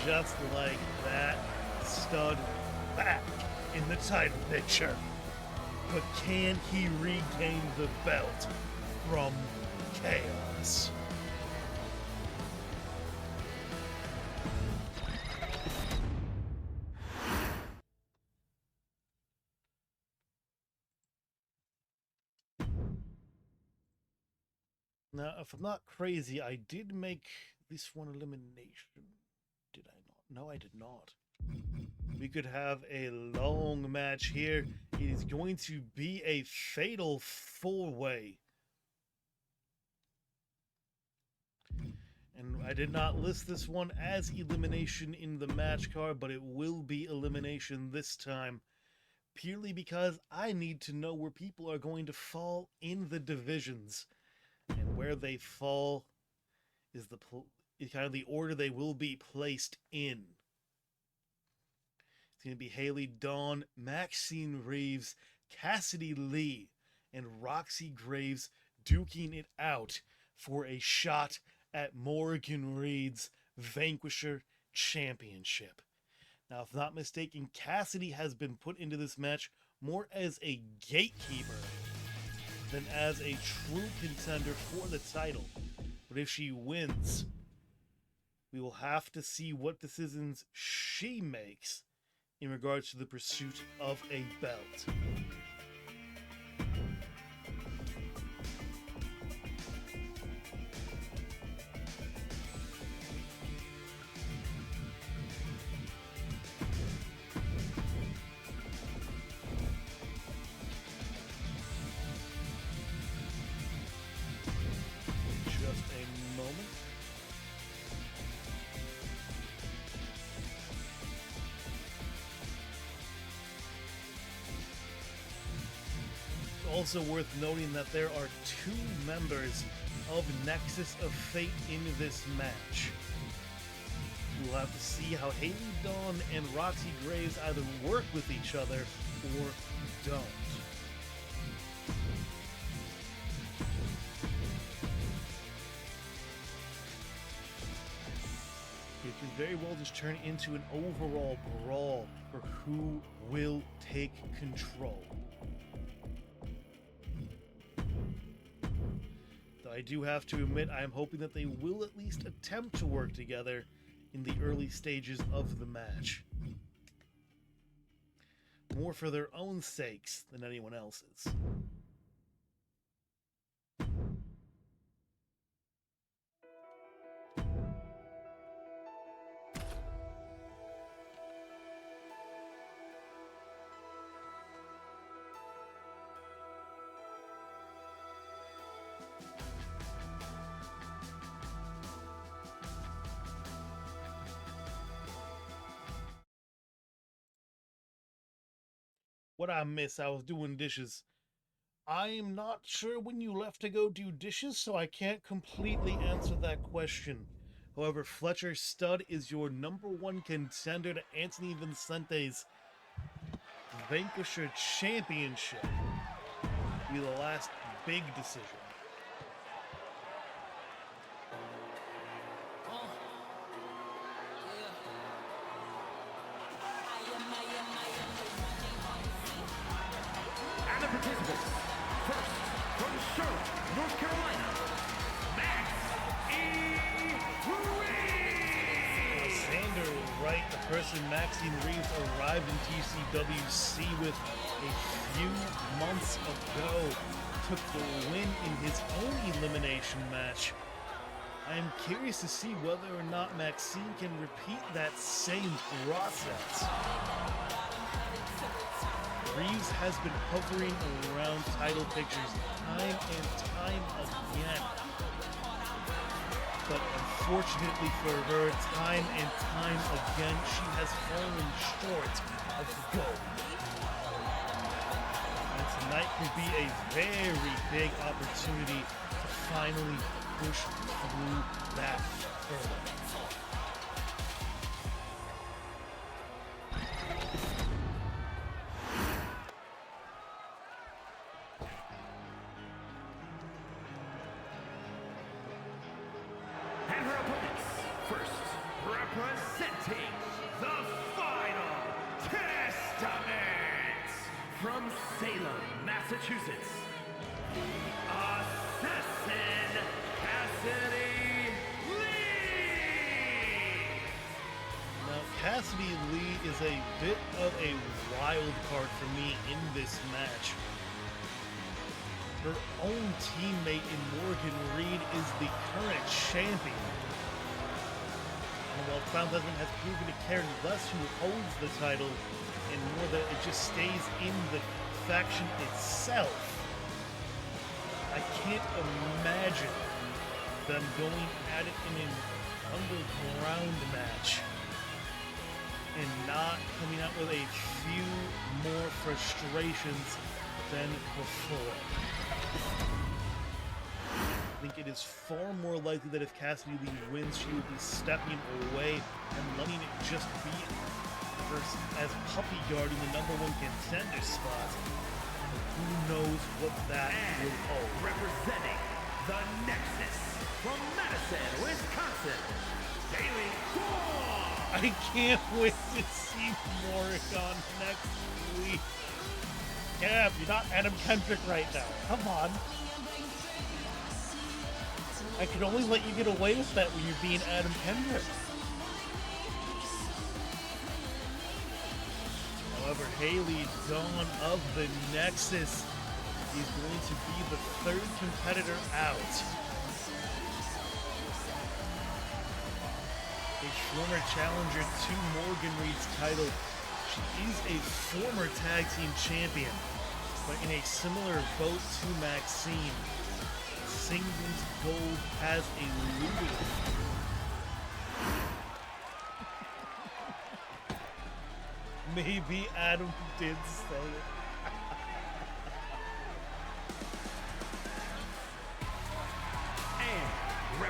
Just like that, Stud back in the title picture. But can he regain the belt from Chaos? Now, if I'm not crazy, I did make this one elimination. Did I not? No, I did not. We could have a long match here. It is going to be a fatal four-way. And I did not list this one as elimination in the match card, but it will be elimination this time. Purely because I need to know where people are going to fall in the divisions. And where they fall is kind of the order they will be placed in. It's going to be Haley Dawn, Maxine Reeves, Cassidy Lee, and Roxy Graves duking it out for a shot at Morgan Reed's Vanquisher Championship. Now, if not mistaken, Cassidy has been put into this match more as a gatekeeper than as a true contender for the title. But if she wins, we will have to see what decisions she makes in regards to the pursuit of a belt. Just a moment. also worth noting that there are 2 members of Nexus of Fate in this match. We'll have to see how Haley Dawn and Roxy Graves either work with each other or don't. It could very well just turn into an overall brawl for who will take control. Though I do have to admit, I am hoping that they will at least attempt to work together in the early stages of the match. More for their own sakes than anyone else's. What I miss? I was doing dishes. I am not sure when you left to go do dishes, so I can't completely answer that question. However, Fletcher Stud is your #1 contender to Anthony Vincente's Vanquisher Championship. Be the last big decision. And the participants, first from Charlotte, North Carolina, Max E. Ruiz. Xander Wright, the person Maxine Reeves arrived in TCWC with a few months ago, took the win in his own elimination match. I am curious to see whether or not Maxine can repeat that same process. Reeves has been hovering around title pictures time and time again. But unfortunately for her, time and time again, she has fallen short of the goal. And tonight could be a very big opportunity to finally push through that hurdle. And her opponents, first representing the Final Testament from Salem, Massachusetts, the Assassin Cassidy Lee. Now, Cassidy Lee is a bit of a wild card for me in this match. Her own teammate in Morgan Reed is the current champion. And while Crown Desmond has proven to care less who holds the title and more that it just stays in the faction itself, I can't imagine them going at it in an underground match and not coming out with a few more frustrations than before. I think it is far more likely that if Cassidy Lee wins, she will be stepping away and letting it just be as puppy guarding the #1 contender spot. Who knows what that will hold. Representing the Nexus from Madison, Wisconsin, Haley Dawn. I can't wait to see Morgan next week. Yeah, you're not Adam Kendrick right now. Come on. I could only let you get away with that when you're being Adam Kendrick. However, Haley Dawn of the Nexus is going to be the 3rd competitor out. A former challenger to Morgan Reed's title. She is a former tag team champion, but in a similar boat to Maxine. Singles gold has eluded. Maybe Adam did say it.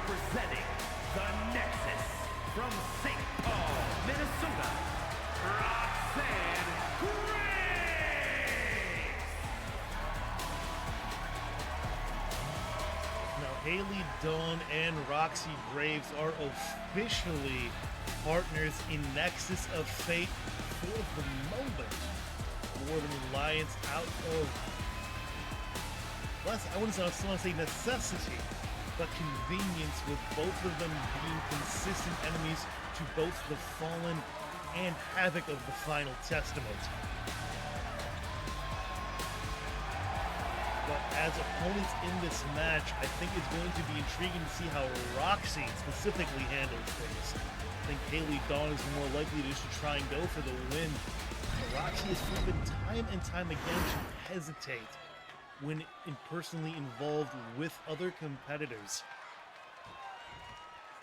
representing the Nexus from St. Paul, Minnesota, Roxanne Graves. Now, Haley Dawn and Roxy Graves are officially partners in Nexus of Fate for the moment. Northern Alliance out of, I wouldn't say necessity, but convenience, with both of them being consistent enemies to both the Fallen and Havoc of the Final Testament. But as opponents in this match, I think it's going to be intriguing to see how Roxy specifically handles things. I think Haley Dawn is more likely just to try and go for the win. Roxy has proven time and time again to hesitate when personally involved with other competitors.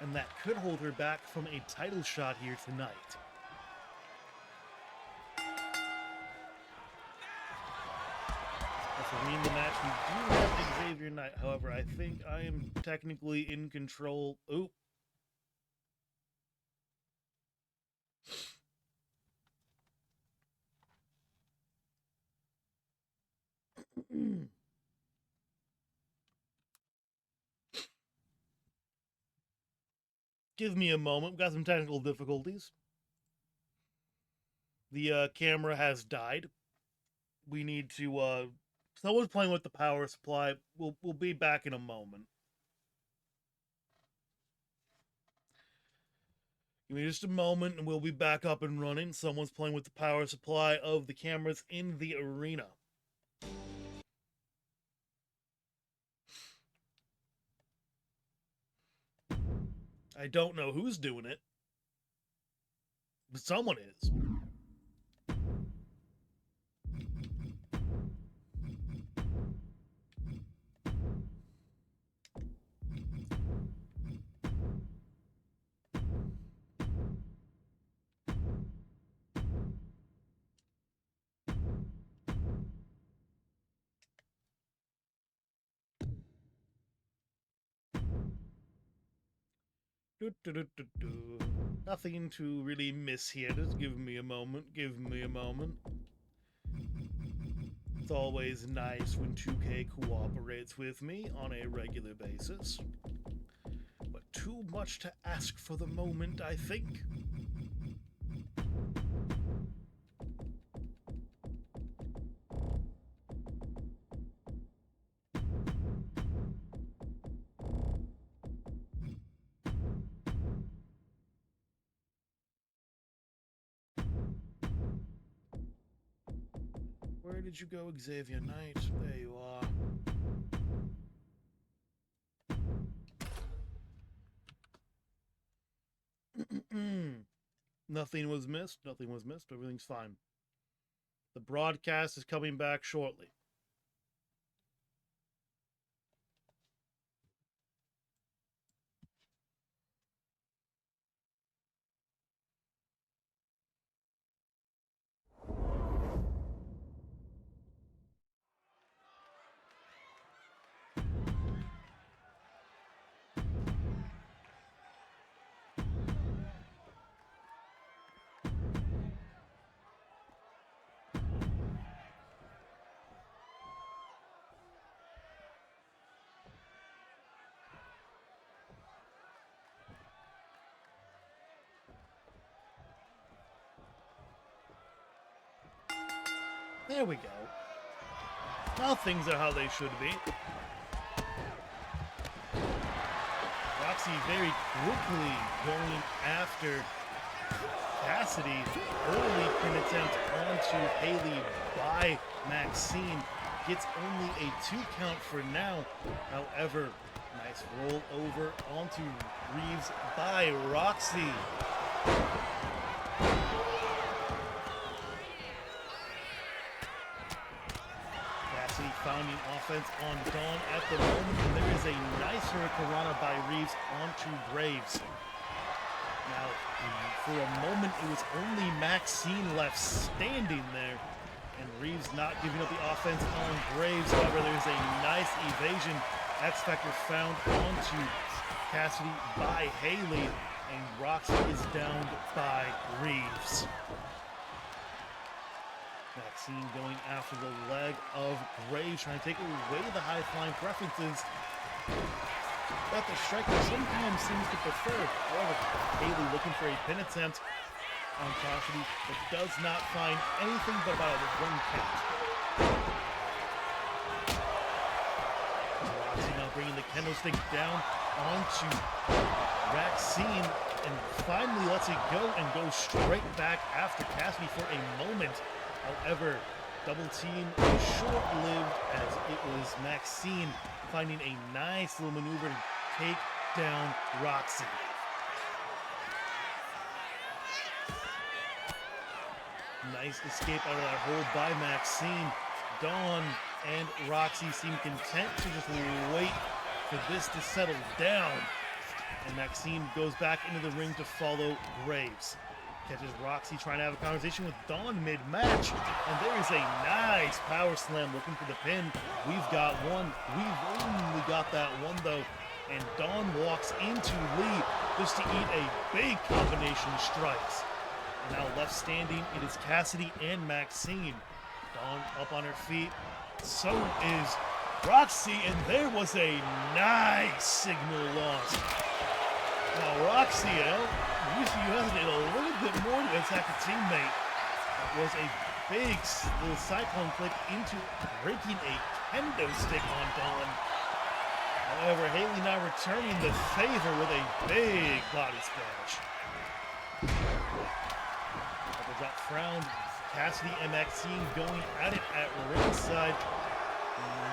And that could hold her back from a title shot here tonight. Refereeing the match, we do have Xavier Knight. However, I think I am technically in control. Oop. Give me a moment. We've got some technical difficulties. The camera has died. We need to, someone's playing with the power supply. We'll be back in a moment. Give me just a moment and we'll be back up and running. Someone's playing with the power supply of the cameras in the arena. I don't know who's doing it, but someone is. Nothing to really miss here. Just give me a moment. Give me a moment. It's always nice when 2K cooperates with me on a regular basis. But too much to ask for the moment, I think. Where did you go, Xavier Knight? There you are. Nothing was missed. Nothing was missed. Everything's fine. The broadcast is coming back shortly. There we go. Now things are how they should be. Roxy very quickly going after Cassidy. Early pin attempt onto Haley by Maxine. Gets only a 2 count for now. However, nice roll over onto Reeves by Roxy. Founding offense on Dawn at the moment, and there is a nice Hurricanrana by Reeves onto Graves. Now, for a moment, it was only Maxine left standing there, and Reeves not giving up the offense on Graves. However, there's a nice evasion. X Factor found onto Cassidy by Haley, and Roxy is downed by Reeves. Maxine going after the leg of Graves, trying to take away the high flying preferences that the striker sometimes seems to prefer. However, Haley looking for a pin attempt on Cassidy, but does not find anything but about a 1 count. Roxy now bringing the kendo stick down onto Maxine, and finally lets it go and goes straight back after Cassidy for a moment. However, double team was short-lived as it was Maxine finding a nice little maneuver to take down Roxy. Nice escape out of that hold by Maxine. Dawn and Roxy seem content to just wait for this to settle down. And Maxine goes back into the ring to follow Graves. Catches Roxy trying to have a conversation with Dawn mid-match. And there is a nice power slam looking for the pin. We've got one. We've only got that one though. And Dawn walks into Lee just to eat a big combination of strikes. And now left standing, it is Cassidy and Maxine. Dawn up on her feet. So is Roxy, and there was a nice signal loss. Now Roxy, you hesitate a little bit more to attack a teammate. That was a big little cyclone click into breaking a kendo stick on Dawn. However, Haley now returning the favor with a big body splash. Double drop frown. Cassidy and Maxine going at it at ringside.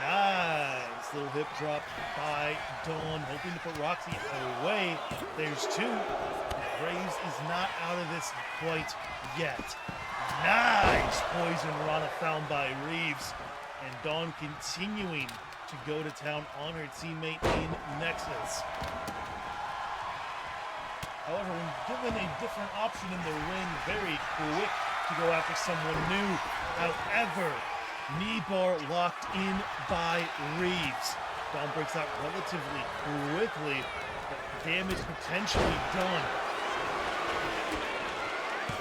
Nice little hip drop by Dawn, hoping to put Roxy away. There's two. Graves is not out of this quite yet. Nice poison Rana found by Reeves. And Dawn continuing to go to town on her teammate in Nexus. However, when given a different option in the ring, very quick to go after someone new. However, knee bar locked in by Reeves. Dawn breaks out relatively quickly, but damage potentially done.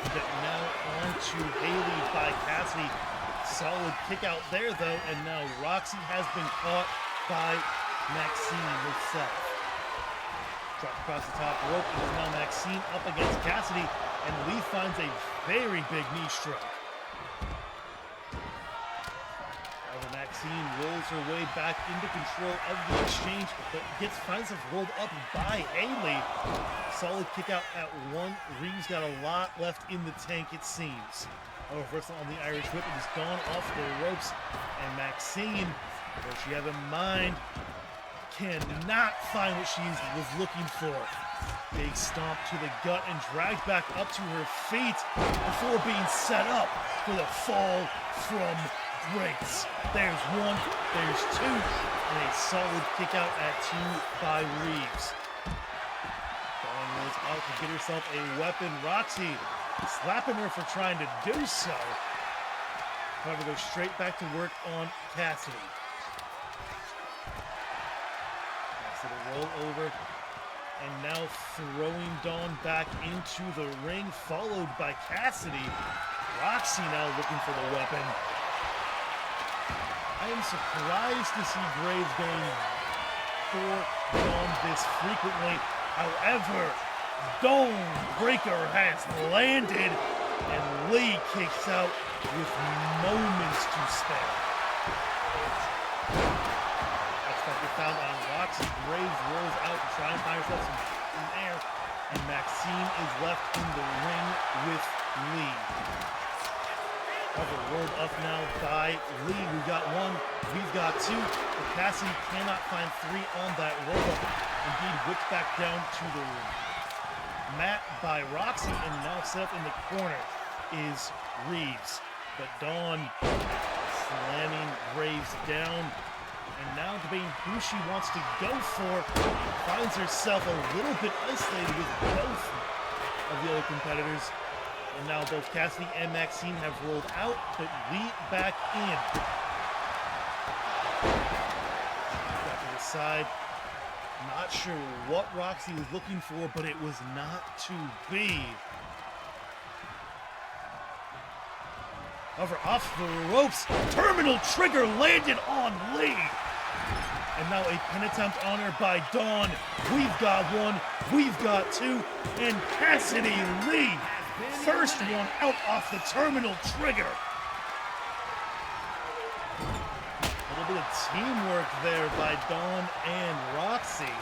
But now on to Haley by Cassidy. Solid kick out there though, and now Roxy has been caught by Maxine herself. Drop across the top rope, and now Maxine up against Cassidy, and Lee finds a very big knee strike. However, Maxine rolls her way back into control of the exchange, but finds herself rolled up by Haley. Solid kick out at one. Reeves got a lot left in the tank, it seems. A reversal on the Irish whip, it is gone off the ropes, and Maxine, what she have in mind, cannot find what she was looking for. Big stomp to the gut and dragged back up to her feet before being set up for the fall from grace. There's one, there's two, and a solid kick out at two by Reeves. Dawn rolls out to get herself a weapon. Roxy slapping her for trying to do so. However, goes straight back to work on Cassidy. Cassidy roll over, and now throwing Dawn back into the ring, followed by Cassidy. Roxy now looking for the weapon. I am surprised to see Graves going for Dawn this frequently. However, Dome Breaker has landed, and Lee kicks out with moments to spare. X-Factor found on Roxy. Graves rolls out to try and find herself some air, and Maxine is left in the ring with Lee. However, rolled up now by Lee. We've got one, we've got two, but Cassidy cannot find three on that roll-up. Indeed, whipped back down to the mat by Roxy, and now set up in the corner is Reeves. But Dawn slamming Graves down, and now debating who she wants to go for. Finds herself a little bit isolated with both of the other competitors. And now both Cassidy and Maxine have rolled out, but Lee back in. Back to the side. Not sure what Roxy was looking for, but it was not to be. However, off the ropes, terminal trigger landed on Lee. And now a pin attempt on her by Dawn. We've got one, we've got two, and Cassidy Lee. First one out off the terminal trigger. A little bit of teamwork there by Dawn and Roxy.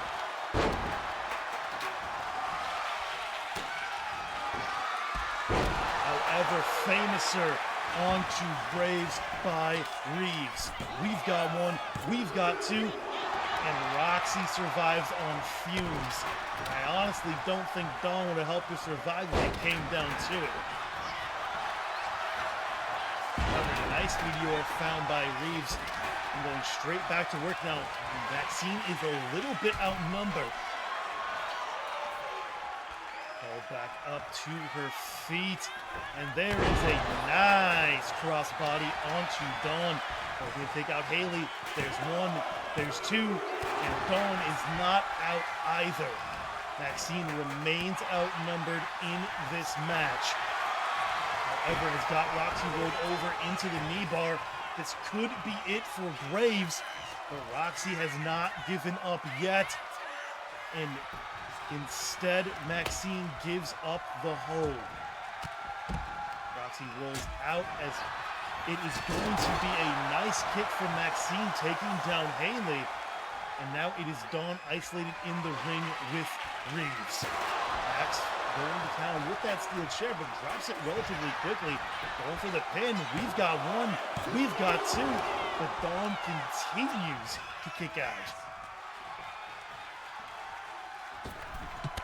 However, Famouser onto Graves by Reeves. We've got one, we've got two, and Roxy survives on fumes. I honestly don't think Dawn would have helped her survive if it came down to it. Another nice meteor found by Reeves. And going straight back to work now. Maxine is a little bit outnumbered. Called back up to her feet. And there is a nice crossbody onto Dawn. Hoping to take out Haley. There's one, there's two, and Dawn is not out either. Maxine remains outnumbered in this match. However, has got Roxy rolled over into the knee bar. This could be it for Graves, but Roxy has not given up yet. And instead, Maxine gives up the hold. Roxy rolls out as it is going to be a nice kick from Maxine taking down Haley. And now it is Dawn isolated in the ring with Reeves. Max going to town with that steel chair, but drops it relatively quickly. Going for the pin. We've got one, we've got two, but Dawn continues to kick out.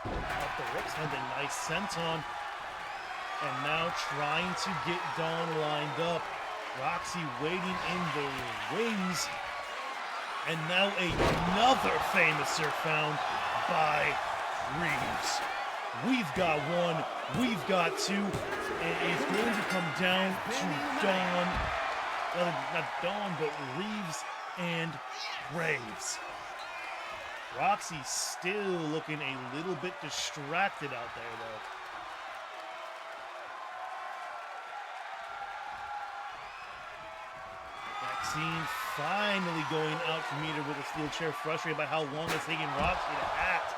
Off the ropes, and a nice senton. And now trying to get Dawn lined up. Roxy waiting in the wings. And now another Famouser found by Reeves. We've got one, we've got two, and it's going to come down to Dawn. Well, not Dawn, but Reeves and Graves. Roxy still looking a little bit distracted out there, though. Maxine finally going out to meet her with a steel chair, frustrated by how long it's taking Roxy to act.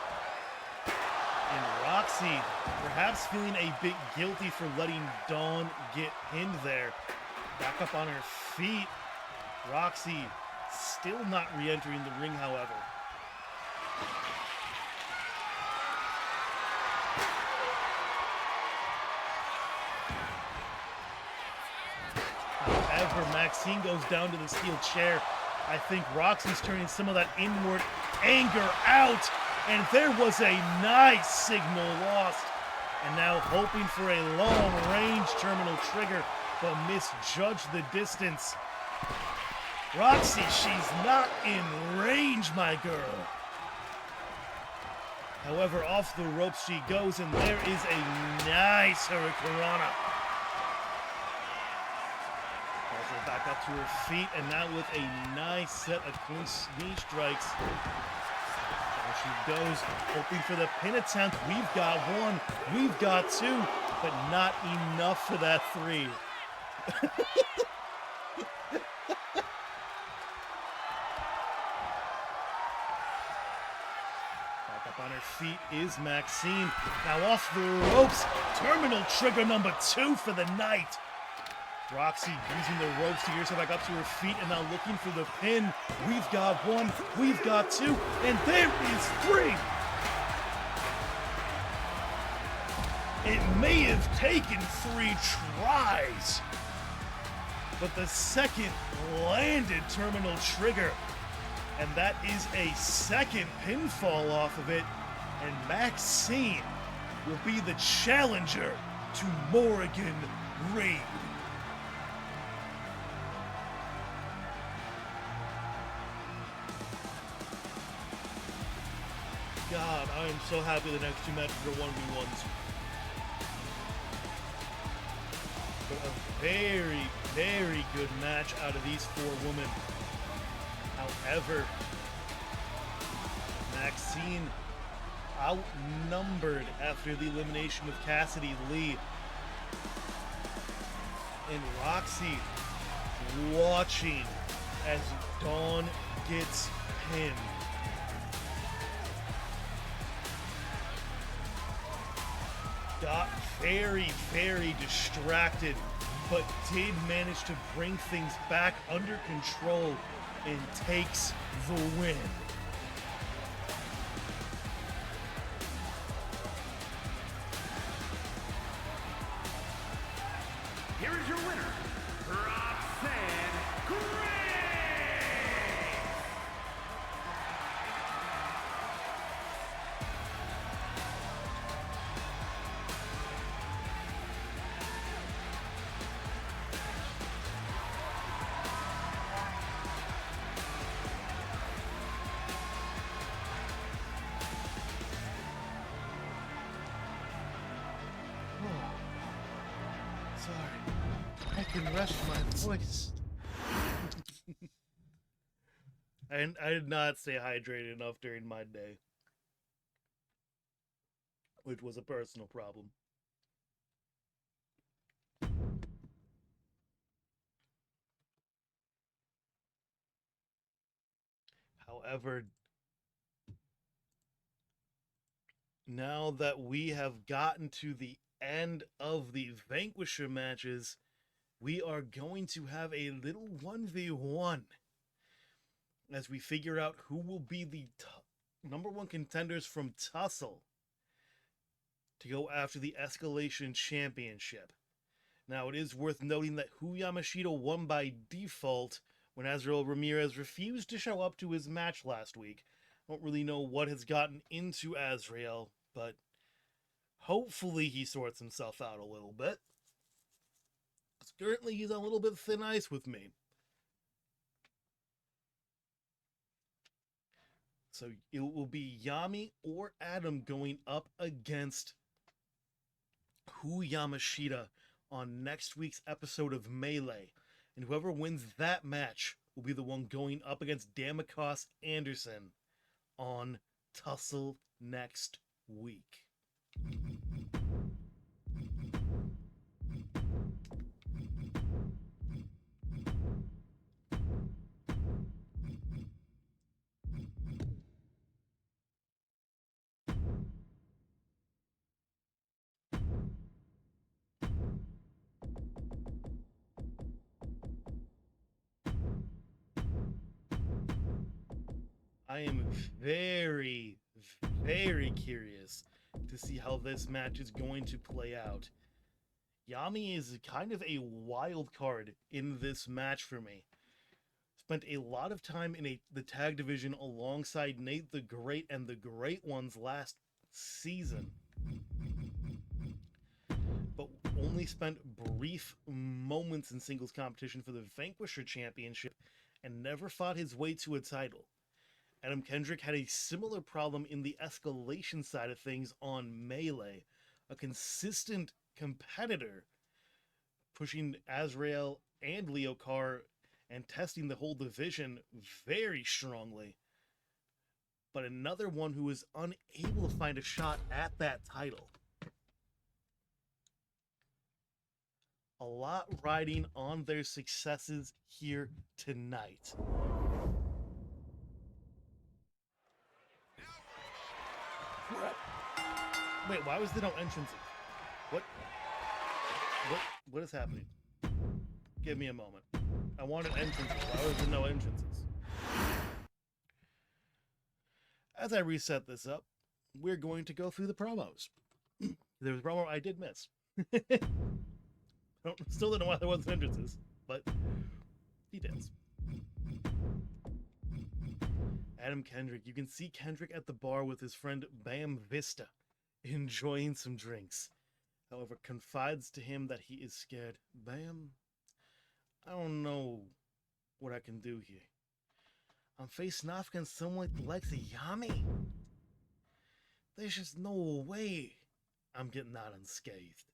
And Roxy perhaps feeling a bit guilty for letting Dawn get pinned there. Back up on her feet. Roxy still not re-entering the ring, however. However, Maxine goes down to the steel chair. I think Roxy's turning some of that inward anger out. And there was a nice signal lost. And now hoping for a long-range terminal trigger, but misjudged the distance. Roxy, she's not in range, my girl. However, off the ropes she goes, and there is a nice hurricanrana. Also back up to her feet, and now with a nice set of clean knee strikes. There she goes, hoping for the pin attempt. We've got one, we've got two, but not enough for that three. Back up on her feet is Maxine. Now off the ropes, terminal trigger number 2 for the night. Roxy using the ropes to get herself back up to her feet and now looking for the pin. We've got one, we've got two, and there is 3. It may have taken 3 tries, but the second landed terminal trigger, and that is a second pinfall off of it, and Maxine will be the challenger to Morgan Reed. God, I am so happy the next 2 matches are 1v1s. But a very, very good match out of these 4 women. However, Maxine outnumbered after the elimination of Cassidy Lee. And Roxy watching as Dawn gets pinned. Got very, very distracted, but did manage to bring things back under control and takes the win. Here is your winner, Roxanne Grace! Sorry, I can rest my voice. I did not stay hydrated enough during my day, which was a personal problem. However, now that we have gotten to the end of the Vanquisher matches, we are going to have a little 1v1 as we figure out who will be the number one contenders from Tussle to go after the Escalation Championship. Now, it is worth noting that Hu Yamashita won by default when Azrael Ramirez refused to show up to his match last week. I don't really know what has gotten into Azrael, but hopefully he sorts himself out a little bit. Because currently he's on a little bit thin ice with me. So it will be Yami or Adam going up against Hu Yamashita on next week's episode of Melee. And whoever wins that match will be the one going up against Damikos Anderson on Tussle next week. I am very, very curious to see how this match is going to play out. Yami is kind of a wild card in this match for me. Spent a lot of time in the tag division alongside Nate the Great and the Great Ones last season, but only spent brief moments in singles competition for the Vanquisher Championship and never fought his way to a title. Adam Kendrick had a similar problem in the escalation side of things on Melee, a consistent competitor, pushing Azrael and Leo Carr and testing the whole division very strongly. But another one who was unable to find a shot at that title. A lot riding on their successes here tonight. Wait, why was there no entrances? What is happening? Give me a moment. I wanted entrances. Why was there no entrances? As I reset this up, we're going to go through the promos. There was a promo I did miss. Still don't know why there wasn't entrances, but details. Adam Kendrick. You can see Kendrick at the bar with his friend Bam Vista, enjoying some drinks. However, confides to him that he is scared. Bam, I don't know what I can do here. I'm facing off against someone like the likes of Yami. There's just no way I'm getting out unscathed.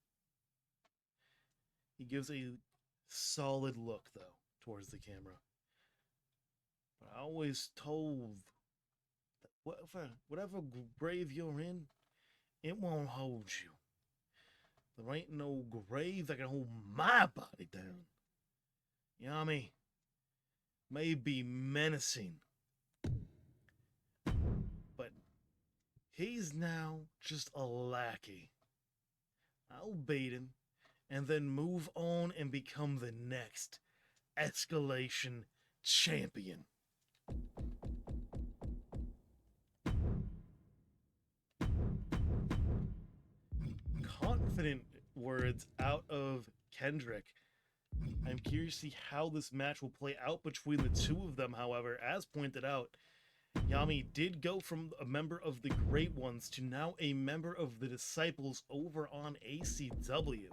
He gives a solid look, though, towards the camera. But I always told that whatever grave you're in, it won't hold you. There ain't no grave that can hold my body down. You know what I mean? May be menacing, but he's now just a lackey. I'll beat him and then move on and become the next escalation champion. Confident words out of Kendrick. I'm curious to see how this match will play out between the two of them, however. As pointed out, Yami did go from a member of the Great Ones to now a member of the Disciples over on ACW.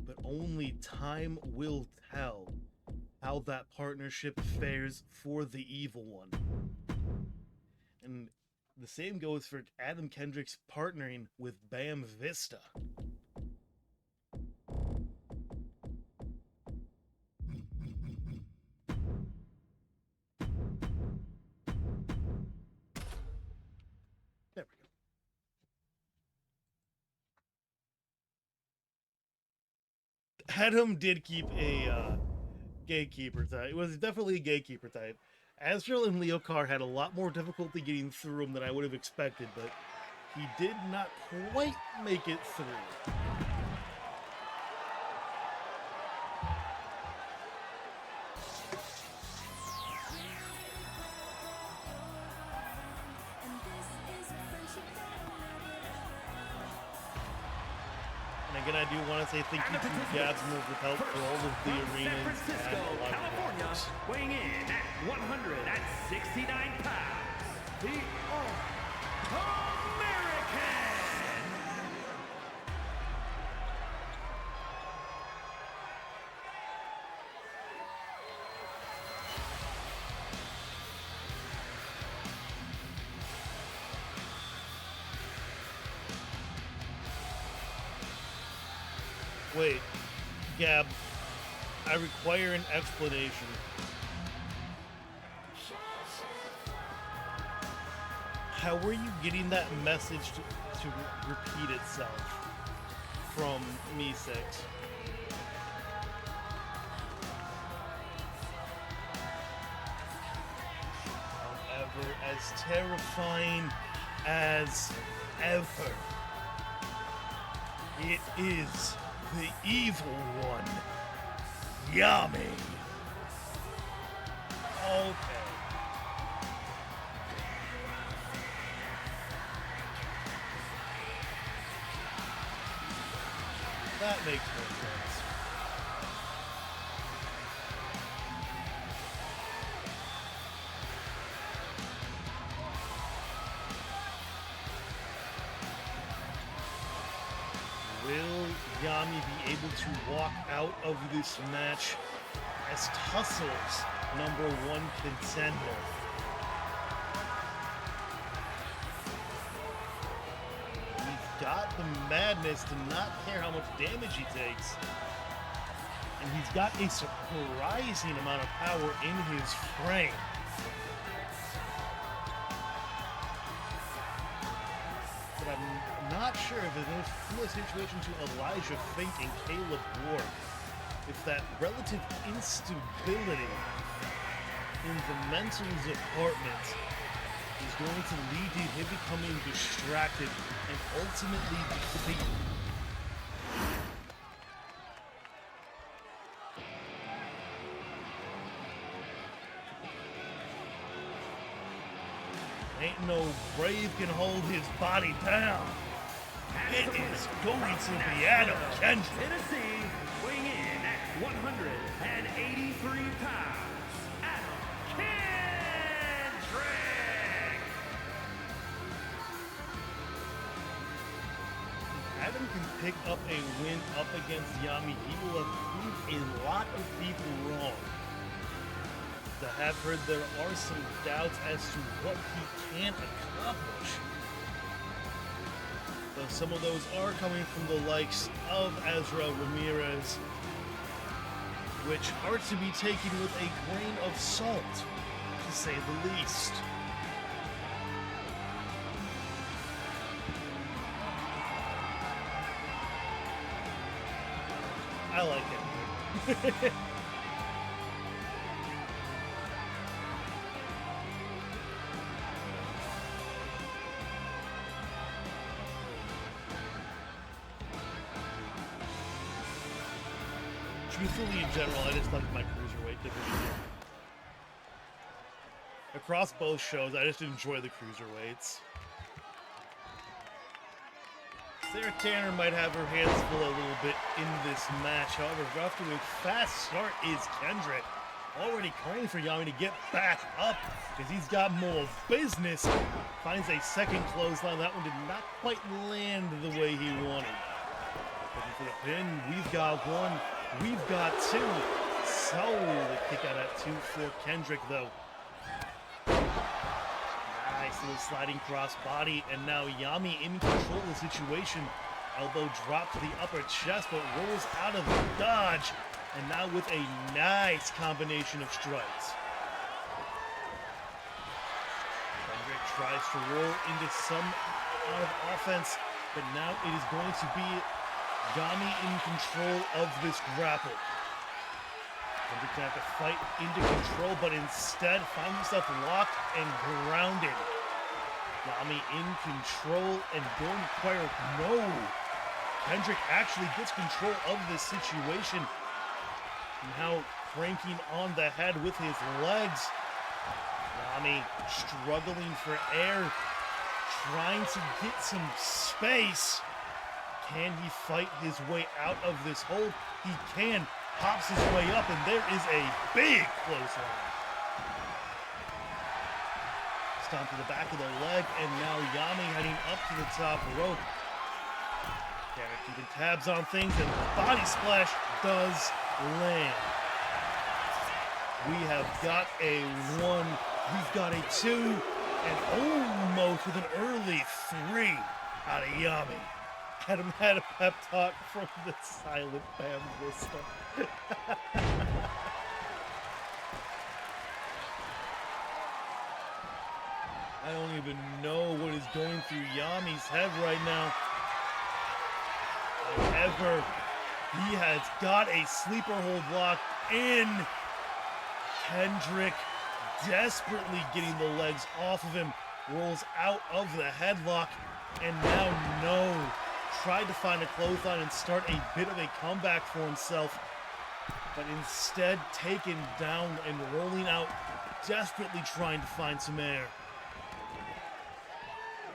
But only time will tell how that partnership fares for the Evil One. And the same goes for Adam Kendrick's partnering with Bam Vista. There we go. Adam did keep a gatekeeper type. It was definitely a gatekeeper type. Astral and Leokar had a lot more difficulty getting through him than I would have expected, but he did not quite make it through. And again, I do want to say thank you to Gabs Move with help for all of the arenas and a lot California, of weighing in at 169 pounds, the All-American. Wait, Gab, I require an explanation. How were you getting that message to repeat itself from Me 6? However, as terrifying as ever, it is the Evil One, Yami. Okay. That makes no sense. Will Yami be able to walk out of this match as Tussle's #1 contender? He's got the madness to not care how much damage he takes. And he's got a surprising amount of power in his frame. But I'm not sure if it's a similar situation to Elijah Fink and Caleb Ward. If that relative instability in the mental department is going to lead to him becoming distracted and ultimately defeated. Ain't no grave can hold his body down. It is going to be Adam Kendrick. Tennessee, weighing in at 183 pounds, Adam Kendrick. Adam can pick up a win up against Yami. He will have proved a lot of people wrong. I have heard there are some doubts as to what he can accomplish. Though some of those are coming from the likes of Ezra Ramirez which are to be taken with a grain of salt, to say the least. I like it. Truthfully, in general, I just like my cruiserweight division. Across both shows, I just enjoy the cruiserweights. Sarah Tanner might have her hands full a little bit in this match. However, off to a fast start is Kendrick. Already calling for Yami to get back up because he's got more business. Finds a second clothesline. That one did not quite land the way he wanted. Looking for the pin. We've got one. We've got two. So the kick out at 2 for Kendrick, though. Nice little sliding cross body, and now Yami in control of the situation. Elbow drop to the upper chest, but rolls out of the dodge, and now with a nice combination of strikes. Kendrick tries to roll into some out of offense, but now it is going to be Yami in control of this grapple. Kendrick gonna have to fight into control, but instead finds himself locked and grounded. Yami in control and going to acquire no. Kendrick actually gets control of this situation. Now cranking on the head with his legs. Yami struggling for air, trying to get some space. Can he fight his way out of this hold? He can. Pops his way up, and there is a big clothesline. Stomp to the back of the leg, and now Yami heading up to the top rope. Tanner keeping tabs on things, and body splash does land. We have got a 1, we've got a 2, and almost with an early 3 out of Yami. Adam had a pep talk from the silent Bam Vista. I don't even know what is going through Yami's head right now. However, he has got a sleeper hold lock in. Kendrick desperately getting the legs off of him, rolls out of the headlock, and now no. Tried to find a clothesline and start a bit of a comeback for himself, but instead taken down and rolling out, desperately trying to find some air.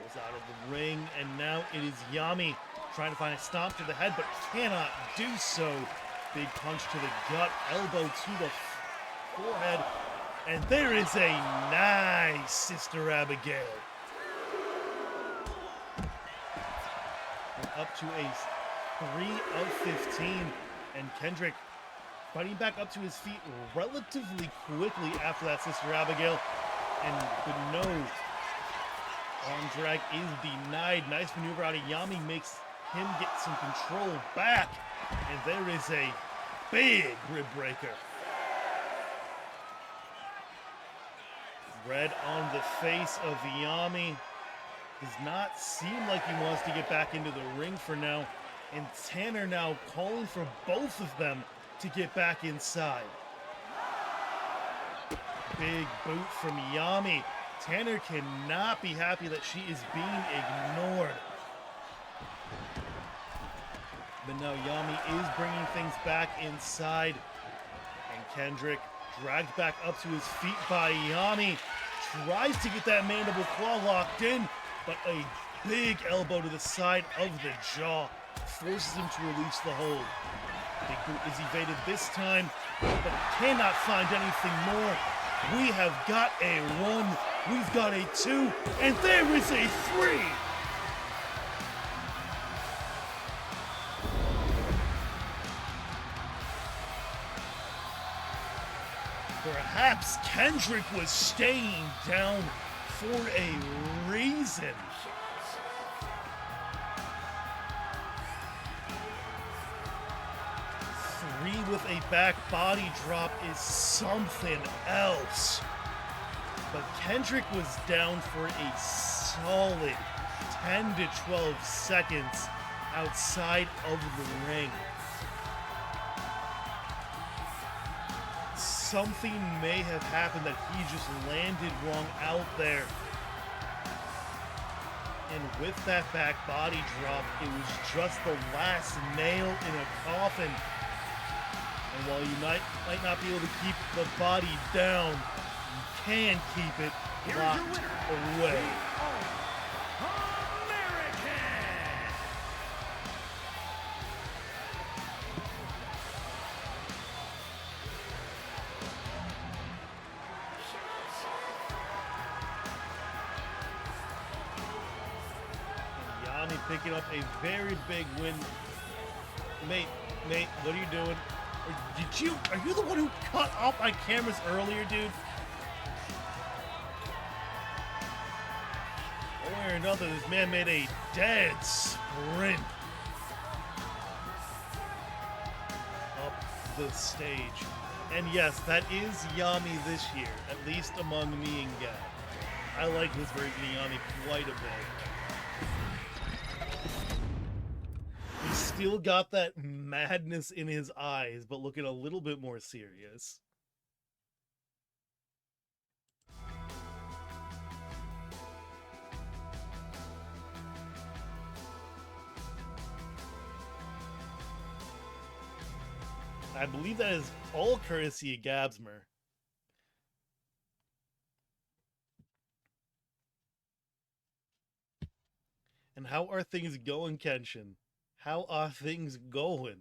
Rolls out of the ring, and now it is Yami trying to find a stomp to the head, but cannot do so. Big punch to the gut, elbow to the forehead, and there is a nice Sister Abigail. Up to a 3 of 15, and Kendrick fighting back up to his feet relatively quickly after that Sister Abigail, and the no arm drag is denied. Nice maneuver out of Yami, makes him get some control back, and there is a big rib breaker. Red on the face of Yami. Does not seem like he wants to get back into the ring for now. And Tanner now calling for both of them to get back inside. Big boot from Yami. Tanner cannot be happy that she is being ignored. But now Yami is bringing things back inside. And Kendrick dragged back up to his feet by Yami. Tries to get that mandible claw locked in, but a big elbow to the side of the jaw forces him to release the hold. Big boot is evaded this time, but cannot find anything more. We have got a 1, we've got a 2, and there is a 3! Perhaps Kendrick was staying down for a reason. agree with a back body drop is something else. But Kendrick was down for a solid 10 to 12 seconds outside of the ring. Something may have happened that he just landed wrong out there. And with that back body drop, it was just the last nail in a coffin. And while you might not be able to keep the body down, you can keep it locked away. Picking up a very big win. Mate, what are you doing? Are you the one who cut off my cameras earlier, dude? One way or another, this man made a dead sprint up the stage. And yes, that is Yami this year, at least among me and Gab. I like this version of Yami quite a bit. Still got that madness in his eyes, but looking a little bit more serious. I believe that is all courtesy of Gabsmer. And how are things going, Kenshin? How are things going?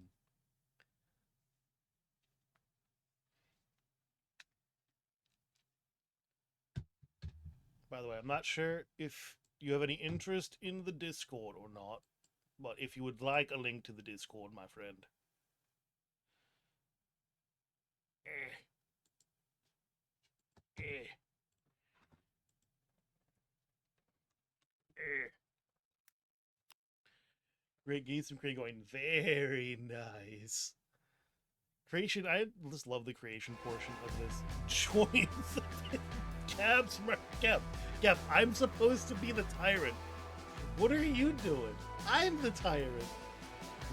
By the way, I'm not sure if you have any interest in the Discord or not, but if you would like a link to the Discord, my friend. Great Geese and Craig going, very nice. Creation, I just love the creation portion of this. Join Gab, I'm supposed to be the tyrant. What are you doing? I'm the tyrant.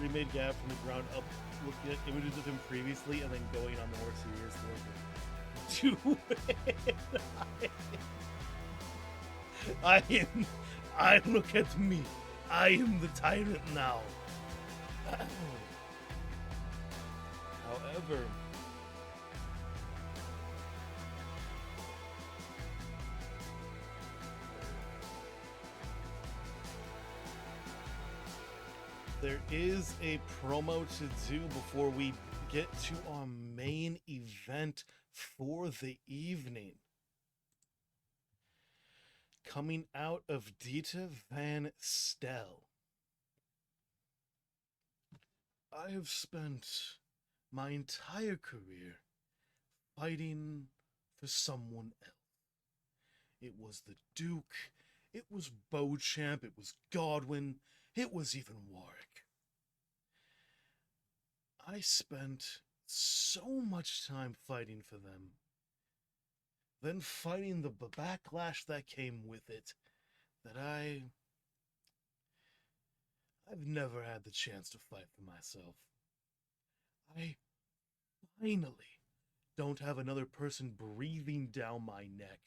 Remade Gab from the ground up, looking at images of him previously and then going on the more serious level. I look at me. I am the tyrant now. However, there is a promo to do before we get to our main event for the evening. Coming out of Dita Van Stel. I have spent my entire career fighting for someone else. It was the Duke, it was Beauchamp, it was Godwin, it was even Warwick. I spent so much time fighting for them, then fighting the backlash that came with it, that I've never had the chance to fight for myself. I finally don't have another person breathing down my neck.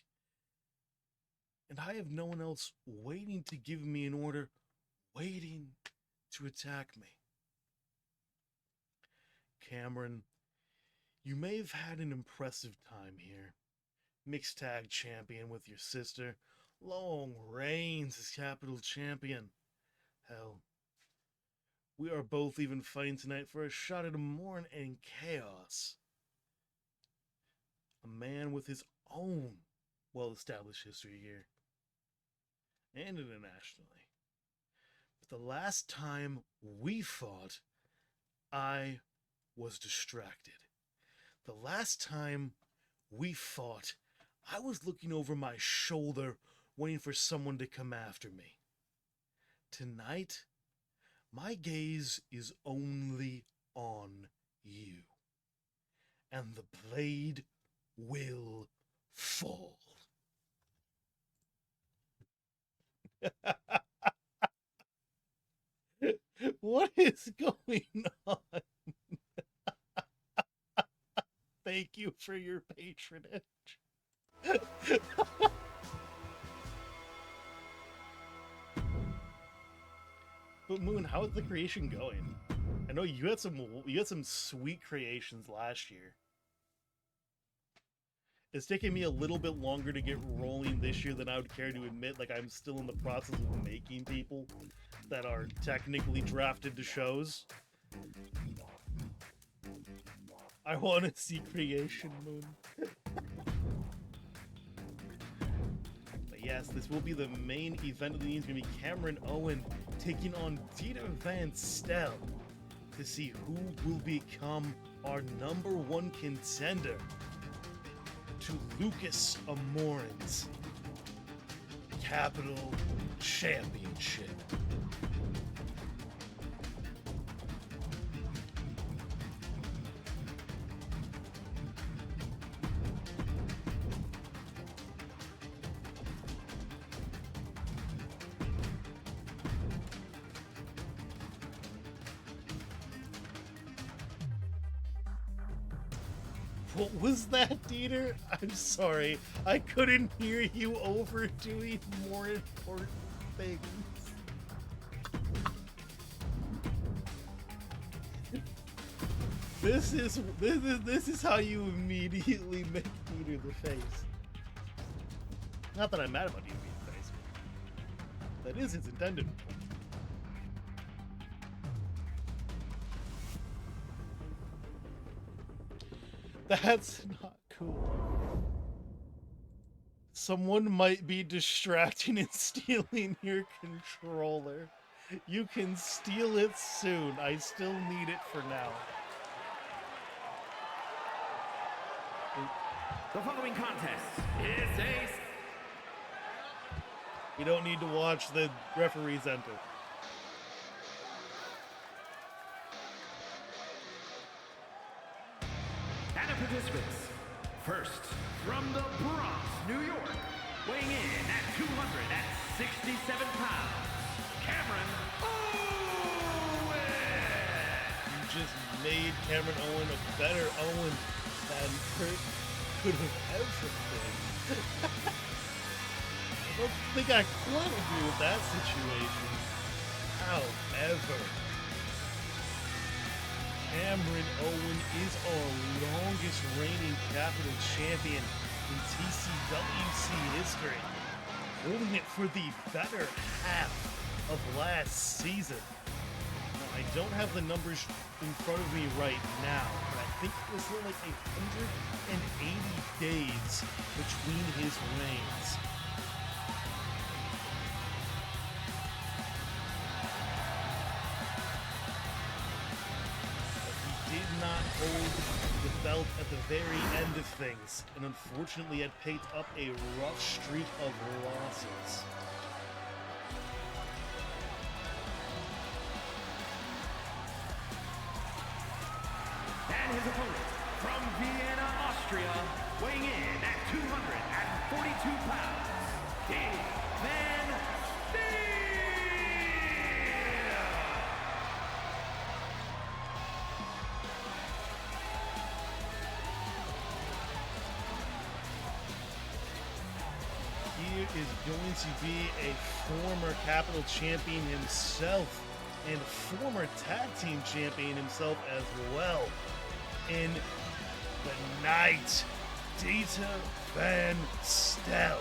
And I have no one else waiting to give me an order, waiting to attack me. Cameron, you may have had an impressive time here. Mixed tag champion with your sister. Long reigns as capital champion. Hell, we are both even fighting tonight for a shot at Morn and Chaos. A man with his own well-established history here. And internationally. But the last time we fought, I was distracted. The last time we fought, I was looking over my shoulder, waiting for someone to come after me. Tonight, my gaze is only on you. and the blade will fall. What is going on? Thank you for your patronage. But Moon, how is the creation going? I know you had some sweet creations last year. It's taken me a little bit longer to get rolling this year than I would care to admit. Like, I'm still in the process of making people that are technically drafted to shows. I want to see creation, Moon. But yes, this will be the main event of the evening. It's going to be Cameron Owen taking on Dieter Van Stel to see who will become our #1 contender to Lucas Amorin's Capital Championship. What was that, Dieter? I'm sorry. I couldn't hear you overdoing more important things. This is how you immediately make Dieter the face. Not that I'm mad about you being the face. That is its intended. That's not cool. Someone might be distracting and stealing your controller. You can steal it soon. I still need it for now. The following contest is a... You don't need to watch the referees enter. And the participants. First, from the Bronx, New York, weighing in at 267 pounds, Cameron Owen! You just made Cameron Owen a better Owen than Kurt could have ever been. I don't think I quite agree with that situation. However, Cameron Owen is our longest reigning Capital Champion in TCWC history, holding it for the better half of last season. Now, I don't have the numbers in front of me right now, but I think it was like 180 days between his reigns. Did not hold the belt at the very end of things, and unfortunately had picked up a rough streak of losses. And his opponent, from Vienna, Austria, weighing in at 242 pounds, Dave Van Steel! He is going to be a former Capital Champion himself, and former Tag Team Champion himself as well, in the Night, Dieter Van Stel.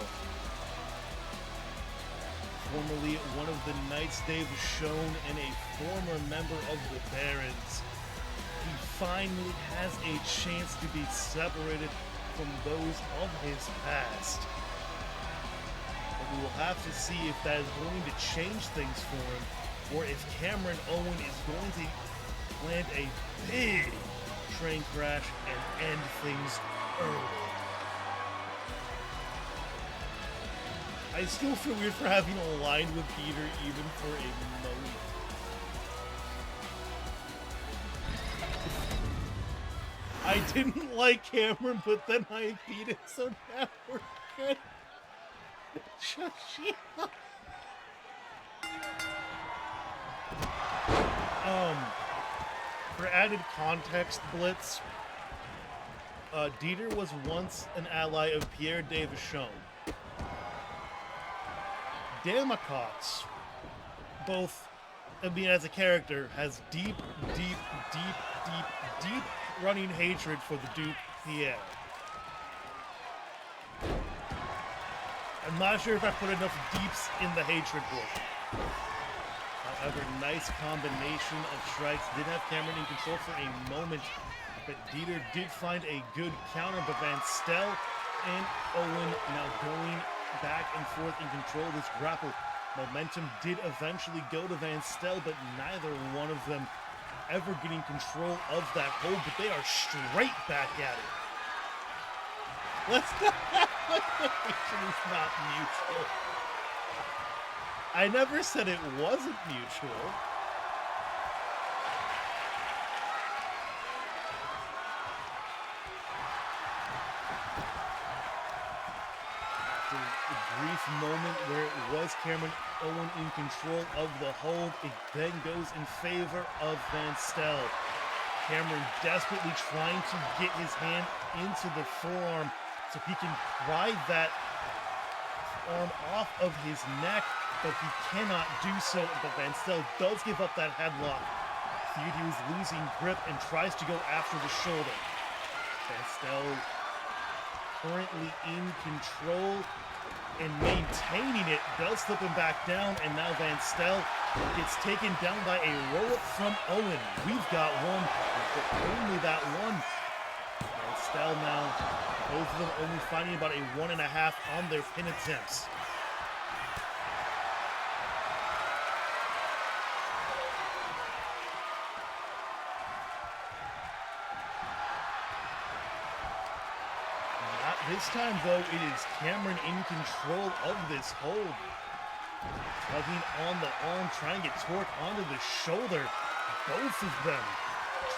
Formerly one of the Knights they've shown and a former member of the Barons, he finally has a chance to be separated from those of his past. But we will have to see if that is going to change things for him, or if Cameron Owen is going to land a big train crash and end things early. I still feel weird for having aligned with Peter even for a moment. I I didn't like Cameron, but then I beat it, so now we're good. For added context, Blitz, Dieter was once an ally of Pierre de Vachon. Damacox, both, I mean, as a character, has deep running hatred for the Duke Pierre. I'm not sure if I put enough deeps in the hatred book. However, nice combination of strikes. Did have Cameron in control for a moment, but Dieter did find a good counter, but Van Stel and Owen now going back and forth in control of this grapple. Momentum did eventually go to Van Stel, but neither one of them ever getting control of that hold, but they are straight back at it. Let's not it's not mutual. I never said it wasn't mutual. After a brief moment where it was Cameron Owen in control of the hold, it then goes in favor of Van Stel. Cameron desperately trying to get his hand into the forearm so he can pry that arm off of his neck, but he cannot do so. But Van Stel does give up that headlock. He was losing grip and tries to go after the shoulder. Van Stel currently in control and maintaining it, does slip him back down, and now Van Stel gets taken down by a roll-up from Owen. We've got one, but only that one. Van Stel now, both of them only finding about a 1.5 on their pin attempts. This time, though, it is Cameron in control of this hold. Tugging on the arm, trying to get torque onto the shoulder. Both of them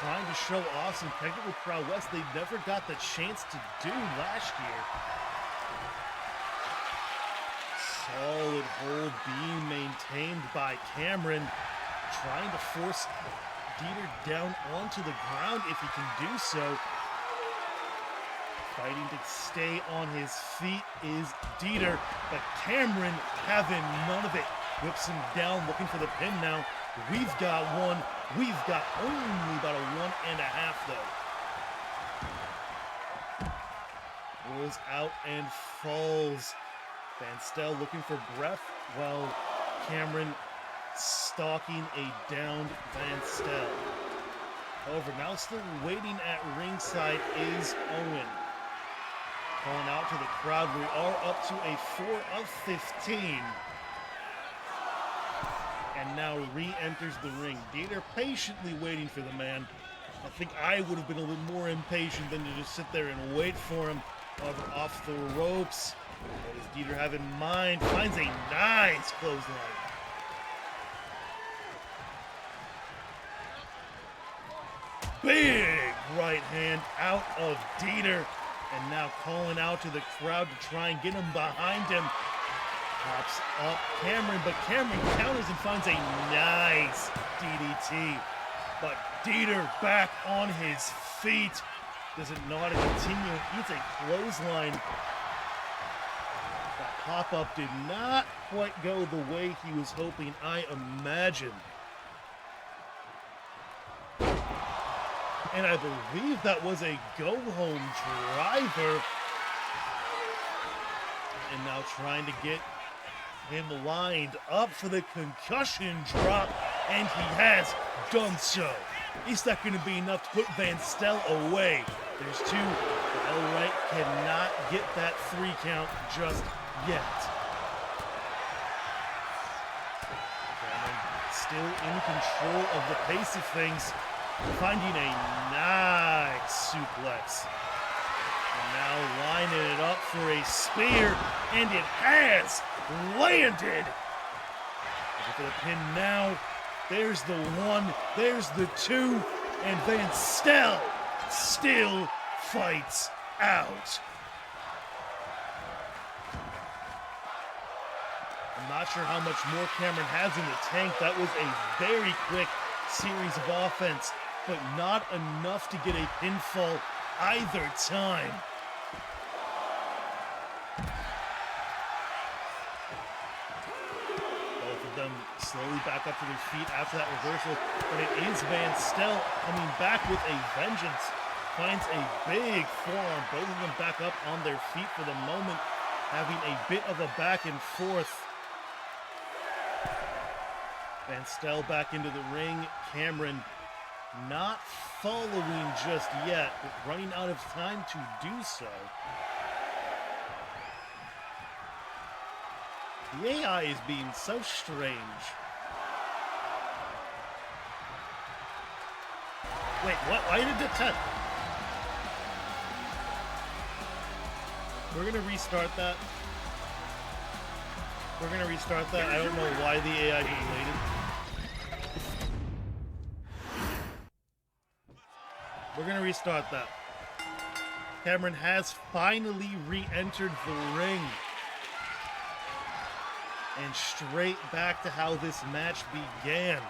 trying to show off some technical prowess they never got the chance to do last year. Solid hold being maintained by Cameron. Trying to force Dieter down onto the ground if he can do so. Fighting to stay on his feet is Dieter, but Cameron having none of it. Whips him down, looking for the pin now. We've got one. We've got only about a 1.5, though. Rolls out and falls. Van Stel looking for breath while Cameron stalking a downed Van Stel. However, now still waiting at ringside is Owen. Calling out to the crowd, we are up to a 4 of 15. And now re-enters the ring. Dieter patiently waiting for the man. I think I would have been a little more impatient than to just sit there and wait for him. However, off the ropes. What does Dieter have in mind? Finds a nice clothesline. Big right hand out of Dieter. And now calling out to the crowd to try and get him behind him. Pops up Cameron, but Cameron counters and finds a nice DDT. But Dieter back on his feet. Doesn't know how to continue. Eats a clothesline. That pop-up did not quite go the way he was hoping, I imagine. And I believe that was a go-home driver. And now trying to get him lined up for the concussion drop. And he has done so. Is that going to be enough to put Van Stel away? There's two. Elright cannot get that 3 count just yet. Still in control of the pace of things. Finding a nice suplex. And now lining it up for a spear, and it has landed. Looking for the pin now. There's the 1, there's the 2, and Van Stel still fights out. I'm not sure how much more Cameron has in the tank. That was a very quick series of offense, but not enough to get a pinfall either time. Both of them slowly back up to their feet after that reversal, but it is Van Stel coming back with a vengeance. Finds a big forearm, both of them back up on their feet for the moment, having a bit of a back and forth. Van Stel back into the ring. Cameron not following just yet, but running out of time to do so. The AI is being so strange. Wait, what? Why did it touch? We're gonna restart that. We're gonna restart that. I don't know why the AI delayed. We're gonna restart that. Cameron has finally re-entered the ring. And straight back to how this match began.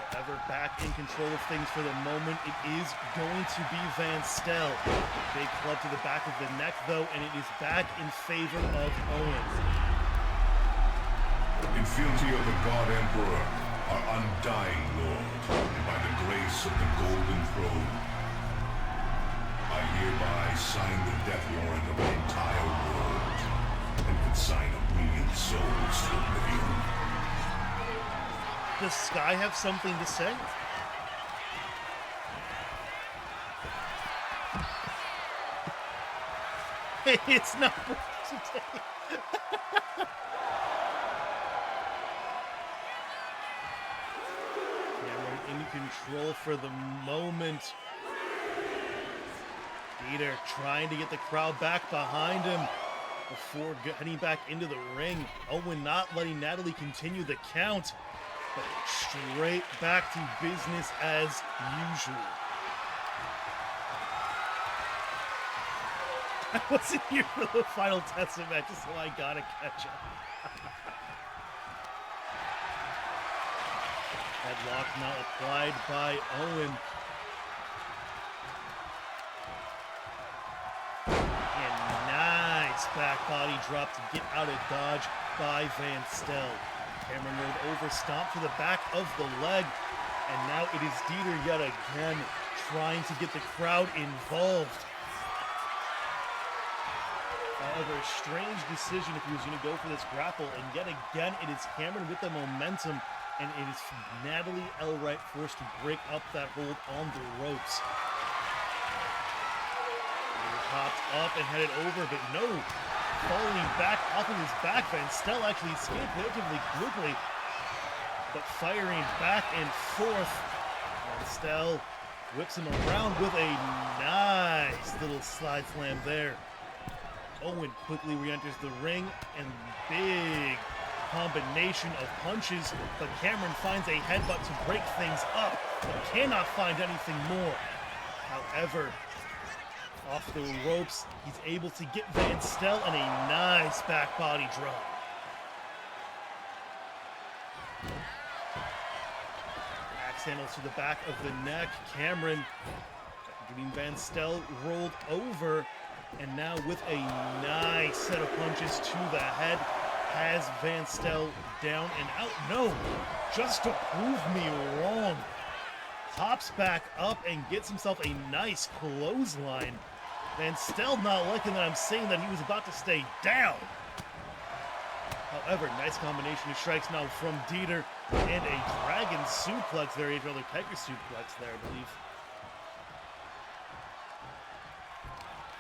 However, back in control of things for the moment, it is going to be Van Stel. Big club to the back of the neck, though, and it is back in favor of Owens. In fealty of the God Emperor, our undying Lord, and by the grace of the Golden Throne, I hereby sign the death warrant of the entire world and consign a million souls to oblivion. Does Sky have something to say? It's not today. Cameron in control for the moment. Dieter trying to get the crowd back behind him before heading back into the ring. Owen not letting Natalie continue the count, but straight back to business as usual. I wasn't here for the final Tussle match, so I gotta catch up. Headlock now applied by Owen. Back body drop to get out of dodge by Van Stel. Cameron rolled over, stomp to the back of the leg, and now it is Dieter yet again trying to get the crowd involved. However, strange decision if he was going to go for this grapple, and yet again it is Cameron with the momentum, and it is Natalie Elwright forced to break up that hold on the ropes. Popped up and headed over, but no. Falling back off of his back, Van Stel actually escaped relatively quickly, but firing back and forth. Van Stel whips him around with a nice little slide slam there. Owen quickly re-enters the ring, and big combination of punches, but Cameron finds a headbutt to break things up, but cannot find anything more. However, off the ropes, he's able to get Van Stel and a nice back body drop. Axe handles to the back of the neck. Cameron getting Van Stel rolled over, and now with a nice set of punches to the head, has Van Stel down and out. No, just to prove me wrong. Hops back up and gets himself a nice clothesline. Van Stel not liking that I'm saying that he was about to stay down. However, nice combination of strikes now from Dieter, and a dragon suplex there, a rather tiger suplex there, I believe.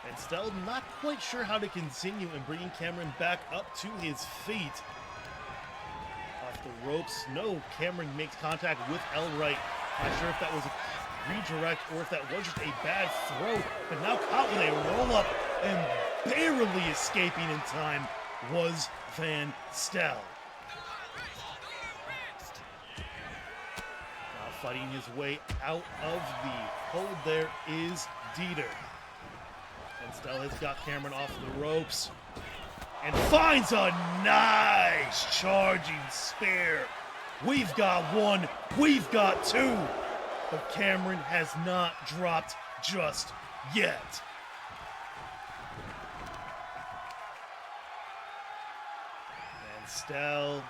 Van Stel not quite sure how to continue in bringing Cameron back up to his feet. Off the ropes, no, Cameron makes contact with Elwright. Not sure if that was a redirect or if that was just a bad throw, but now caught with a roll-up and barely escaping in time was Van Stel. Now fighting his way out of the hold there is Dieter. Van Stel has got Cameron off the ropes and finds a nice charging spear. We've got one, we've got two, but Cameron has not dropped just yet. Van Stel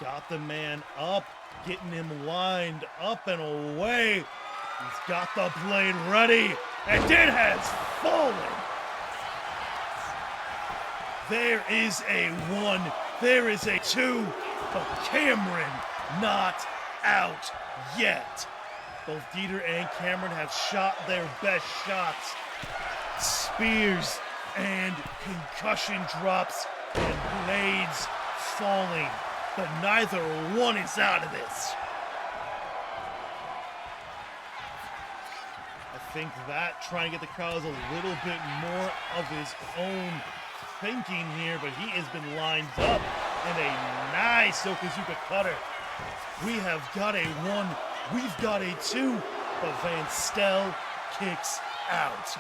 got the man up, getting him lined up and away. He's got the blade ready, and it has fallen. There is a one, there is a two, but Cameron not out yet. Both Dieter and Cameron have shot their best shots. Spears and concussion drops and blades falling, but neither one is out of this. I think that trying to get the crowd a little bit more of his own thinking here, but he has been lined up in a nice Yokozuka cutter. We have got a one, we've got a two, but Van Stel kicks out.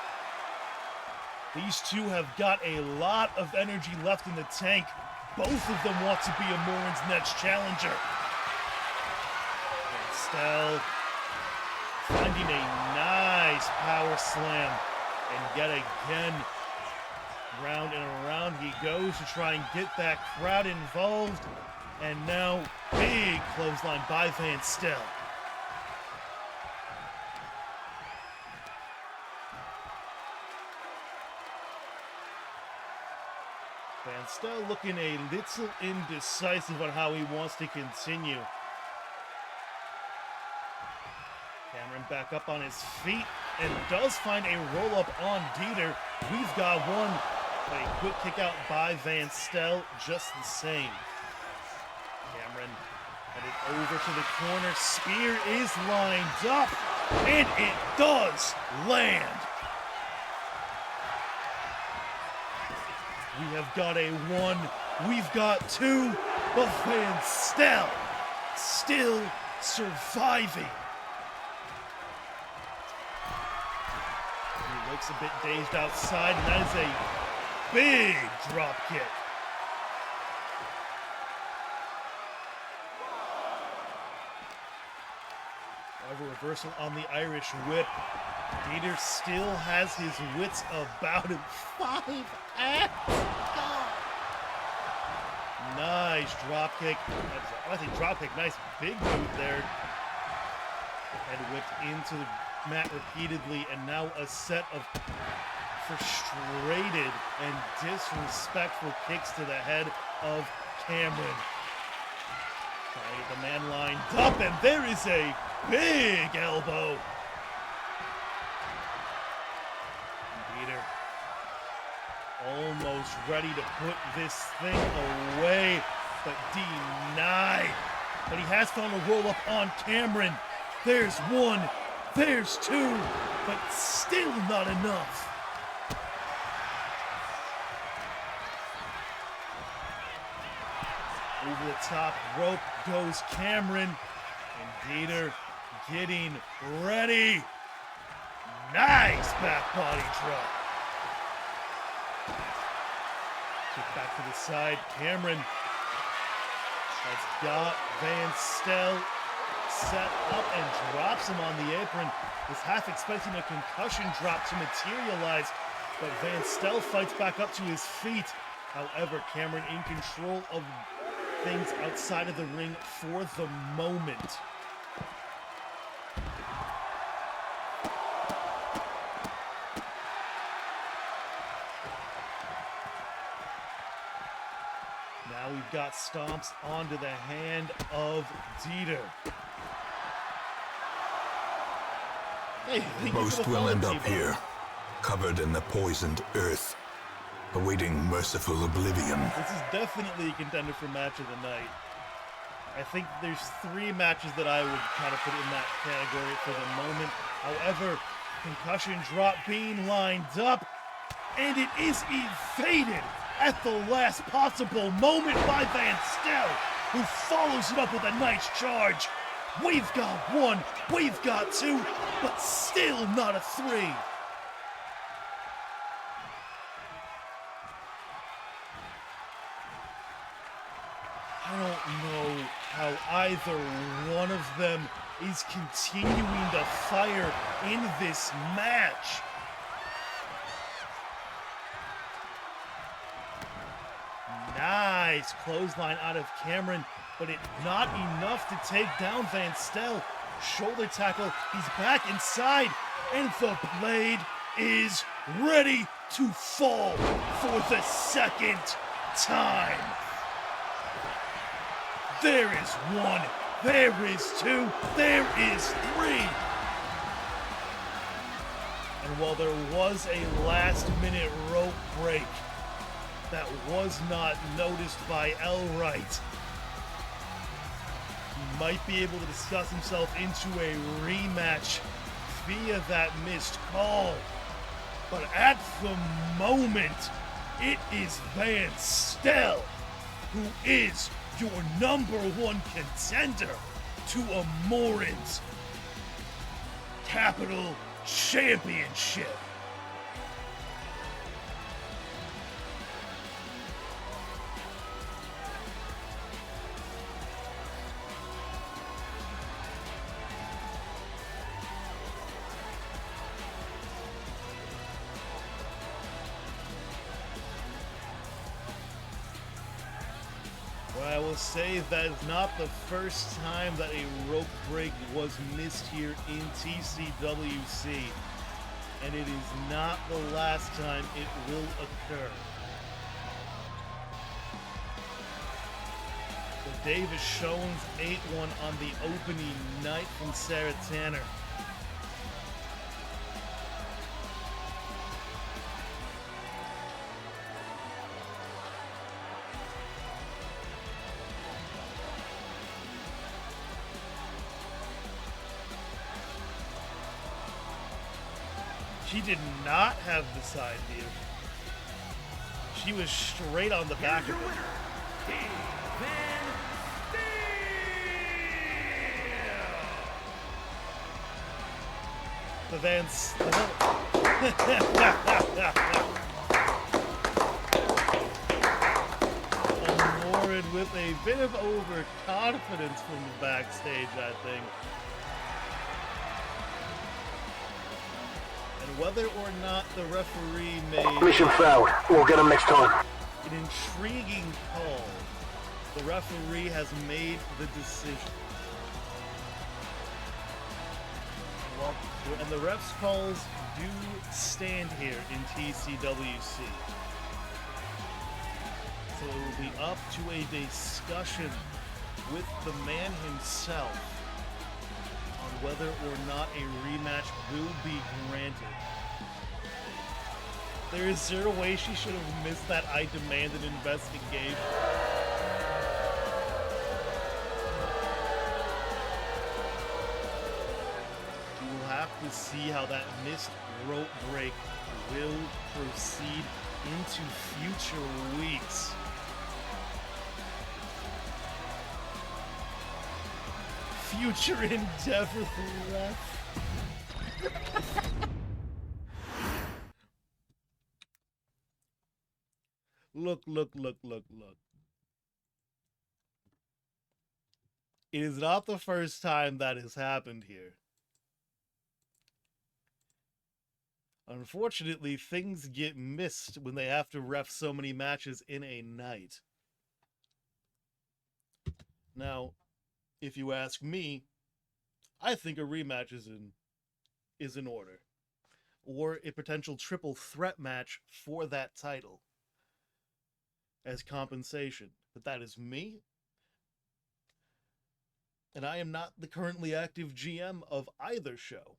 These two have got a lot of energy left in the tank. Both of them want to be Amorin's next challenger. Van Stel finding a nice power slam, and yet again, round and around he goes to try and get that crowd involved. And now, big clothesline by Van Stel. Van Stel looking a little indecisive on how he wants to continue. Cameron back up on his feet and does find a roll-up on Dieter. We've got one, but a quick kick out by Van Stel just the same. Cameron headed over to the corner. Spear is lined up, and it does land. We have got a one, we've got two, but Van Stel still surviving. He looks a bit dazed outside, and that is a big drop kick. However, reversal on the Irish whip. Dieter still has his wits about him. 5 and God. Nice drop kick. I think drop kick. Nice big boot there. Head whipped into the mat repeatedly, and now a set of frustrated and disrespectful kicks to the head of Cameron. Trying to get the man lined up, and there is a big elbow. Dieter almost ready to put this thing away, but denied. But he has found a roll-up on Cameron. There's one, there's two, but still not enough. Over the top rope goes Cameron, and Dieter getting ready. Nice back body drop. Kick back to the side. Cameron has got Van Stel set up and drops him on the apron. Was half expecting a concussion drop to materialize, but Van Stel fights back up to his feet. However, Cameron in control of things outside of the ring for the moment. Now we've got stomps onto the hand of Dieter. Hey, Most will end up here, covered in the poisoned earth, awaiting merciful oblivion. This is definitely a contender for match of the night. I think there's 3 matches that I would kind of put in that category for the moment. However, concussion drop being lined up, and it is evaded at the last possible moment by Van Stel, who follows it up with a nice charge. We've got one, we've got two, but still not a three. I don't know how either one of them is continuing to fire in this match. Nice clothesline out of Cameron, but it's not enough to take down Van Stel. Shoulder tackle, he's back inside, and the blade is ready to fall for the second time. There is one, there is two, there is three. And while there was a last-minute rope break that was not noticed by Elright, he might be able to discuss himself into a rematch via that missed call. But at the moment, it is Van Stel who is your number one contender to a Morin's Capital Championship. Well, I will say that is not the first time that a rope break was missed here in TCWC, and it is not the last time it will occur. So Davis Shones 8-1 on the opening night from Sarah Tanner. She did not have the side view. She was straight on the back of it. The Van Stel. Morin with a bit of overconfidence from the backstage, I think. Whether or not the referee made Mission failed. We'll get him next time. an intriguing call, the referee has made the decision. Well, and the ref's calls do stand here in TCWC. So it will be up to a discussion with the man himself on whether or not a rematch will be granted. There is zero way she should have missed that I demand an investigation. We will have to see how that missed rope break will proceed into future weeks. Future endeavor left. Look. It is not the first time that has happened here. Unfortunately, things get missed when they have to ref so many matches in a night. Now, if you ask me, I think a rematch is in order. Or a potential triple threat match for that title as compensation. But that is me. And I am not the currently active GM of either show.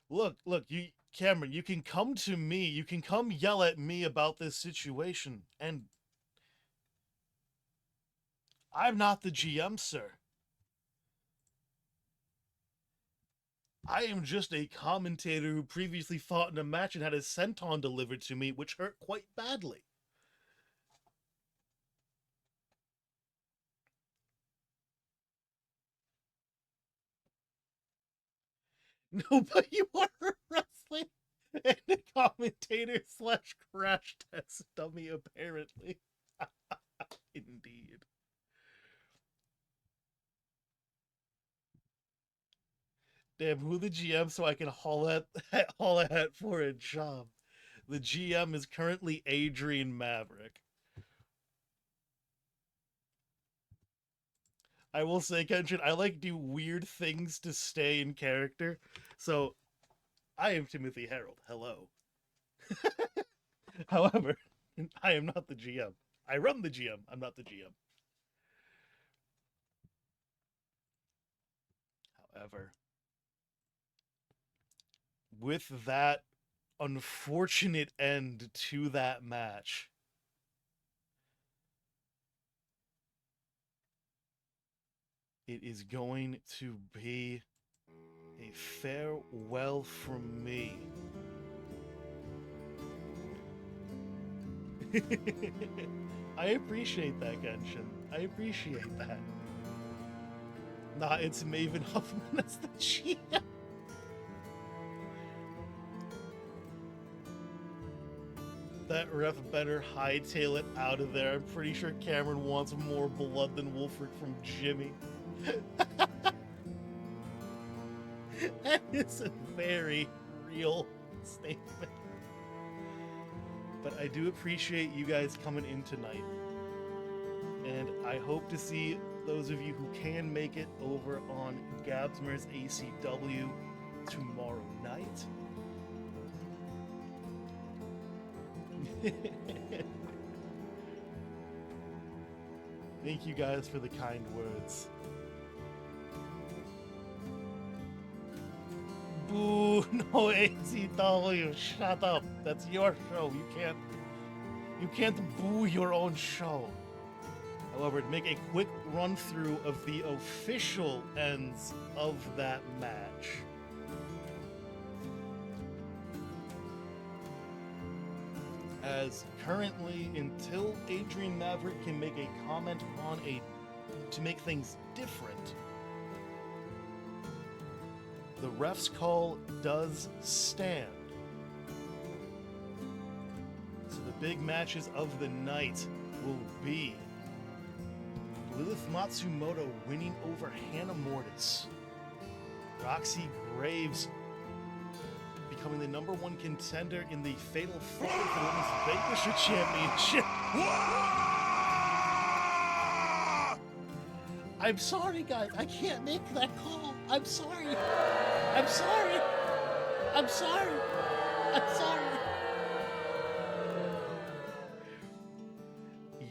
Look, you, Cameron, you can come to me, you can come yell at me about this situation, and I'm not the GM, sir. I am just a commentator who previously fought in a match and had a senton delivered to me, which hurt quite badly. No, but you are a wrestling and a commentator slash crash test dummy, apparently. Indeed. Damn, who the GM so I can haul at for a job? The GM is currently Adrian Maverick. I will say, Kenshin, I like do weird things to stay in character. So, I am Timothy Harold. Hello. However, I am not the GM. I run the GM. I'm not the GM. However, with that unfortunate end to that match, it is going to be a farewell from me. I appreciate that, Genshin. I appreciate that. Nah, it's Maven Huffman as the GM. That ref better hightail it out of there. I'm pretty sure Cameron wants more blood than Wolfric from Jimmy. That is a very real statement. But I do appreciate you guys coming in tonight. And I hope to see those of you who can make it over on Gabsmer's ACW tomorrow night. Thank you guys for the kind words. Boo, no ACW, shut up. That's your show. You can't boo your own show. However, to make a quick run through of the official ends of that match. As currently, until Adrian Maverick can make a comment on to make things different, the ref's call does stand. So the big matches of the night will be Lilith Matsumoto winning over Hannah Mortis, Roxy Graves becoming the #1 contender in the Fatal 4 for the Women's Vanquisher Championship. I'm sorry, guys. I can't make that call. I'm sorry. I'm sorry. I'm sorry. I'm sorry.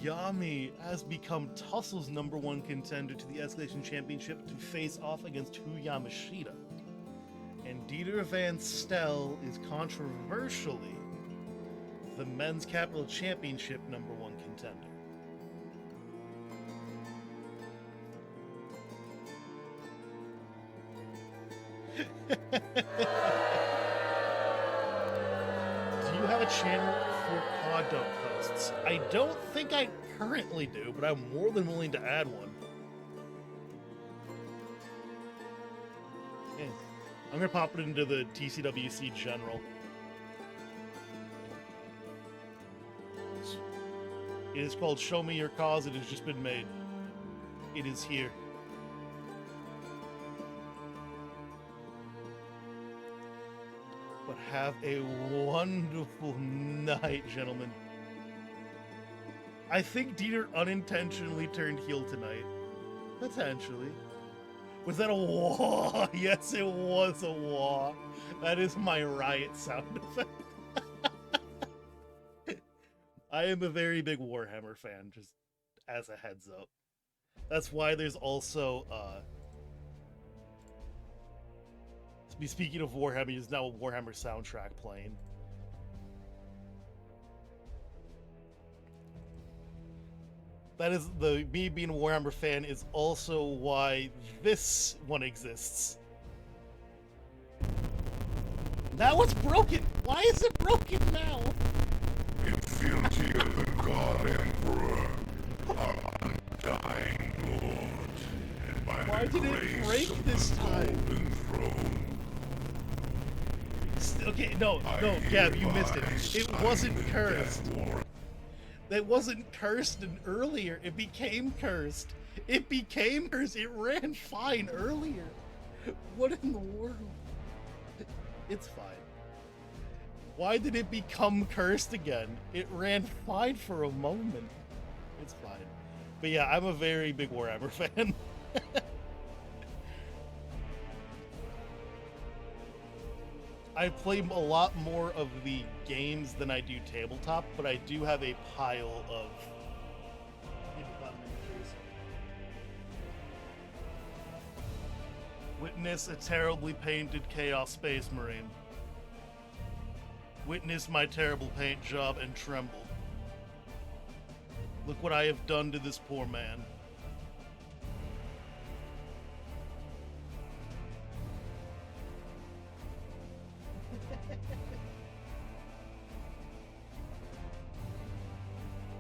Yami has become Tussle's #1 contender to the Escalation Championship to face off against Hu Yamashita. And Dieter Van Stel is controversially the Men's Capital Championship #1 contender. Do you have a channel for Pod Dump posts? I don't think I currently do, but I'm more than willing to add one. Yeah. I'm gonna pop it into the TCWC General. It is called Show Me Your Cause. It has just been made. It is here. But have a wonderful night, gentlemen. I think Dieter unintentionally turned heel tonight. Potentially. Was that a wah? Yes, it was a wah. That is my riot sound effect. I am a very big Warhammer fan, just as a heads up. That's why there's also, speaking of Warhammer, there's now a Warhammer soundtrack playing. That is me being a Warhammer fan is also why this one exists. Now it's broken. Why is it broken now? Infinity of the God Emperor, our undying Lord, and by Why the did it grace break of this the time? Golden Throne, Okay, no, Gab, you missed it. It wasn't cursed. That wasn't cursed earlier. It became cursed. It became cursed. It ran fine earlier. What in the world? It's fine. Why did it become cursed again? It ran fine for a moment. It's fine. But yeah, I'm a very big Warhammer fan. I play a lot more of the games than I do tabletop, but I do have a pile of tabletop miniatures. Witness a terribly painted Chaos Space Marine. Witness my terrible paint job and tremble. Look what I have done to this poor man.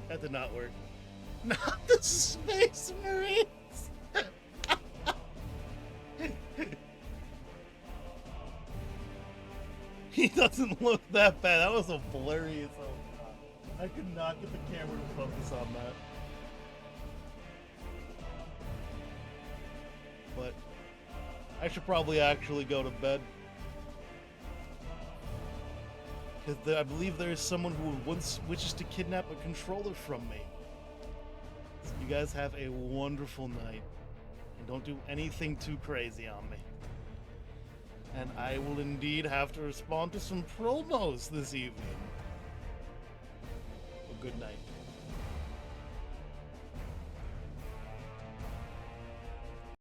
That did not work. Not the Space Marines! He doesn't look that bad. That was a blurry as hell. I could not get the camera to focus on that. But I should probably actually go to bed. Because I believe there is someone who wishes to kidnap a controller from me. So you guys have a wonderful night. And don't do anything too crazy on me. And I will indeed have to respond to some promos this evening. Well, good night.